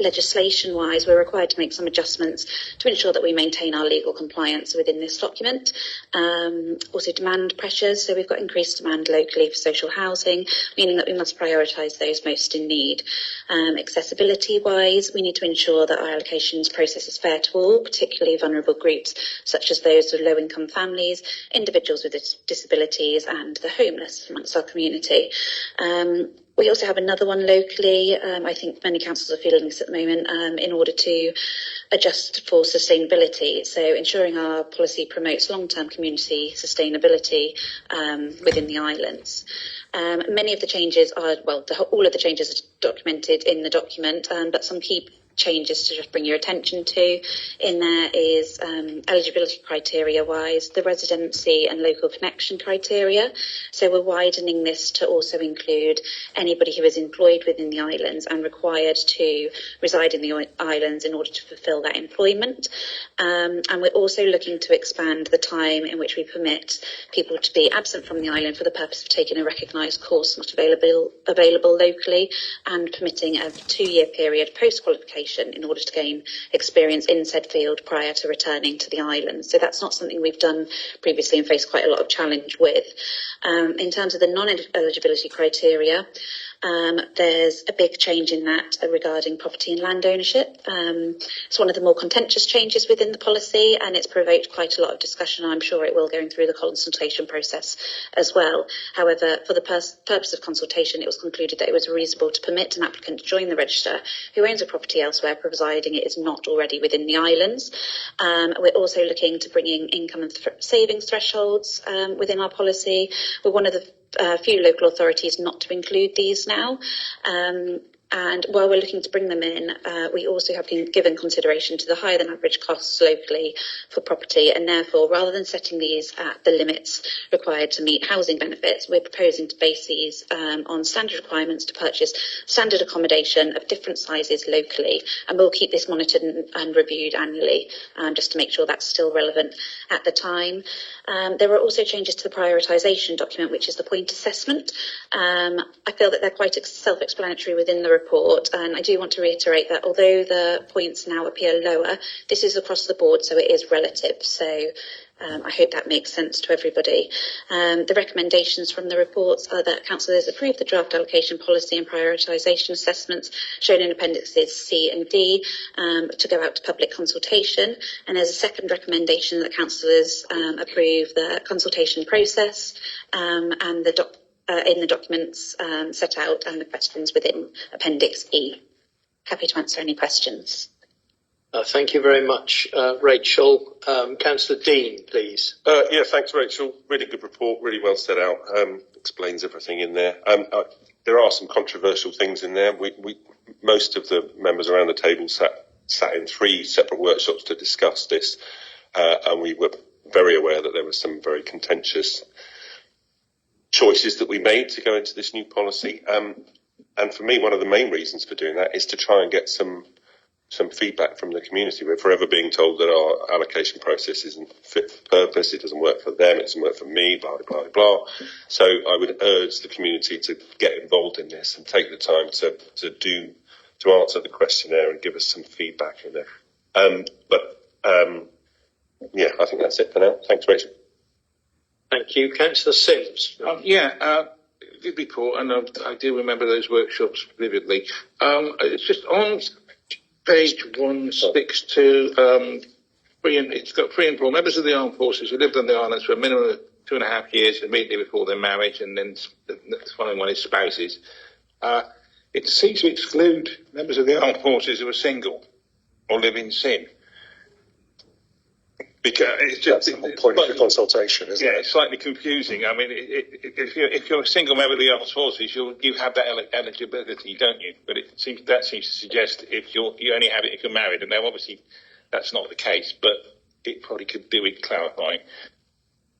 Legislation-wise, we're required to make some adjustments to ensure that we maintain our legal compliance within this document. Also demand pressures, so we've got increased demand locally for social housing, meaning that we must prioritise those most in need. Accessibility-wise, we need to ensure that our allocations process is fair to all, particularly vulnerable groups such as those of low-income families, individuals with disabilities and the homeless amongst our community. We also have another one locally. I think many councils are feeling this at the moment in order to adjust for sustainability. So ensuring our policy promotes long-term community sustainability within the islands. Many of the changes are, all of the changes are documented in the document, but some key changes to just bring your attention to in there is eligibility criteria wise, the residency and local connection criteria. So we're widening this to also include anybody who is employed within the islands and required to reside in the islands in order to fulfil that employment. And we're also looking to expand the time in which we permit people to be absent from the island for the purpose of taking a recognised course not available locally, and permitting a 2-year period post-qualification in order to gain experience in said field prior to returning to the island. So that's not something we've done previously and faced quite a lot of challenge with. In terms of the non-eligibility criteria, there's a big change in that regarding property and land ownership. It's one of the more contentious changes within the policy, and it's provoked quite a lot of discussion. I'm sure it will going through the consultation process as well. However, for the purpose of consultation, it was concluded that it was reasonable to permit an applicant to join the register who owns a property elsewhere, providing it is not already within the islands. We're also looking to bring in income and savings thresholds within our policy. We're one of the few local authorities not to include these now. And while we're looking to bring them in, we also have been given consideration to the higher than average costs locally for property, and therefore, rather than setting these at the limits required to meet housing benefits, we're proposing to base these on standard requirements to purchase standard accommodation of different sizes locally, and we'll keep this monitored and reviewed annually just to make sure that's still relevant at the time. There are also changes to the prioritisation document, which is the point assessment. I feel that they're quite self-explanatory within the report, and I do want to reiterate that although the points now appear lower, this is across the board, so it is relative. So I hope that makes sense to everybody. The recommendations from the reports are that councillors approve the draft allocation policy and prioritisation assessments shown in appendices C and D to go out to public consultation. And there's a second recommendation that councillors approve the consultation process and in the documents set out and the questions within Appendix E. Happy to answer any questions. Thank you very much, Rachel. Councillor Dean, please. Yeah, thanks, Rachel. Really good report, really well set out. Explains everything in there. There are some controversial things in there. Most of the members around the table sat in 3 separate workshops to discuss this, and we were very aware that there were some very contentious choices that we made to go into this new policy. And for me, one of the main reasons for doing that is to try and get some feedback from the community. We're forever being told that our allocation process isn't fit for purpose, it doesn't work for them, it doesn't work for me, blah, blah, blah, blah. So I would urge the community to get involved in this and take the time to answer the questionnaire and give us some feedback in there. Yeah, I think that's it for now. Thanks, Rachel. Thank you. Councillor Sims. Good report, and I do remember those workshops vividly. It's just on page 162, it's got 3 and 4 members of the armed forces who lived on the islands for a minimum of 2.5 years immediately before their marriage, and then the following one is spouses. It seems to exclude members of the armed forces who are single or live in sin. Because it's just the whole point of the consultation, isn't it? It's slightly confusing. I mean, if you're a single member of the armed forces, you have that eligibility, don't you? But that seems to suggest if you only have it if you're married, and now obviously that's not the case. But it probably could do with clarifying.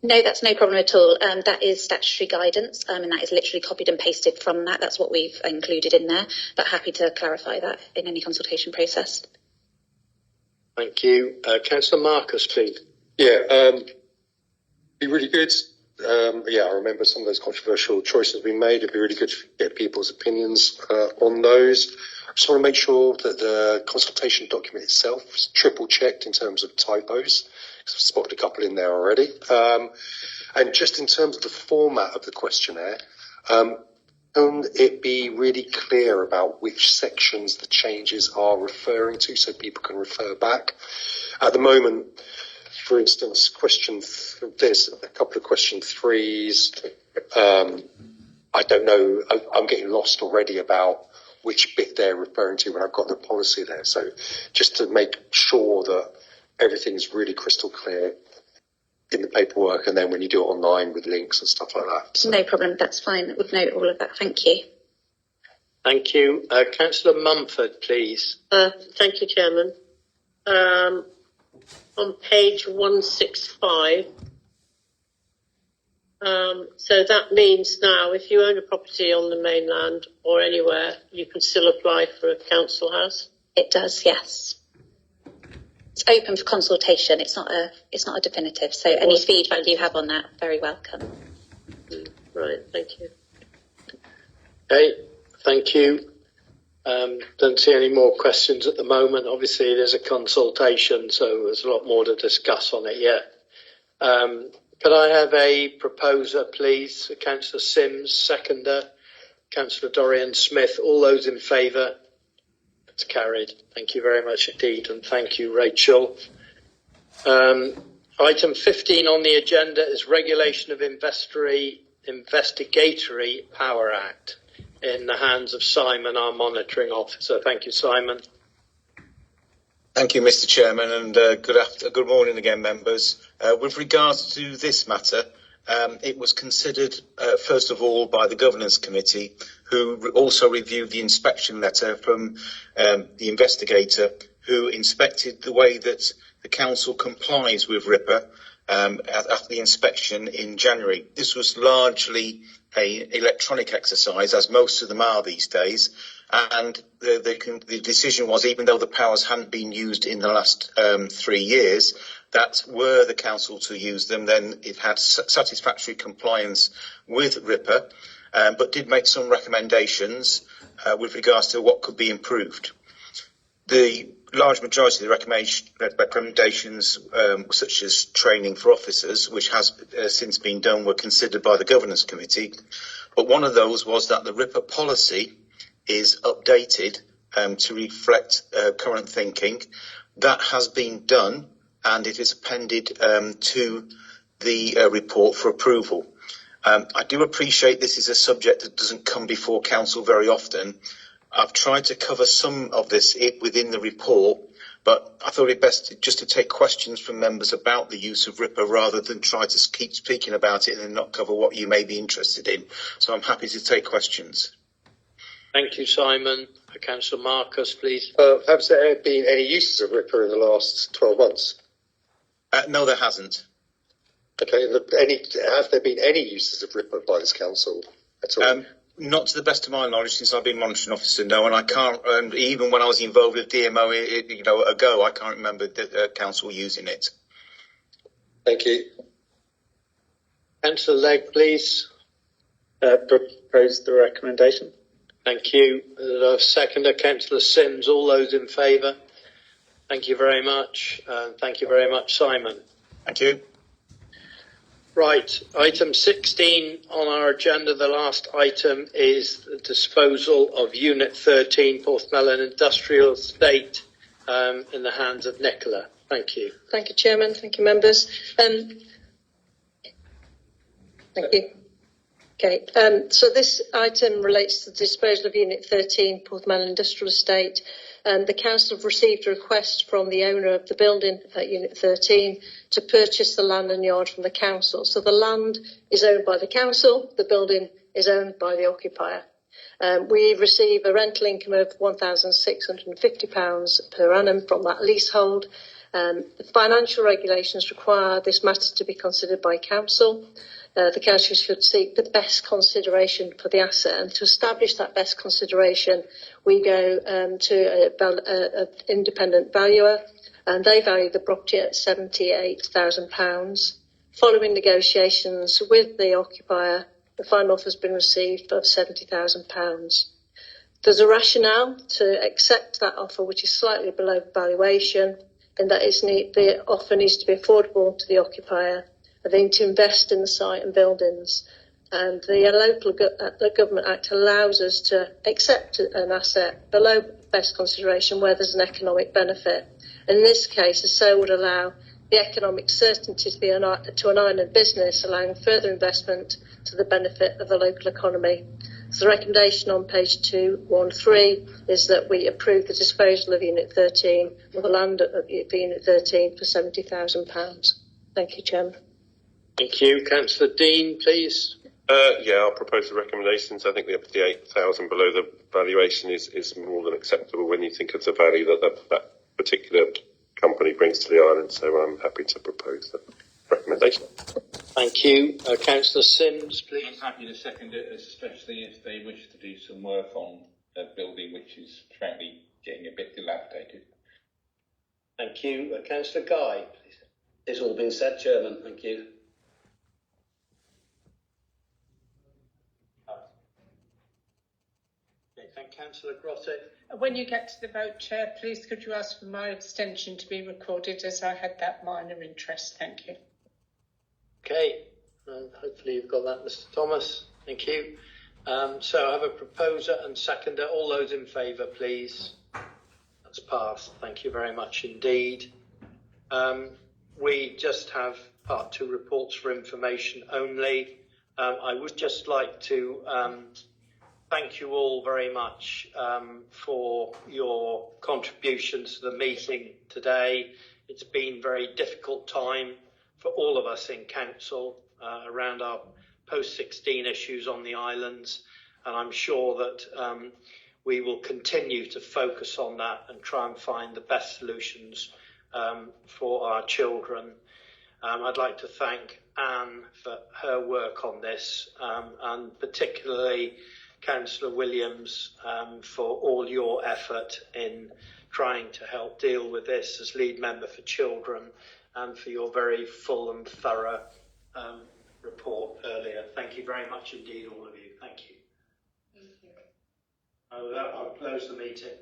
No, that's no problem at all. That is statutory guidance, and that is literally copied and pasted from that. That's what we've included in there. But happy to clarify that in any consultation process. Thank you. Councillor Marcus, please. Yeah, be really good. I remember some of those controversial choices we made. It'd be really good to get people's opinions on those. I just want to make sure that the consultation document itself is triple checked in terms of typos, because I've spotted a couple in there already. And just in terms of the format of the questionnaire, can it be really clear about which sections the changes are referring to so people can refer back? At the moment, for instance, there's a couple of question 3s. I don't know, I'm getting lost already about which bit they're referring to when I've got the policy there. So just to make sure that everything's really crystal clear in the paperwork, and then when you do it online with links and stuff like that. So. No problem, that's fine. We've noted all of that. Thank you. Thank you. Councillor Mumford, please. Thank you, Chairman. On page 165, so that means now if you own a property on the mainland or anywhere, you can still apply for a council house? It does, yes. It's open for consultation. It's not a definitive. So any feedback you have on that, very welcome. Right, thank you. Okay, thank you. Don't see any more questions at the moment. Obviously, there's a consultation, so there's a lot more to discuss on it yet. Could I have a proposer, please? Councillor Sims, seconder. Councillor Dorian Smith. All those in favour? It's carried. Thank you very much indeed, and thank you, Rachel. Item 15 on the agenda is Regulation of Investigatory Power Act, in the hands of Simon, our monitoring officer. Thank you, Simon. Thank you, Mr. Chairman, and good morning again, members. With regards to this matter, it was considered, first of all, by the Governance Committee, who also reviewed the inspection letter from the investigator who inspected the way that the council complies with RIPA after the inspection in January. This was largely an electronic exercise, as most of them are these days, and the decision was, even though the powers hadn't been used in the last 3 years, that were the council to use them, then it had satisfactory compliance with RIPA, but did make some recommendations with regards to what could be improved. The large majority of the recommendations, such as training for officers, which has since been done, were considered by the Governance Committee. But one of those was that the RIPA policy is updated to reflect current thinking. That has been done, and it is appended to the report for approval. I do appreciate this is a subject that doesn't come before council very often. I've tried to cover some of this within the report, but I thought it best just to take questions from members about the use of RIPA rather than try to keep speaking about it and then not cover what you may be interested in. So I'm happy to take questions. Thank you, Simon. Councillor Marcus, please. Have there been any uses of RIPA in the last 12 months? No, there hasn't. Okay, have there been any uses of RIPA by this council at all? Not to the best of my knowledge since I've been monitoring officer, no, and I can't, even when I was involved with DMO ago, I can't remember the council using it. Thank you. Councillor Legg, please. Propose the recommendation. Thank you. Seconder, Councillor Sims. All those in favour? Thank you very much. Thank you very much, Simon. Thank you. Right, item 16 on our agenda, the last item, is the disposal of Unit 13, Porthmelon Industrial Estate, in the hands of Nicola. Thank you. Thank you, Chairman. Thank you, members. Thank you. Okay, so this item relates to the disposal of Unit 13, Porthmelon Industrial Estate. The council have received a request from the owner of the building at Unit 13 to purchase the land and yard from the council. So the land is owned by the council, the building is owned by the occupier. We receive a rental income of £1,650 per annum from that leasehold. The financial regulations require this matter to be considered by council. The council should seek the best consideration for the asset, and to establish that best consideration, we go to an independent valuer, and they value the property at £78,000. Following negotiations with the occupier, the final offer has been received for £70,000. There's a rationale to accept that offer, which is slightly below valuation, in that the offer needs to be affordable to the occupier. They need to invest in the site and buildings, and the Government Act allows us to accept an asset below best consideration where there's an economic benefit. And in this case, the sale would allow the economic certainty to an island business, allowing further investment to the benefit of the local economy. So the recommendation on page 213 is that we approve the disposal of Unit 13 or the land of Unit 13 for £70,000. Thank you, Chairman. Thank you. Councillor Dean, please. I'll propose the recommendations. I think the 8,000 below the valuation is more than acceptable when you think of the value that particular company brings to the island. So I'm happy to propose the recommendation. Thank you. Councillor Sims, please. I'm happy to second it, especially if they wish to do some work on a building which is frankly getting a bit dilapidated. Thank you. Councillor Guy, please. It's all been said, Chairman. Thank you. Thank Councillor Grotty. When you get to the vote, Chair, please could you ask for my abstention to be recorded, as I had that minor interest. Thank you. Okay, hopefully you've got that, Mr. Thomas. Thank you. So I have a proposer and seconder. All those in favour, please. That's passed. Thank you very much indeed. We just have part 2 reports for information only. I would just like to thank you all very much for your contributions to the meeting today. It's been a very difficult time for all of us in council around our post-16 issues on the islands, and I'm sure that we will continue to focus on that and try and find the best solutions for our children. I'd like to thank Anne for her work on this, and particularly Councillor Williams for all your effort in trying to help deal with this as lead member for children, and for your very full and thorough report earlier. Thank you very much indeed, all of you. Thank you. With that, I'll close the meeting.